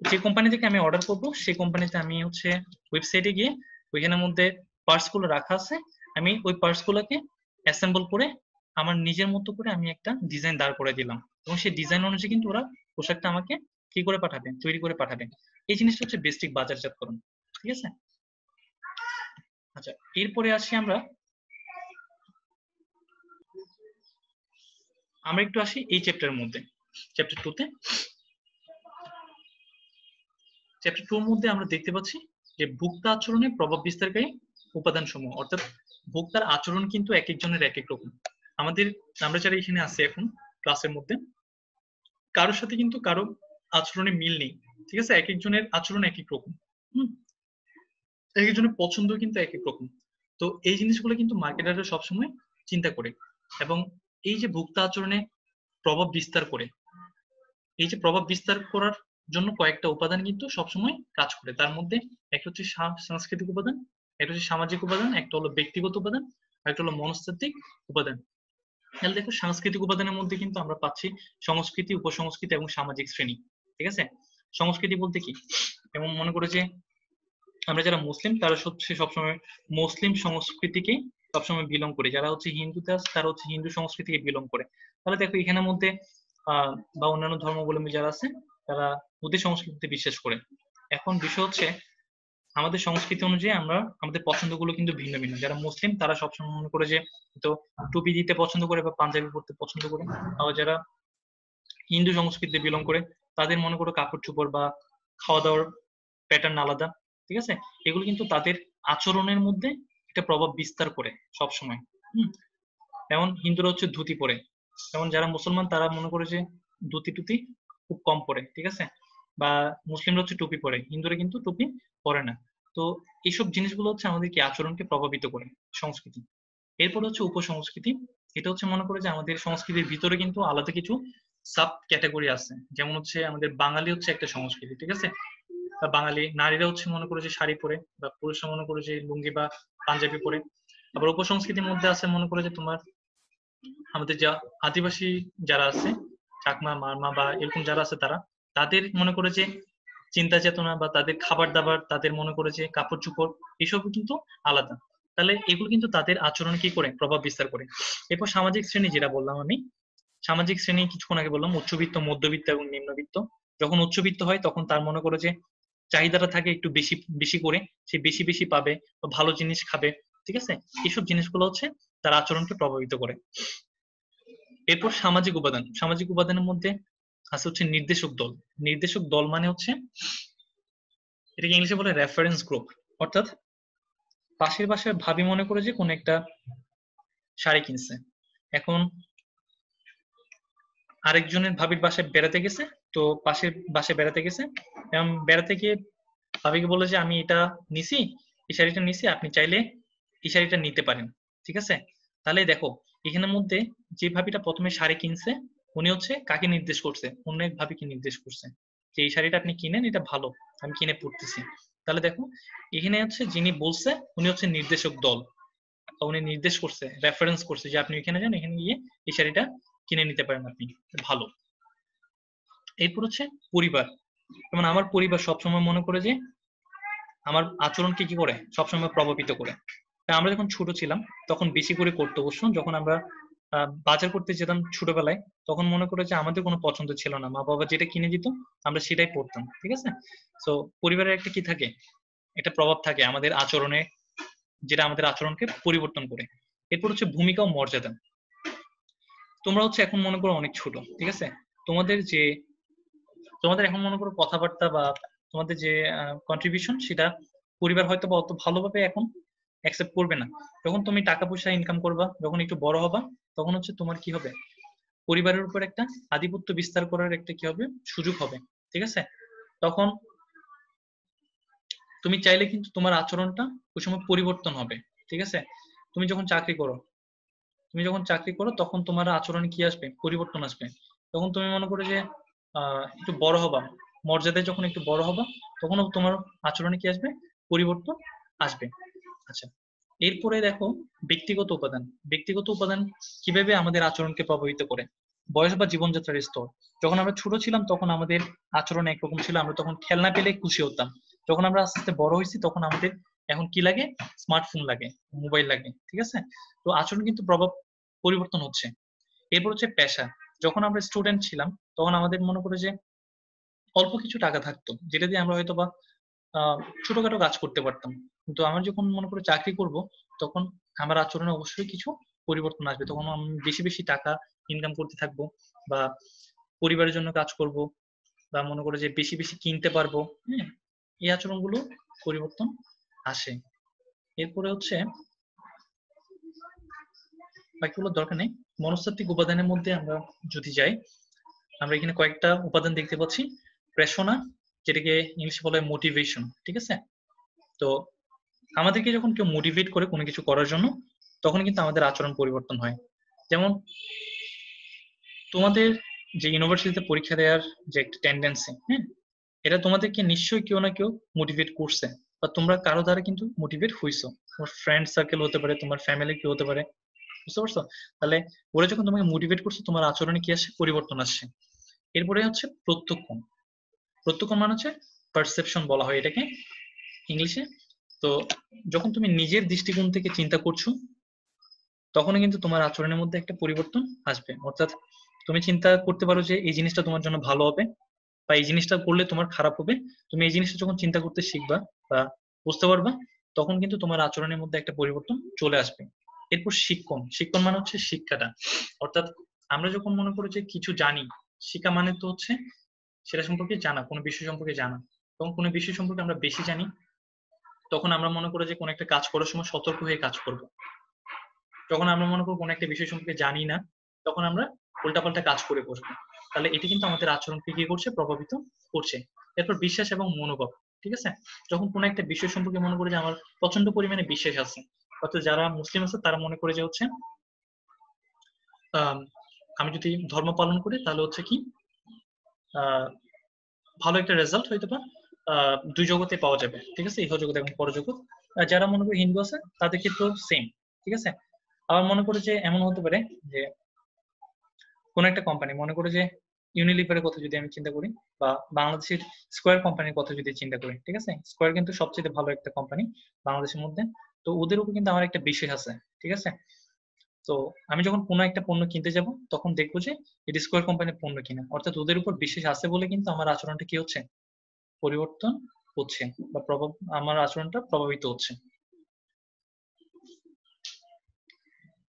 যে কোম্পানি থেকে আমি অর্ডার করব সেই কোম্পানিতে আমি হচ্ছে ওয়েবসাইটে গিয়ে ওইখানের মধ্যে পার্টস গুলো রাখা আছে, আমি ওই পার্টস গুলোকে অ্যাসেম্বল করে আমার নিজের মতো করে আমি একটা ডিজাইন দাঁড় করে দিলাম, এবং সেই ডিজাইন অনুযায়ী কিন্তু ওরা পোশাকটা আমাকে কি করে পাঠাবে, তৈরি করে পাঠাবে। এই জিনিসটা হচ্ছে বেসিক বাজারজাতকরণ, ঠিক আছে? আচ্ছা, এরপরে আসি আমরা আমরা একটু আসি এই চ্যাপ্টারের মধ্যে, চ্যাপ্টার 2 তে। চ্যাপ্টার 2 এর মধ্যে আমরা দেখতে পাচ্ছি যে ভোক্তা আচরণে প্রভাব বিস্তারকারী উপাদান সমূহ, অর্থাৎ ভোক্তার আচরণ কিন্তু এক একজনের এক এক রকম। আমাদের আমরা যারা এখানে আছি এখন ক্লাসের মধ্যে, কারোর সাথে কিন্তু কারো আচরণে মিল নেই, ঠিক আছে? এক একজনের আচরণ এক এক রকম, হুম, এক একজনের পছন্দ কিন্তু এক এক রকম। তো এই জিনিসগুলো কিন্তু মার্কেটাররা সবসময় চিন্তা করে, এবং এই যে ভোক্তা আচরণে প্রভাব বিস্তার করে, এই যে প্রভাব বিস্তার করার জন্য কয়েকটা উপাদান কিন্তু সবসময় কাজ করে। তার মধ্যে একটা হচ্ছে সাংস্কৃতিক উপাদান, একটা হচ্ছে সামাজিক উপাদান, একটা হলো ব্যক্তিগত উপাদান, আর একটা হলো মনস্তাত্ত্বিক উপাদান। তাহলে দেখো, সাংস্কৃতিক উপাদানের মধ্যে কিন্তু আমরা পাচ্ছি সংস্কৃতি, উপসংস্কৃতি এবং সামাজিক শ্রেণী, ঠিক আছে? সংস্কৃতি বলতে কি, যেমন মনে করে যে আমরা যারা মুসলিম তারা হচ্ছে সবসময় মুসলিম সংস্কৃতিকে সবসময় বিলং করে, যারা হচ্ছে হিন্দুতে আছে তারা হচ্ছে হিন্দু সংস্কৃতিকে বিলং করে। তাহলে দেখো এখানের মধ্যে বা অন্যান্য ধর্মাবলম্বী যারা আছে তারা ওদের সংস্কৃতিতে বিশ্বাস করে। এখন বিষয় হচ্ছে আমাদের সংস্কৃতি অনুযায়ী আমরা আমাদের পছন্দগুলো কিন্তু ভিন্ন ভিন্ন। যারা মুসলিম তারা সবসময় মনে করে যে তো টুপি দিতে পছন্দ করে বা পাঞ্জাবি পরতে পছন্দ করে, আবার যারা হিন্দু সংস্কৃতিতে বিলং করে তাদের মনে করো কাপড় চোপড় বা খাওয়া দাওয়ার প্যাটার্ন আলাদা, ঠিক আছে? এগুলো কিন্তু তাদের আচরণের মধ্যে একটা প্রভাব বিস্তার করে সব সময়। যেমন হিন্দুরা হচ্ছে ধুতি পরে, যেমন যারা মুসলমান তারা মনে করে যে ধুতি টুতি খুব কম পরে, ঠিক আছে? বা মুসলিমরা হচ্ছে টুপি পরে, হিন্দুরা কিন্তু টুপি পরে না। তো এইসব জিনিসগুলো হচ্ছে আমাদের কি আচরণকে প্রভাবিত করে, সংস্কৃতি। এরপর হচ্ছে উপসংস্কৃতি। এটা হচ্ছে মনে করে যে আমাদের সংস্কৃতির ভিতরে কিন্তু আলাদা কিছু সাব ক্যাটাগরি আছে, যেমন হচ্ছে আমাদের বাঙালি হচ্ছে একটা সংস্কৃতি, ঠিক আছে? বা বাঙালি নারীরা হচ্ছে মনে করে যে শাড়ি পরে, বা পুরুষরা মনে করে যে লুঙ্গি বা পাঞ্জাবি পরে। আবার উপসংস্কৃতির মধ্যে আছে মনে করে যে তোমার আমাদের যা আদিবাসী যারা আছে, চাকমা মারমা বা এরকম যারা আছে তারা, তাদের মনে করে যে চিন্তা চেতনা বা তাদের খাবার দাবার, তাদের মনে করে যে কাপড় চোপড়, এসব কিন্তু আলাদা। তাহলে এগুলো কিন্তু তাদের আচরণ কি করে প্রভাব বিস্তার করে। এরপর সামাজিক শ্রেণী যেটা বললাম আমি, সামাজিক শ্রেণী কিছুক্ষণ আগে বললাম উচ্চবিত্ত, মধ্যবিত্ত এবং নিম্নবিত্ত। যখন উচ্চবিত্ত হয় তখন তার মনে করে যে চাহিদাটা থাকে একটু বেশি বেশি করে, সে বেশি বেশি পাবে বা ভালো জিনিস খাবে, ঠিক আছে? এইসব জিনিসগুলো হচ্ছে তার আচরণকে প্রভাবিত করে। এরপর সামাজিক উপাদান, সামাজিক উপাদানের মধ্যে আছে হচ্ছে নির্দেশক দল। নির্দেশক দল মানে হচ্ছে, এটাকে ইংলিশে বলে রেফারেন্স গ্রুপ। অর্থাৎ পাশের বাসার ভাবি মনে করে যে কোন একটা শাড়ি কিনছে, এখন আরেকজনের ভাবির বাসায় বেড়াতে গেছে, তো পাশের বাসায় বেড়াতে গেছে, এবং বেড়াতে গিয়ে ভাবিকে বলে যে আমি এটা নিছি, এই শাড়িটা নিছি, আপনি চাইলে এই শাড়িটা নিতে পারেন, ঠিক আছে? তাহলে দেখো এখানের মধ্যে যে ভাবিটা প্রথমে শাড়ি কিনছে উনি হচ্ছে কাকে নির্দেশ করছে, অন্য এক ভাবিকে নির্দেশ করছে যে এই শাড়িটা আপনি কিনেন, এটা ভালো, আমি কিনে পড়তেছি। তাহলে দেখো এখানে হচ্ছে যিনি বলছে উনি হচ্ছে নির্দেশক দল, উনি নির্দেশ করছে, রেফারেন্স করছে যে আপনি এখানে যান, এখানে গিয়ে এই শাড়িটা কিনে নিতে পারেন আপনি, ভালো। এরপর হচ্ছে পরিবার। যেমন আমার পরিবার সবসময় মনে করে যে আমার আচরণকে কি করে সবসময় প্রভাবিত করে। তা আমরা যখন ছোট ছিলাম তখন বেশি করে করতো অবশ্য, যখন আমরা বাজার করতে যেতাম ছোটবেলায়, তখন মনে করে যে আমাদের কোনো পছন্দ ছিল না, মা বাবা যেটা কিনে দিত আমরা সেটাই পড়তাম, ঠিক আছে? তো পরিবারের একটা কি থাকে, একটা প্রভাব থাকে আমাদের আচরণে, যেটা আমাদের আচরণকে পরিবর্তন করে। এরপর হচ্ছে ভূমিকা ও মর্যাদা। তোমরা হচ্ছে এখন মনে করো অনেক ছোট, ঠিক আছে? তোমাদের যে তোমাদের এখন মনে করো কথাবার্তা বা তোমাদের যে কন্ট্রিবিউশন সেটা পরিবার হয়তো বা অত ভালোভাবে এখন অ্যাকসেপ্ট করবে না। যখন তুমি টাকা পয়সা ইনকাম করবা, যখন একটু বড় হবা, তখন হচ্ছে তোমার কি হবে, পরিবারের উপর একটা আধিপত্য বিস্তার করার একটা কি হবে, সুযোগ হবে, ঠিক আছে? তখন তুমি চাইলে কিন্তু তোমার আচরণটা ওই সময় পরিবর্তন হবে, ঠিক আছে? তুমি যখন চাকরি করো, তখন তোমার আচরণে কি আসবে, পরিবর্তন আসবে। তখন তুমি মনে করো যে একটু বড় হবা, মর্যাদায় যখন একটু বড় হবা, তখনও তোমার আচরণে কি আসবে, পরিবর্তন আসবে। আচ্ছা, এরপরে দেখো ব্যক্তিগত উপাদান। ব্যক্তিগত উপাদান কিভাবে আমাদের আচরণকে প্রভাবিত করে। বয়স বা জীবনযাত্রার স্তর। যখন আমরা ছোট ছিলাম তখন আমাদের আচরণ একরকম ছিল, আমরা তখন খেলনা পেলে খুশি হতাম। যখন আমরা আস্তে আস্তে বড় হয়েছি তখন আমাদের এখন কি লাগে, স্মার্টফোন লাগে, মোবাইল লাগে, ঠিক আছে। তো আচরণ কিন্তু পরিবর্তন হচ্ছে। এরপর হচ্ছে পেশা। যখন আমরা স্টুডেন্ট ছিলাম তখন আমাদের মনে করে যে অল্প কিছু টাকা থাকতো, যেটা দিয়ে আমরা হয়তো বা ছোটখাটো কাজ করতে পারতাম। কিন্তু আমার যখন মনে করে চাকরি করব তখন আমার আচরণে অবশ্যই কিছু পরিবর্তন আসবে। তখন আমি বেশি বেশি টাকা ইনকাম করতে থাকবো, বা পরিবারের জন্য কাজ করব, বা মনে করে যে বেশি বেশি কিনতে পারবো। হ্যাঁ, এই আচরণগুলো পরিবর্তন আসে। এরপরে হচ্ছে বাকিগুলো দরকার নেই। মনস্তাত্ত্বিক উপাদানের মধ্যে আমরা যদি যাই, আমরা এখানে কয়েকটা উপাদান দেখতে পাচ্ছি। প্রেরণা, যেটাকে ইংলিশে বলা হয় মোটিভেশন, ঠিক আছে। তো আমাদেরকে যখন কেউ মোটিভেট করে কোনো কিছু করার জন্য তখন কিন্তু আমাদের আচরণ পরিবর্তন হয়। যেমন তোমাদের যে ইউনিভার্সিটিতে পরীক্ষা দেওয়ার যে একটা টেন্ডেন্সি, হ্যাঁ, এটা তোমাদেরকে নিশ্চয়ই কেউ না কেউ মোটিভেট করছে, বা তোমরা কারো দ্বারা কিন্তু মোটিভেট হইছো। তোমার ফ্রেন্ড সার্কেল হতে পারে, তোমার ফ্যামিলি কেউ হতে পারে, বুঝতে পারছো? তাহলে ওরা যখন তোমাকে মোটিভেট করছে তোমার আচরণে কি আসে, পরিবর্তন আসছে। এরপরে হচ্ছে প্রত্যক্ষণ। প্রত্যক্ষণ মানে হচ্ছে পারসেপশন বলা হয় এটাকে ইংলিশে। তো যখন তুমি নিজের দৃষ্টিকোণ থেকে চিন্তা করছো তখন কিন্তু তোমার আচরণের মধ্যে একটা পরিবর্তন আসবে। অর্থাৎ তুমি চিন্তা করতে পারো যে এই জিনিসটা তোমার জন্য ভালো হবে, বা এই জিনিসটা করলে তোমার খারাপ হবে। তুমি এই জিনিসটা যখন চিন্তা করতে শিখবা বা বুঝতে পারবা তখন কিন্তু তোমার আচরণের মধ্যে একটা পরিবর্তন চলে আসবে। এরপর শিক্ষণ। শিক্ষণ মানে হচ্ছে শিক্ষাটা। অর্থাৎ আমরা যখন মনে করি যে কিছু জানি, শিক্ষা মানে তো হচ্ছে সেটা সম্পর্কে জানা, কোনো বিষয় সম্পর্কে জানা। তখন কোনো বিষয় সম্পর্কে আমরা বেশি জানি তখন আমরা মনে করি যে কোনো একটা কাজ করার সময় সতর্ক হয়ে কাজ করব। যখন আমরা মনে করবো কোনো একটা বিষয় সম্পর্কে জানি না তখন আমরা উল্টাপাল্টা কাজ করে বসবো। তাহলে এটি কিন্তু আমাদের আচরণকে কি করছে, প্রভাবিত করছে। এরপর বিশ্বাস এবং মনোভাব, ঠিক আছে। যখন কোনো একটা বিষয় সম্পর্কে মনে করে যে আমার প্রচন্ড পরিমাণে বিশ্বাস আছে, অর্থাৎ যারা মুসলিম আছে তারা মনে করে যে হচ্ছে আমি যদি ধর্ম পালন করি তাহলে হচ্ছে কি ভালো একটা রেজাল্ট হয়তো বা দুই জগতে পাওয়া যাবে, ঠিক আছে, ইহজগৎ এবং পরজগৎ। যারা মনে করে হিন্দু আছে তাদের ক্ষেত্রেও সেম, ঠিক আছে। আবার মনে করে যে এমন হতে পারে যে কোন একটা কোম্পানি, মনে করে যে ইউনিলিভারের কথা যদি আমি চিন্তা করি, বা বাংলাদেশের স্কয়ার কোম্পানির কথা যদি চিন্তা করি, ঠিক আছে, স্কয়ার কিন্তু সবচেয়ে ভালো একটা কোম্পানি বাংলাদেশের মধ্যে। তো ওদের উপর কিন্তু আমার একটা বিশ্বাস আছে, ঠিক আছে। তো আমি যখন কোনো একটা পণ্য কিনতে যাব তখন দেখবো যে এটি স্কয়ার কোম্পানির পণ্য কিনা, অর্থাৎ ওদের উপর বিশ্বাস আছে বলে কিন্তু আমার আচরণটা কি হচ্ছে, পরিবর্তন হচ্ছে, বা আমার আচরণটা প্রভাবিত হচ্ছে।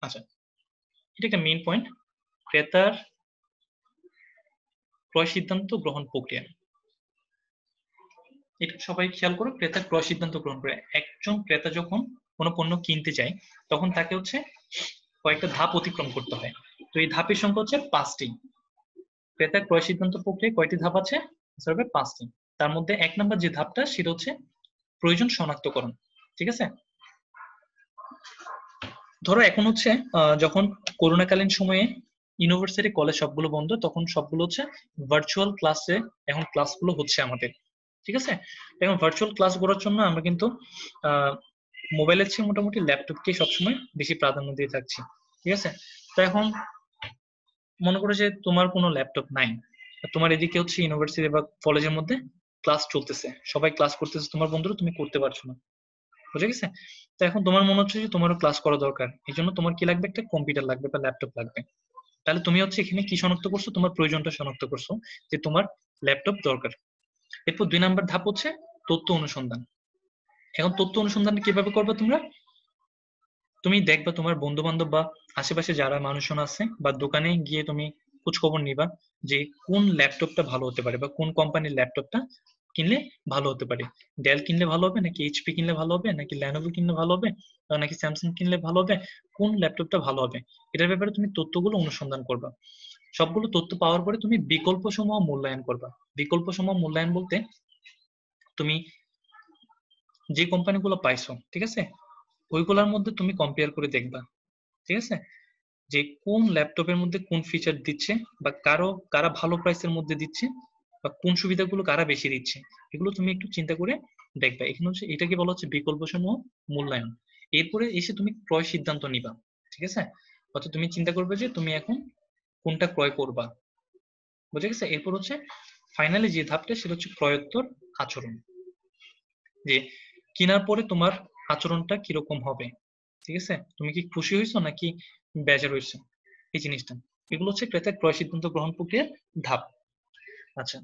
আচ্ছা, এটা একটা মেইন পয়েন্ট, ক্রেতার ক্রয় সিদ্ধান্ত গ্রহণ প্রক্রিয়া। এটা সবাই খেয়াল করো, ক্রেতা ক্রয় সিদ্ধান্ত গ্রহণ করে। একজন ক্রেতা যখন কোনো পণ্য কিনতে যায় তখন তাকে হচ্ছে কয়েকটা ধাপ অতিক্রম করতে হয়। তো এই ধাপের সংখ্যা হচ্ছে 5টি। ক্রেতা ক্রয় সিদ্ধান্ত প্রক্রিয়ায় কয়টি ধাপ আছে, 5টি। তার মধ্যে 1 নম্বর যে ধাপটা সেটা হচ্ছে প্রয়োজন শনাক্তকরণ, ঠিক আছে। ধরো এখন হচ্ছে যখন করোনাকালীন সময়ে ইউনিভার্সিটি কলেজ সবগুলো বন্ধ, তখন সবগুলো হচ্ছে ভার্চুয়াল ক্লাসে এখন ক্লাসগুলো হচ্ছে আমাদের, ঠিক আছে। এখন ভার্চুয়াল ক্লাস করার জন্য আমরা কিন্তু মোবাইলের চেয়ে মোটামুটি ল্যাপটপকে সবসময় বেশি প্রাধান্য দিয়ে থাকছি, ঠিক আছে। তো এখন মনে করো যে তোমার কোনো ল্যাপটপ নাই, তোমার এদিকে হচ্ছে ইউনিভার্সিটি বা কলেজের মধ্যে ক্লাস চলতেছে, সবাই ক্লাস করতেছে, তোমার বন্ধুরা তুমি করতে পারছো না, বুঝে গেছে। তো এখন তোমার মনে হচ্ছে যে তোমারও ক্লাস করা দরকার, এই জন্য তোমার কি লাগবে, একটা কম্পিউটার লাগবে বা ল্যাপটপ লাগবে। তাহলে তুমি হচ্ছে এখানে কি শনাক্ত করছো, তোমার প্রয়োজনটা শনাক্ত করছো যে তোমার ল্যাপটপ দরকার। এরপর 2 নম্বর ধাপ হচ্ছে তথ্য অনুসন্ধান। এখন তথ্য অনুসন্ধান কিভাবে করবে তোমরা, তুমি দেখবা তোমার বন্ধু বান্ধব বা আশেপাশে যারা মানুষজন আছে বা দোকানে গিয়ে তুমি খোঁজ খবর নিবা যে কোন ল্যাপটপটা ভালো হতে পারে বা কোন কোম্পানির ল্যাপটপটা কিনলে ভালো হতে পারে। ডেল কিনলে ভালো হবে নাকি এইচপি কিনলে ভালো হবে নাকি ল্যানোভো কিনলে ভালো হবে নাকি স্যামসাং কিনলে ভালো হবে, কোন ল্যাপটপটা ভালো হবে, এটার ব্যাপারে তুমি তথ্যগুলো অনুসন্ধান করবা। সবগুলো তথ্য পাওয়ার পরে তুমি বিকল্প সমূহ মূল্যায়ন করবা। বিকল্প সমূহ মূল্যায়ন বলতে তুমি যে কোম্পানিগুলো পাইছো, ঠিক আছে, ওইগুলোর মধ্যে তুমি কম্পেয়ার করে দেখবা, ঠিক আছে, যে কোন ল্যাপটপের মধ্যে কোন ফিচার দিচ্ছে বা কারা ভালো প্রাইসের মধ্যে দিচ্ছে বা কোন সুবিধাগুলো কারা বেশি দিচ্ছে, এগুলো তুমি একটু চিন্তা করে দেখবা। এখানে হচ্ছে এটাকে বলা হচ্ছে বিকল্প সমূহ মূল্যায়ন। এরপরে এসে তুমি ক্রয় সিদ্ধান্ত নিবা, ঠিক আছে? অর্থাৎ তুমি চিন্তা করবে যে তুমি এখন কোনটা ক্রয় করবা, বুঝে গেছে? এরপর হচ্ছে ফাইনালি যে ধাপটা সেটা হচ্ছে ক্রয়োত্তর আচরণ, যে কেনার পরে তোমার আচরণটা কিরকম হবে, ঠিক আছে? তুমি কি খুশি হয়েছো নাকি বেজার হয়েছো, এই জিনিসটা, এগুলো হচ্ছে ক্রেতার ক্রয় সিদ্ধান্ত গ্রহণ প্রক্রিয়ার ধাপ। আচ্ছা,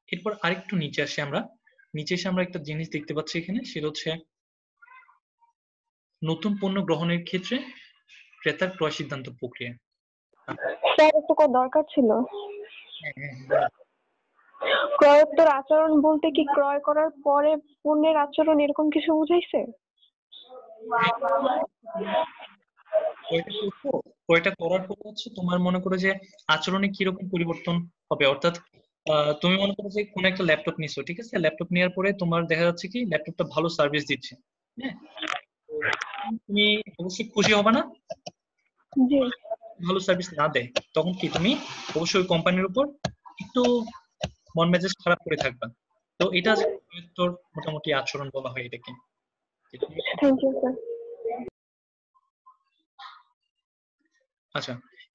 এরপর আরেকটু নিচে আসি আমরা। নিচে এসে আমরা একটা জিনিস দেখতে পাচ্ছি এখানে, সেটা হচ্ছে নতুন পণ্য গ্রহণের ক্ষেত্রে ক্রেতার ক্রয় সিদ্ধান্ত প্রক্রিয়া। স্যার একটু দরকার ছিল। হ্যাঁ, হ্যাঁ, বলো। ক্রয়োত্তর আচরণ বলতে কি ক্রয় করার পরে পণ্যের আচরণ এরকম কিছু বুঝাইছে? ক্রয়টা করছো, ক্রয়টা করার পর হচ্ছে তোমার মনে করো যে আচরণে কিরকম পরিবর্তন হবে, অর্থাৎ তুমি মনে করো যে কোন একটা ল্যাপটপ নিছো, ঠিক আছে? ল্যাপটপ নেওয়ার পরে তোমার দেখা যাচ্ছে কি ল্যাপটপটা ভালো সার্ভিস দিচ্ছে, হ্যাঁ? তো তুমি অবশ্যই খুশি হবে না? জি। ভালো সার্ভিস না দেয় তখন কি তুমি অবশ্যই ওই কোম্পানির উপর একটু মন মেজাজ খারাপ করে থাকবা। তো এটা তোর মোটামুটি আচরণ বলা হয় এটাকে। Thank you sir. আচ্ছা,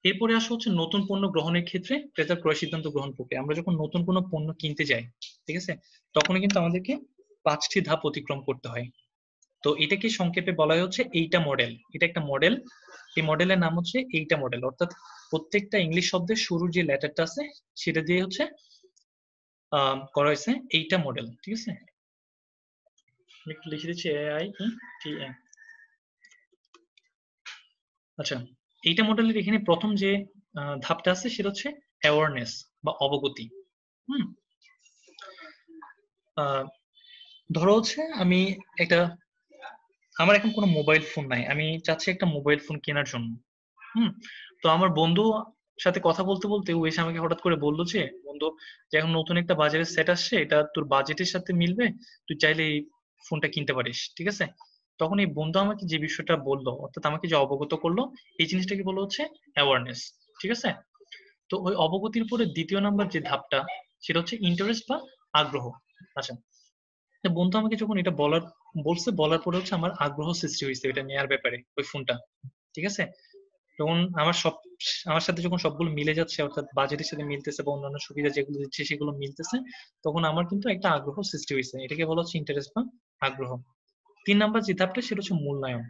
এরপরে আসা হচ্ছে নতুন পণ্য গ্রহণের ক্ষেত্রে ক্রেতার ক্রয় সিদ্ধান্ত গ্রহণ প্রক্রিয়া। আমরা যখন নতুন কোনো পণ্য কিনতে যাই, ঠিক আছে, তখন কিন্তু আমাদেরকে 5টি ধাপ অতিক্রম করতে হয়। তো এটাকে সংক্ষেপে বলা হয় হচ্ছে এইটা মডেল। এটা একটা মডেল, এই মডেলের নাম হচ্ছে এইটা মডেল, অর্থাৎ প্রত্যেকটা ইংলিশ শব্দের শুরুর যে লেটারটা আছে সেটা দিয়ে হচ্ছে করা হয়েছে এইটা মডেল, ঠিক আছে? আমি একটু লিখে দিচ্ছি AIETA। আচ্ছা, এইটা মডেলের এখানে প্রথম যে ধাপটা আছে সেটা হচ্ছে অ্যাওয়ারনেস বা অবগতি। হুম, ধরো হচ্ছে আমি একটা, আমার এখন কোনো মোবাইল ফোন নাই, আমি চাচ্ছি একটা মোবাইল ফোন কেনার জন্য। হুম, তো আমার বন্ধু সাথে কথা বলতে বলতে ও এসে আমাকে হঠাৎ করে বললো যে বন্ধু, যে এখন নতুন একটা বাজারের সেট আসছে, এটা তোর বাজেটের সাথে মিলবে, তুই চাইলে এই ফোনটা কিনতে পারিস, ঠিক আছে? তখন এই বন্ধু আমাকে যে বিষয়টা বললো, অর্থাৎ আমাকে যে অবগত করলো, এই জিনিসটাকে বলা হচ্ছে অ্যাওয়ারনেস, ঠিক আছে? তো ওই অবগতির পরে দ্বিতীয় নাম্বার যে ধাপটা সেটা হচ্ছে ইন্টারেস্ট বা আগ্রহ। আচ্ছা, তো বন্ধু আমাকে যখন এটা বলার পরে হচ্ছে আমার আগ্রহ সৃষ্টি হয়েছে এটা নেয়ার ব্যাপারে, ওই ফোনটা, ঠিক আছে? তখন আমার সাথে যখন সবগুলো মিলে যাচ্ছে, অর্থাৎ বাজেটের সাথে মিলতেছে বা অন্যান্য সুবিধা যেগুলো দিচ্ছে সেগুলো মিলতেছে, তখন আমার কিন্তু একটা আগ্রহ সৃষ্টি হয়েছে, এটাকে বলা হচ্ছে ইন্টারেস্ট বা আগ্রহ। 3 নাম্বার যে ধাপটা সেটা হচ্ছে মূল্যায়ন।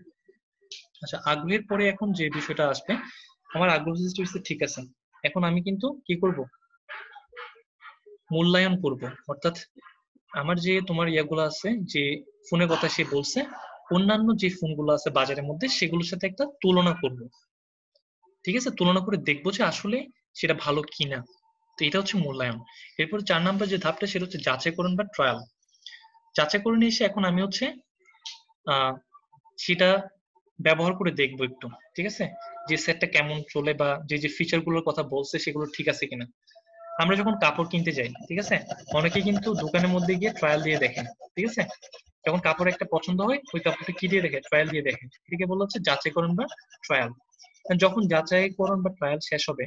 আচ্ছা, আগ্রহের পরে এখন যে বিষয়টা আসবে, আমার আগ্রহ সৃষ্টি হয়েছে, ঠিক আছে, এখন আমি কিন্তু কি করব, মূল্যায়ন করব। অর্থাৎ আমার যে তোমার ইয়াগুলো আছে, যে ফোনের কথা সে বলছে, অন্যান্য যে ফোনগুলো আছে বাজারের মধ্যে সেগুলোর সাথে একটা তুলনা করব, ঠিক আছে? তুলনা করে দেখবো যে আসলে সেটা ভালো কিনা। তো এটা হচ্ছে মূল্যায়ন। এরপর 4 নাম্বার যে ধাপটা সেটা হচ্ছে যাচাইকরণ বা ট্রায়াল। যাচাইকরণে এসে এখন আমি হচ্ছে সেটা ব্যবহার করে দেখবো একটু, ঠিক আছে, যে সেটটা কেমন চলে বা যে যে ফিচার গুলোর কথা বলছে সেগুলো ঠিক আছে কিনা। আমরা যখন কাপড় কিনতে যাই, ঠিক আছে, অনেকে কিন্তু দোকানের মধ্যে গিয়ে ট্রায়াল দিয়ে দেখেন, ঠিক আছে? যখন কাপড় একটা পছন্দ হয় ওই কাপড়টা কি দিয়ে দেখে, ট্রায়াল দিয়ে দেখে, এটাকে বলা হচ্ছে যাচাইকরণ বা ট্রায়াল। যখন যাচাইকরণ বা ট্রায়াল শেষ হবে,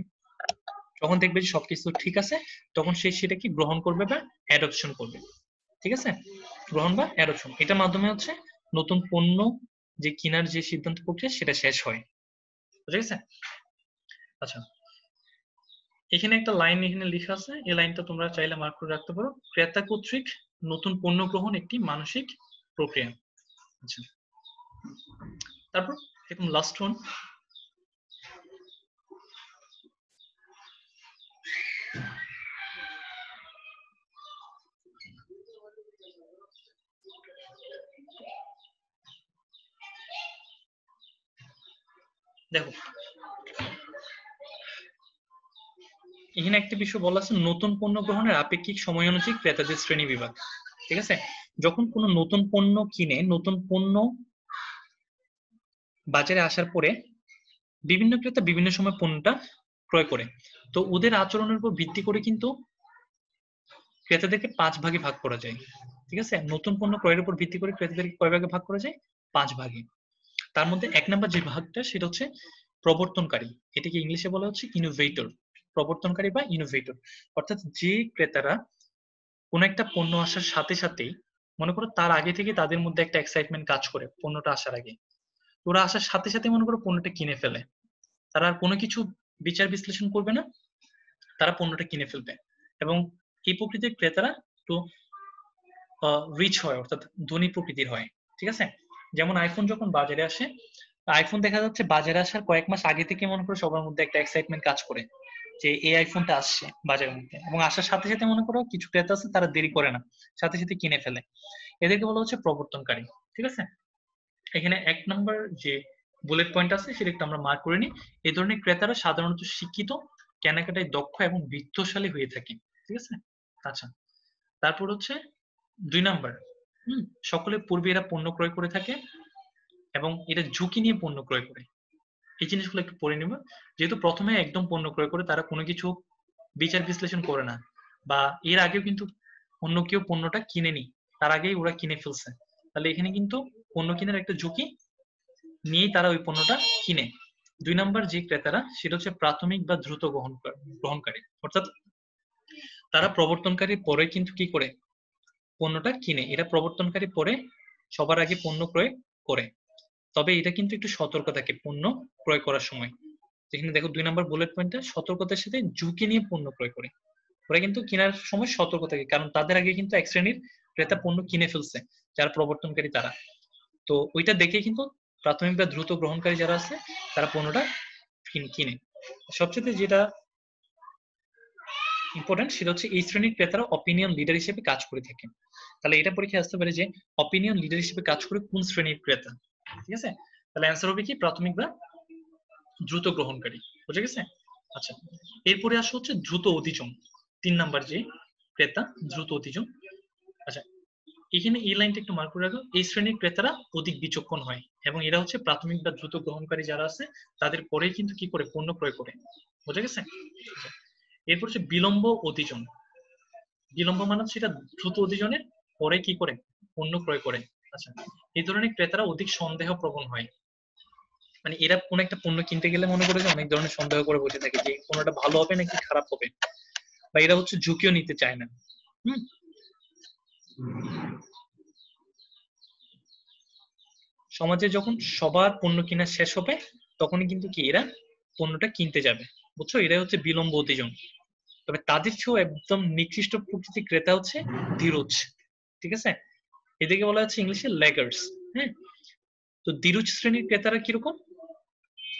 যখন দেখবে যে সবকিছু ঠিক আছে, তখন সে সেটাকে গ্রহণ করবে বা অ্যাডপশন করবে, ঠিক আছে? গ্রহণ বা অ্যাডপশন, এটার মাধ্যমে হচ্ছে নতুন পণ্য যে কেনার যে সিদ্ধান্ত প্রক্রিয়া সেটা শেষ হয়, বুঝা গেছে? আচ্ছা, এখানে একটা লাইন এখানে লেখা আছে, এই লাইনটা তোমরা চাইলে মার্ক করে রাখতে পারো, ক্রেতা কর্তৃক নতুন পণ্য গ্রহণ একটি মানসিক প্রক্রিয়া। আচ্ছা, তারপর একদম লাস্ট ওয়ান, দেখো এখানে একটা বিষয় বলা আছে, নতুন পণ্য গ্রহণের আপেক্ষিক সময় অনুযায়ী ক্রেতাদের শ্রেণী বিভাগ, ঠিক আছে? যখন কোনো নতুন পণ্য কিনে, নতুন পণ্য বাজারে আসার পরে বিভিন্ন ক্রেতা বিভিন্ন সময় পণ্যটা ক্রয় করে, তো ওদের আচরণের উপর ভিত্তি করে কিন্তু ক্রেতাদেরকে 5 ভাগে ভাগ করা যায়, ঠিক আছে? নতুন পণ্য ক্রয়ের উপর ভিত্তি করে ক্রেতাদেরকে কয় ভাগে ভাগ করা যায়? 5 ভাগে। তার মধ্যে 1 নাম্বার যে ভাগটা সেটা হচ্ছে প্রবর্তনকারী, এটাকে ইংলিশে বলা হচ্ছে ইনোভেটর। প্রবর্তনকারী বা ইনোভেটর অর্থাৎ যে ক্রেতারা কোন একটা পণ্য আসার সাথে সাথেই, মনে করো তার আগে থেকে তাদের মধ্যে একটা এক্সাইটমেন্ট কাজ করে পণ্যটা আসার আগে, ওরা আসার সাথে সাথে মনে করো পণ্যটা কিনে ফেলে, তারা আর কোনো কিছু বিচার বিশ্লেষণ করবে না, তারা পণ্যটা কিনে ফেলবে। এবং এই প্রকৃতির ক্রেতারা একটু রিচ হয়, অর্থাৎ ধনী প্রকৃতির হয়, ঠিক আছে। যেমন আইফোন যখন বাজারে আসে, আইফোন দেখা যাচ্ছে বাজারে আসার কয়েক মাস আগে থেকে মনে করো সবার মধ্যে একটা এক্সাইটমেন্ট কাজ করে যে এই আইফোনটা আসছে বাজারের মধ্যে, এবং আসার সাথে সাথে মনে করো কিছু ক্রেতা আছে তারা দেরি করে না, সাথে সাথে কিনে ফেলে, এদেরকে বলা হচ্ছে প্রবর্তনকারী, ঠিক আছে। এখানে 1 নাম্বার যে বুলেট পয়েন্ট আছে সেটা একটু আমরা মার্ক করে নিই। এই ধরনের ক্রেতারা সাধারণত শিক্ষিত, কেনাকাটায় দক্ষ এবং বিত্তশালী হয়ে থাকে, ঠিক আছে। আচ্ছা, তারপর হচ্ছে 2 নাম্বার, সকলে পূর্বে এরা পণ্য ক্রয় করে থাকে এবং এটা ঝুঁকি নিয়ে পণ্য ক্রয় করে। এই জিনিসগুলো একটু পড়ে নেব। যেহেতু প্রথমে একদম পণ্য ক্রয় করে, তারা কোনো কিছু বিচার বিশ্লেষণ করে না, বা এর আগেও কিন্তু অন্য কেউ পণ্যটা কিনেনি, তার আগেই ওরা কিনে ফেলছে, তাহলে এখানে কিন্তু পণ্য কেনার একটা ঝুঁকি নিয়েই তারা ওই পণ্যটা কিনে। 2 নাম্বার যে ক্রেতারা সেটা হচ্ছে প্রাথমিক বা দ্রুত গ্রহণকারী, অর্থাৎ তারা প্রবর্তনকারীর পরে কিন্তু কি করে পণ্যটা কিনে, এরা প্রবর্তনকারী পরে সবার আগে পণ্য ক্রয় করে, তবে এটা কিন্তু একটু সতর্ক থাকে পণ্য ক্রয় করার সময়। যেখানে দেখো 2 নাম্বার বুলেট পয়েন্টে সতর্কতার সাথে ঝুঁকি নিয়ে পণ্য ক্রয় করে, ওরা কিন্তু কেনার সময় সতর্ক থাকে, কারণ তাদের আগে কিন্তু এক শ্রেণীর ক্রেতা পণ্য কিনে ফেলছে যারা প্রবর্তনকারী তারা, তো ওইটা দেখে কিন্তু প্রাথমিক বা দ্রুত গ্রহণকারী যারা আছে তারা পণ্যটা কিনে। সবচেয়ে যেটা ইম্পর্টেন্ট সেটা হচ্ছে এই শ্রেণীর ক্রেতারা অপিনিয়ন লিডার হিসেবে কাজ করে থাকে। তাহলে এটা পরীক্ষায় আসতে পারে যে অপিনিয়ন লিডার হিসেবে কাজ করে কোন শ্রেণীর ক্রেতা, ঠিক আছে। তাহলে অ্যান্সার হবে কি প্রাথমিক বা দ্রুত গ্রহণকারী, বুঝে গেছে। আচ্ছা, এরপরে আসা হচ্ছে দ্রুত অধিযোগ, 3 নাম্বার যে ক্রেতা দ্রুত অধিযোগ। আচ্ছা, এখানে এই লাইনটা একটু মার্ক করে রাখো, এই শ্রেণীর ক্রেতারা অধিক বিচক্ষণ হয় এবং এরা হচ্ছে প্রাথমিক বা দ্রুত গ্রহণকারী যারা আছে তাদের পরেই কিন্তু কি করে পণ্য ক্রয় করে, বুঝে গেছে। এরপর হচ্ছে বিলম্ব অধিযোগ। বিলম্ব মানে সেটা দ্রুত অধিযোগের পরে কি করে পণ্য ক্রয় করে। আচ্ছা, এই ধরনের ক্রেতারা অধিক সন্দেহ প্রবণ হয়, মানে এরা কোন একটা পণ্য কিনতে গেলে মনে করে যে অনেক ধরনের সন্দেহ করে বসে থাকে যে পণ্যটা ভালো হবে নাকি খারাপ হবে, বা এরা হচ্ছে ঝুঁকিও নিতে চায় না। সমাজে যখন সবার পণ্য কেনা শেষ হবে তখনই কিন্তু কি এরা পণ্যটা কিনতে যাবে, বুঝছো, এরা হচ্ছে বিলম্ব অধিযোগ। তবে তাদের চেয়েও একদম নিকৃষ্ট প্রকৃতির ক্রেতা হচ্ছে ধীরজ, ঠিক আছে, এদেরকে বলা হচ্ছে ইংলিশে ল্যাগার্স। হ্যাঁ, তো ধীরজ শ্রেণীর ক্রেতারা কিরকম,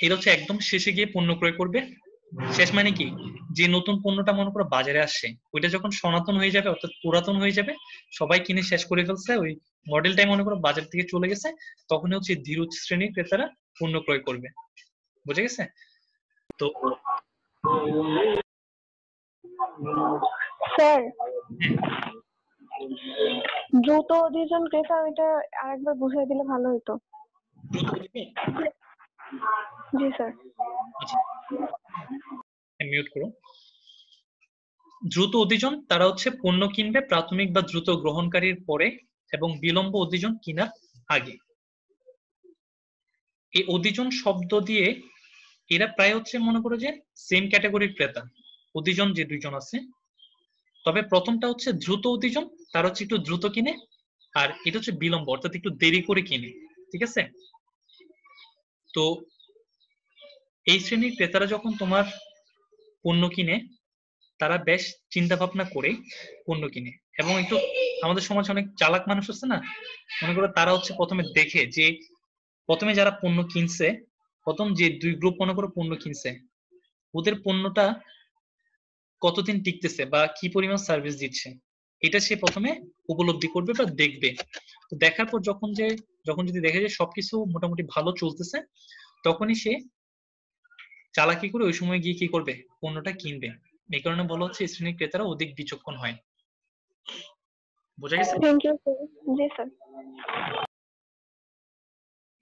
এরা হচ্ছে একদম শেষে গিয়ে পণ্য ক্রয় করবে। শেষ মানে কি, যে নতুন পণ্যটা মনে করো বাজারে আসছে ওইটা যখন সনাতন হয়ে যাবে অর্থাৎ পুরাতন হয়ে যাবে, সবাই কিনে শেষ করে ফেলছে, ওই মডেলটাই মনে করো বাজার থেকে চলে গেছে, তখন হচ্ছে ধীরজ শ্রেণীর ক্রেতারা পণ্য ক্রয় করবে, বুঝে গেছে। তো স্যার, দ্রুত অধিযোগ ক্রেতা এটা আরেকবার বুঝিয়ে দিলে ভালো হতো। দ্রুত দিবে, জি স্যার। মিউট করো। দ্রুত অধিযোগ তারা হচ্ছে পণ্য কিনবে প্রাথমিক বা দ্রুত গ্রহণকারীর পরে এবং বিলম্ব অধিযোগ কিনার আগে। এই অধিযোগ শব্দ দিয়ে এরা প্রায় হচ্ছে মনে করো যে সেম ক্যাটাগরির ক্রেতা, অধিযোগ যে দুইজন আছে, তবে প্রথমটা হচ্ছে দ্রুত অধিযোগ, তার হচ্ছে একটু দ্রুত কিনে, আর এটা হচ্ছে বিলম্ব অর্থাৎ একটু দেরি করে কিনে, ঠিক আছে। তো এই শ্রেণীর ক্রেতারা যখন তোমার পণ্য কিনে তারা বেশ চিন্তা ভাবনা করে পণ্য কিনে, এবং একটু আমাদের সমাজে অনেক চালাক মানুষ আছে না, মনে করো তারা হচ্ছে প্রথমে দেখে যে প্রথমে যারা পণ্য কিনছে, প্রথম যে 2 গ্রুপ মনে করো পণ্য কিনছে, ওদের পণ্যটা কতদিন টিকতেছে বা কি পরিমাণ সার্ভিস দিচ্ছে, এটা সে প্রথমে উপলব্ধি করবে বা দেখবে। তো দেখার পর যখন যদি দেখে যে সবকিছু মোটামুটি ভালো চলতেছে, তখনই সে চালাকি করে ওই সময় গিয়ে কি করবে পণ্যটা কিনবে। এই কারণে বলা হচ্ছে এই শ্রেণীর ক্রেতারা অধিক বিচক্ষণ হয়, বোঝা গেছে। Thank you sir. জি স্যার।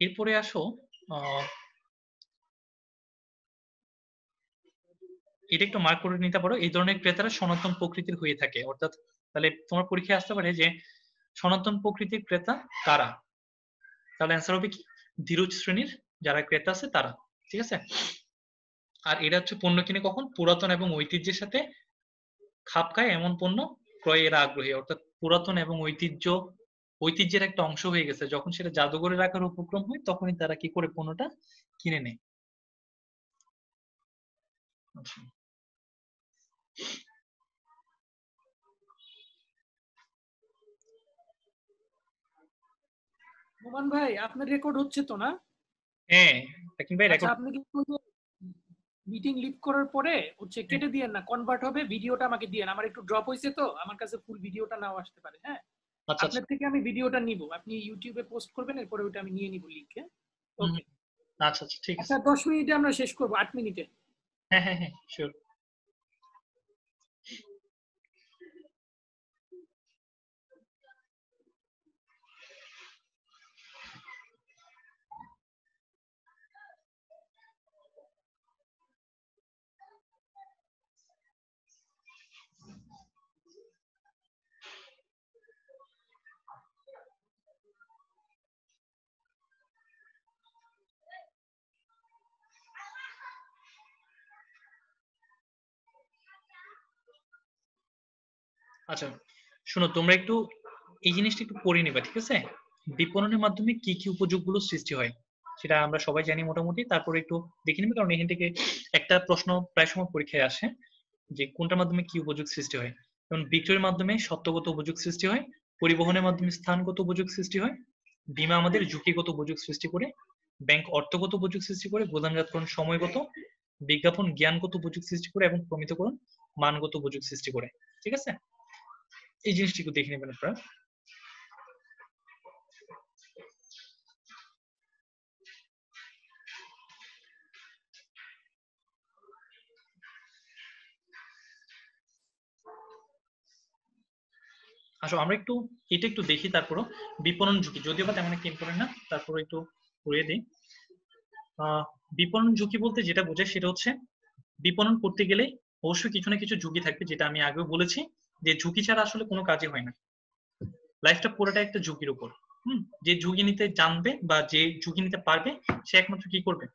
এরপরে আসো এটা একটু মার্ক করে নিতে পারো, এই ধরনের ক্রেতারা সনাতন প্রকৃতির হয়ে থাকে, অর্থাৎ তাহলে তোমার পরীক্ষায় আসতে পারে যে সনাতন প্রকৃতির ক্রেতা কারা, তাহলে অ্যান্সার হবে কি ধীরজ শ্রেণীর যারা ক্রেতা আছে তারা, ঠিক আছে। আর এটা হচ্ছে পণ্য কিনে কখন, পুরাতন এবং ঐতিহ্যের সাথে খাপ খায় এমন পণ্য ক্রয়ে এরা আগ্রহী। অর্থাৎ পুরাতন এবং ঐতিহ্যের একটা অংশ হয়ে গেছে, যখন সেটা জাদুঘরে রাখার উপক্রম হয় তখনই তারা কি করে পণ্যটা কিনে নেয়। আচ্ছা, নোমান ভাই আপনার রেকর্ড হচ্ছে তো না? হ্যাঁ রাকিব ভাই আচ্ছা, রেকর্ড। আপনি কিন্তু মিটিং লিভ করার পরে হচ্ছে কেটে দিয়েন না, কনভার্ট হবে, ভিডিওটা আমাকে দিয়েন। আমার একটু ড্রপ হয়েছে তো, আমার কাছে ফুল ভিডিওটা নাও আসতে পারে। হ্যাঁ, আচ্ছা আচ্ছা। আপনার থেকে আমি ভিডিওটা নিব, আপনি ইউটিউবে পোস্ট করবেন, এরপরে ওটা আমি নিয়ে নিব লিংকে। হুম, ওকে। আচ্ছা আচ্ছা ঠিক আছে। আচ্ছা, 10 মিনিটে আমরা শেষ করব, 8 মিনিটে। হ্যাঁ হ্যাঁ হ্যাঁ শিওর। আচ্ছা শোনো, তোমরা একটু এই জিনিসটা একটু পড়ে নিবা, ঠিক আছে। বিপণনের মাধ্যমে কি কি উপযোগগুলো সৃষ্টি হয় সেটা আমরা সবাই জানি মোটামুটি, তারপরে একটু দেখে নিবে, কারণ এখান থেকে একটা প্রশ্ন প্রায় সময় পরীক্ষায় আসে যে কোনটার মাধ্যমে কি উপযোগ সৃষ্টি হয়। যেমন বিক্রয়ের মাধ্যমে সত্যগত উপযোগ সৃষ্টি হয়, পরিবহনের মাধ্যমে স্থানগত উপযোগ সৃষ্টি হয়, বীমা আমাদের ঝুঁকিগত উপযোগ সৃষ্টি করে, ব্যাংক অর্থগত উপযোগ সৃষ্টি করে, গুদামজাতকরণ সময়গত, বিজ্ঞাপন জ্ঞানগত উপযোগ সৃষ্টি করে এবং প্রমিতকরণ মানগত উপযোগ সৃষ্টি করে, ঠিক আছে। এই জিনিসটি একটু দেখে নেবেন আপনারা। আসো আমরা একটু এটা একটু দেখি, তারপরও বিপণন ঝুঁকি যদিও বা তেমন একটা ইম্পর্টেন্ট না, তারপর একটু পড়িয়ে দিই। বিপণন ঝুঁকি বলতে যেটা বোঝায় সেটা হচ্ছে বিপণন করতে গেলে অবশ্যই কিছু না কিছু ঝুঁকি থাকবে, যেটা আমি আগেও বলেছি যে ঝুঁকি ছাড়া আসলে কোনো কাজই হয় না। লাইফটা পুরোটা একটা ঝুঁকির উপর। যে ঝুঁকি নিতে জানবে বা যে ঝুঁকি নিতে পারবে সে একমাত্র কি করবে,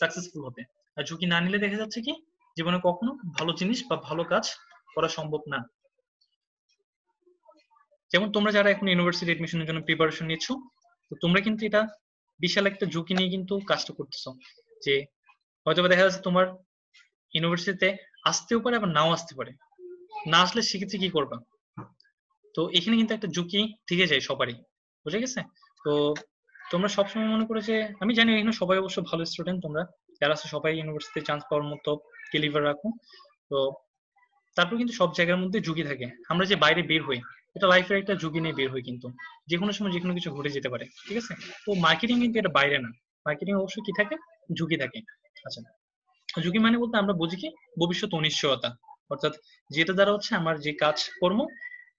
সাকসেসফুল হবে। আর ঝুঁকি না নিলে দেখা যাচ্ছে কি জীবনে কখনো ভালো জিনিস বা ভালো কাজ করা সম্ভব না। যেমন তোমরা যারা এখন ইউনিভার্সিটি এডমিশনের জন্য প্রিপারেশন নিচ্ছ, তো তোমরা কিন্তু এটা বিশাল একটা ঝুঁকি নিয়ে কিন্তু কাজটা করতেছো। যে হয়তো দেখা যাচ্ছে তোমার ইউনিভার্সিটিতে আসতেও পারে আবার নাও আসতে পারে, না আসলে সেক্ষেত্রে কি করবা। তো এখানে কিন্তু একটা ঝুঁকি থেকে যায় সবারই, বুঝে গেছে। তো তোমরা সবসময় মনে করো যে, আমি জানি এখানে সবাই অবশ্য ভালো স্টুডেন্ট, তোমরা যারা আছে সবাই ইউনিভার্সিটিতে চান্স পাওয়ার মতো ক্যালিবার রাখো। তো তারপর কিন্তু সব জায়গার মধ্যে ঝুঁকি থাকে। আমরা যে বাইরে বের হই এটা লাইফের একটা ঝুঁকি নিয়ে বের হই, কিন্তু যে কোনো সময় যে কোনো কিছু ঘটে যেতে পারে, ঠিক আছে। তো মার্কেটিং কিন্তু এটা বাইরে না, মার্কেটিং অবশ্যই কি থাকে, ঝুঁকি থাকে। আচ্ছা, ঝুঁকি মানে বলতে আমরা বুঝি কি ভবিষ্যৎ অনিশ্চয়তা, অর্থাৎ যেটা দ্বারা হচ্ছে আমার যে কাজকর্ম,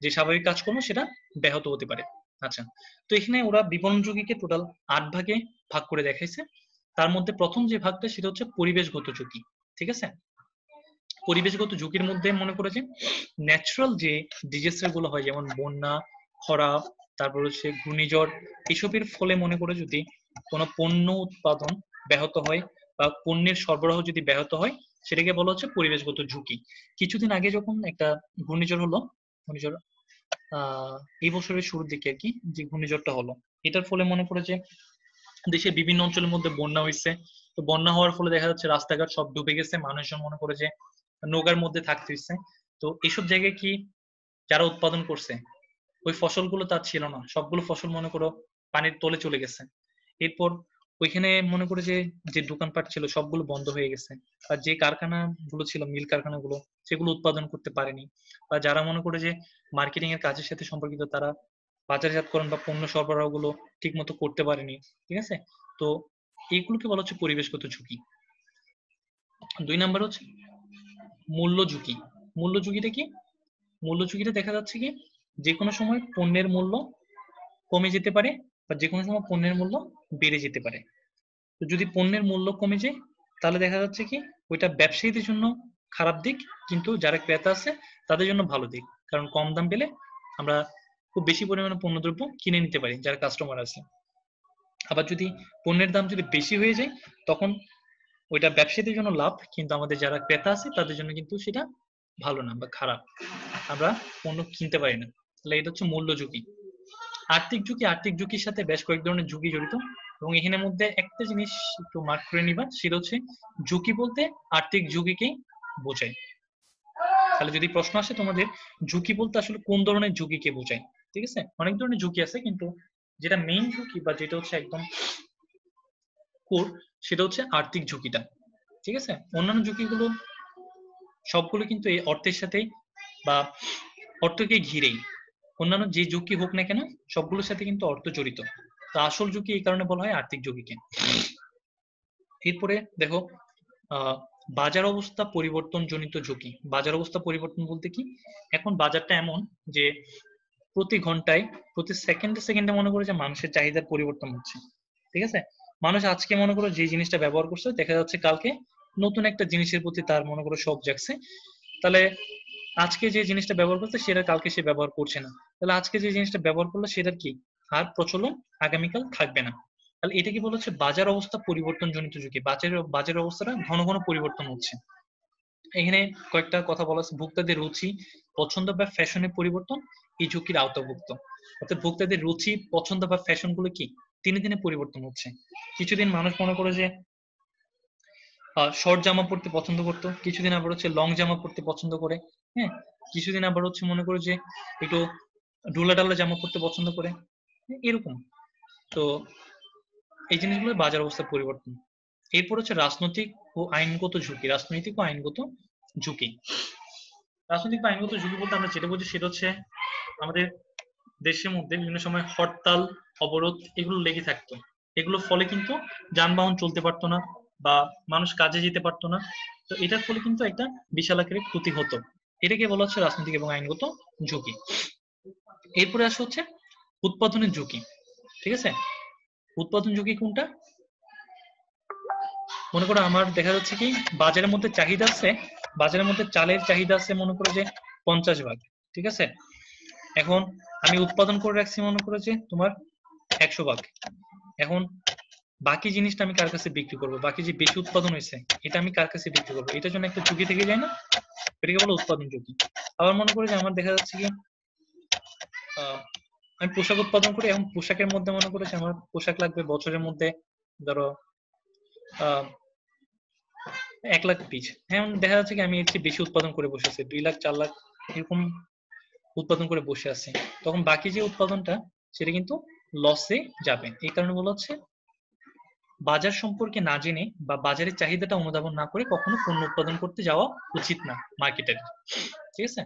যে স্বাভাবিক কাজকর্ম সেটা ব্যাহত হতে পারে। আচ্ছা, তো এখানে ওরা বিপণন ঝুঁকিকে টোটাল 8 ভাগে ভাগ করে দেখাইছে। তার মধ্যে প্রথম যে ভাগটা সেটা হচ্ছে পরিবেশগত ঝুঁকি, ঠিক আছে। পরিবেশগত ঝুঁকির মধ্যে মনে করে যে ন্যাচারাল যে ডিজাস্টার গুলো হয়, যেমন বন্যা, খরা, তারপর হচ্ছে ঘূর্ণিঝড়, এসবের ফলে মনে করে যদি কোনো পণ্য উৎপাদন ব্যাহত হয় বা পণ্যের সরবরাহ যদি ব্যাহত হয়, সেটাকে বলা হচ্ছে পরিবেশগত ঝুঁকি। কিছুদিন আগে যখন একটা ঘূর্ণিঝড় হলো, ঘূর্ণিঝড় এই বছরের শুরুর দিকে আর কি, যে ঘূর্ণিঝড়টা হলো, এটার ফলে মনে করে যে দেশের বিভিন্ন অঞ্চলের মধ্যে বন্যা হয়েছে। তো বন্যা হওয়ার ফলে দেখা যাচ্ছে রাস্তাঘাট সব ডুবে গেছে, মানুষজন মনে করে যে নৌকার মধ্যে থাকতে হচ্ছে। তো এইসব জায়গায় কি যারা উৎপাদন করছে ওই ফসলগুলো তার ছিল না, সবগুলো ফসল মনে করো পানির তলে চলে গেছে। এরপর ওইখানে মনে করে যে যে দোকানপাট ছিল সবগুলো বন্ধ হয়ে গেছে, আর যে কারখানা গুলো ছিল, মিল কারখানা গুলো, সেগুলো উৎপাদন করতে পারেনি। বা যারা মনে করে যে মার্কেটিং এর কাজের সাথে সম্পর্কিত, তারা বাজারজাতকরণ বা পণ্য সরবরাহ গুলো ঠিক মতো করতে পারেনি, ঠিক আছে। তো এইগুলোকে বলা হচ্ছে পরিবেশগত ঝুঁকি। 2 নাম্বার হচ্ছে মূল্য ঝুঁকি। মূল্য ঝুঁকিটা কি, মূল্য ঝুঁকিটা দেখা যাচ্ছে কি যে কোনো সময় পণ্যের মূল্য কমে যেতে পারে বা যে কোনো সময় পণ্যের মূল্য বেড়ে যেতে পারে। তো যদি পণ্যের মূল্য কমে যায় তাহলে দেখা যাচ্ছে কি ওইটা ব্যবসায়ীদের জন্য খারাপ দিক, কিন্তু যারা ক্রেতা আছে তাদের জন্য ভালো দিক, কারণ কম দাম পেলে আমরা খুব বেশি পরিমাণে পণ্যদ্রব্য কিনে নিতে পারি যারা কাস্টমার আছে। আবার যদি পণ্যের দাম যদি বেশি হয়ে যায় তখন ওইটা ব্যবসায়ীদের জন্য লাভ, কিন্তু আমাদের যারা ক্রেতা আছে তাদের জন্য কিন্তু সেটা ভালো না বা খারাপ, আমরা পণ্য কিনতে পারি না। তাহলে এটা হচ্ছে মূল্য ঝুঁকি। আর্থিক ঝুঁকি, আর্থিক ঝুঁকির সাথে বেশ কয়েক ধরনের ঝুঁকি জড়িত, এবং এখানের মধ্যে একটা জিনিস একটু মার্ক করে নিবা, সেটা হচ্ছে ঝুঁকি বলতে আর্থিক ঝুঁকিকেই বোঝায়। তাহলে যদি প্রশ্ন আসে তোমাদের ঝুঁকি বলতে আসলে কোন ধরনের ঝুঁকিকে বোঝায়, ঠিক আছে, অনেক ধরনের ঝুঁকি আছে, কিন্তু যেটা মেইন ঝুঁকি বা যেটা হচ্ছে একদম কোর, সেটা হচ্ছে আর্থিক ঝুঁকিটা, ঠিক আছে। অন্যান্য ঝুঁকিগুলো সবগুলো কিন্তু এই অর্থের সাথেই বা অর্থকে ঘিরেই, অন্যান্য যে ঝুঁকি হোক না কেন সবগুলোর সাথে কিন্তু অর্থ জড়িত। তো আসল ঝুঁকি এই কারণে বলা হয় আর্থিক ঝুঁকিকে। এরপরে দেখো বাজার অবস্থা পরিবর্তন জনিত ঝুঁকি। বাজার অবস্থা পরিবর্তন বলতে কি, এখন বাজারটা এমন যে প্রতি ঘন্টায় প্রতি সেকেন্ডে সেকেন্ডে মনে করো যে মানুষের চাহিদার পরিবর্তন হচ্ছে, ঠিক আছে। মানুষ আজকে মনে করো যে জিনিসটা ব্যবহার করছে, দেখা যাচ্ছে কালকে নতুন একটা জিনিসের প্রতি তার মনে করো শখ জাগছে, তাহলে আজকে যে জিনিসটা ব্যবহার করছে সেটা কালকে সে ব্যবহার করছে না, তাহলে আজকে যে জিনিসটা ব্যবহার করলো সেটার কি আর প্রচলন আগামীকাল থাকবে না। তাহলে এটা কি বলা হচ্ছে বাজার অবস্থা পরিবর্তন জনিত ঝুঁকি। বাজারের অবস্থাটা ঘন ঘন পরিবর্তন হচ্ছে। এখানে কয়েকটা কথা বলা আছে, ভোক্তাদের রুচি পছন্দ বা ফ্যাশনের পরিবর্তন এই ঝুঁকির আওতাভুক্ত। অর্থাৎ ভোক্তাদের রুচি পছন্দ বা ফ্যাশন গুলো কি দিনে দিনে পরিবর্তন হচ্ছে। কিছুদিন মানুষ মনে করে যে শর্ট জামা পরতে পছন্দ করতো, কিছুদিন আবার হচ্ছে লং জামা পরতে পছন্দ করে, হ্যাঁ, কিছুদিন আবার হচ্ছে মনে করে যে একটু ঢোলা ঢালা জামা পরতে পছন্দ করে, এরকম। তো এই জিনিসগুলো বাজার অবস্থার পরিবর্তন। এরপর হচ্ছে রাজনৈতিক ও আইনগত ঝুঁকি। রাজনৈতিক ও আইনগত ঝুঁকি। রাজনৈতিক বা আইনগত ঝুঁকি বলতে আমরা যেটা বুঝি সেটা হচ্ছে আমাদের দেশের মধ্যে বিভিন্ন সময় হরতাল, অবরোধ এগুলো লেগে থাকতো, এগুলোর ফলে কিন্তু যানবাহন চলতে পারতো না বা মানুষ কাজে যেতে পারতো না। তো এটার ফলে কিন্তু একটা বিশাল আকারের ক্ষতি হতো। এটাকে বলা হচ্ছে রাজনৈতিক এবং আইনগত ঝুঁকি। এরপরে আসা হচ্ছে উৎপাদনের ঝুঁকি, ঠিক আছে। উৎপাদন ঝুঁকি কোনটা, মনে করো আমার দেখা যাচ্ছে কি বাজারের মধ্যে চাহিদা আছে, বাজারের মধ্যে চালের চাহিদা আছে মনে করো যে 50 ভাগ, ঠিক আছে। এখন আমি উৎপাদন করে রাখছি মনে করো যে তোমার 100 ভাগ। এখন বাকি জিনিসটা আমি কার কাছে বিক্রি করবো, বাকি যে বেশি উৎপাদন হয়েছে এটা আমি কার কাছে বিক্রি করবো, এটার জন্য একটা ঝুঁকি থেকে যায় না, এটাকে বলো উৎপাদন ঝুঁকি। আবার মনে করো যে আমার দেখা যাচ্ছে কি আমি পোশাক উৎপাদন করি, এখন পোশাকের মধ্যে মনে করো যে আমার পোশাক লাগবে বছরের মধ্যে ধরো 1 লাখ পিস, এখন দেখা যাচ্ছে কি আমি এর চেয়ে বেশি উৎপাদন করে বসে আছি, 2 লাখ 4 লাখ এরকম উৎপাদন করে বসে আছি, তখন বাকি যে উৎপাদনটা সেটা কিন্তু লসে যাবে। এই কারণে বলা হচ্ছে বাজার সম্পর্কে না জেনে বা বাজারের চাহিদাটা অনুধাবন না করে কখনো পণ্য উৎপাদন করতে যাওয়া উচিত না মার্কেটের, ঠিক আছে।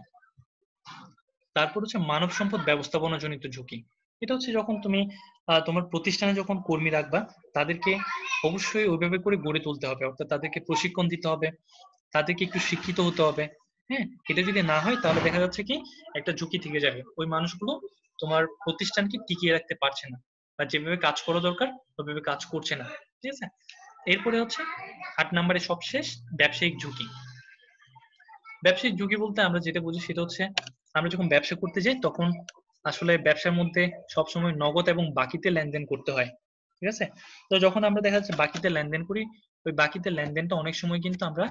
তারপর হচ্ছে মানব সম্পদ ব্যবস্থাপনা জনিত ঝুঁকি। এটা হচ্ছে যখন তুমি তোমার প্রতিষ্ঠানে যখন কর্মী রাখবা তাদেরকে অবশ্যই ওইভাবে করে গড়ে তুলতে হবে, অর্থাৎ তাদেরকে প্রশিক্ষণ দিতে হবে, তাদেরকে একটু শিক্ষিত হতে হবে, হ্যাঁ। এটা যদি না হয় তাহলে দেখা যাচ্ছে কি একটা ঝুঁকি থেকে যাবে, ওই মানুষগুলো তোমার প্রতিষ্ঠানকে টিকিয়ে রাখতে পারছে না বা যেভাবে কাজ করা দরকার ওইভাবে কাজ করছে না, ঠিক আছে। এরপরে হচ্ছে 8 নম্বরে সবশেষ ব্যবসায়িক ঝুঁকি। ব্যবসায়িক ঝুঁকি বলতে আমরা যেটা বুঝি সেটা হচ্ছে আমরা যখন ব্যবসা করতে যাই তখন আসলে ব্যবসার মধ্যে সবসময় নগদ এবং বাকিতে লেনদেন করতে হয়, ঠিক আছে। তো যখন আমরা দেখা যাচ্ছে বাকিতে লেনদেন করি, ওই বাকিতে লেনদেনটা অনেক সময় কিন্তু আমরা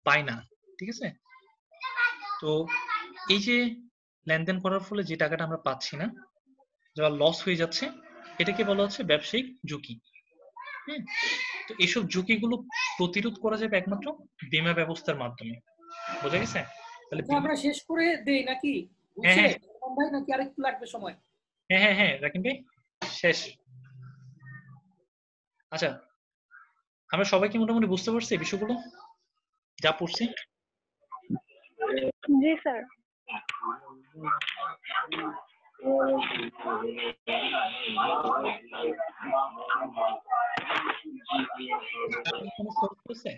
পাই না, ঠিক আছে। তো এই যে লেনদেন করার ফলে যে টাকাটা আমরা পাচ্ছি না, যা লস হয়ে যাচ্ছে, এটাকে বলা হচ্ছে ব্যবসায়িক ঝুঁকি। হ্যাঁ, তো এইসব ঝুঁকিগুলো প্রতিরোধ করা যাবে একমাত্র বীমা ব্যবস্থার মাধ্যমে, বোঝা গেছে। তাহলে আচ্ছা, আমরা শেষ করে দেই নাকি? হ্যাঁ হচ্ছে হ্যাঁ ভাই নাকি আরেকটু লাগবে সময়? হ্যাঁ হ্যাঁ হ্যাঁ রাকিব ভাই শেষ। আচ্ছা, আমরা সবাই কি মোটামুটি বুঝতে পারছি এই বিষয়গুলো যা পড়ছি? জি স্যার। কোনো প্রশ্ন আছে?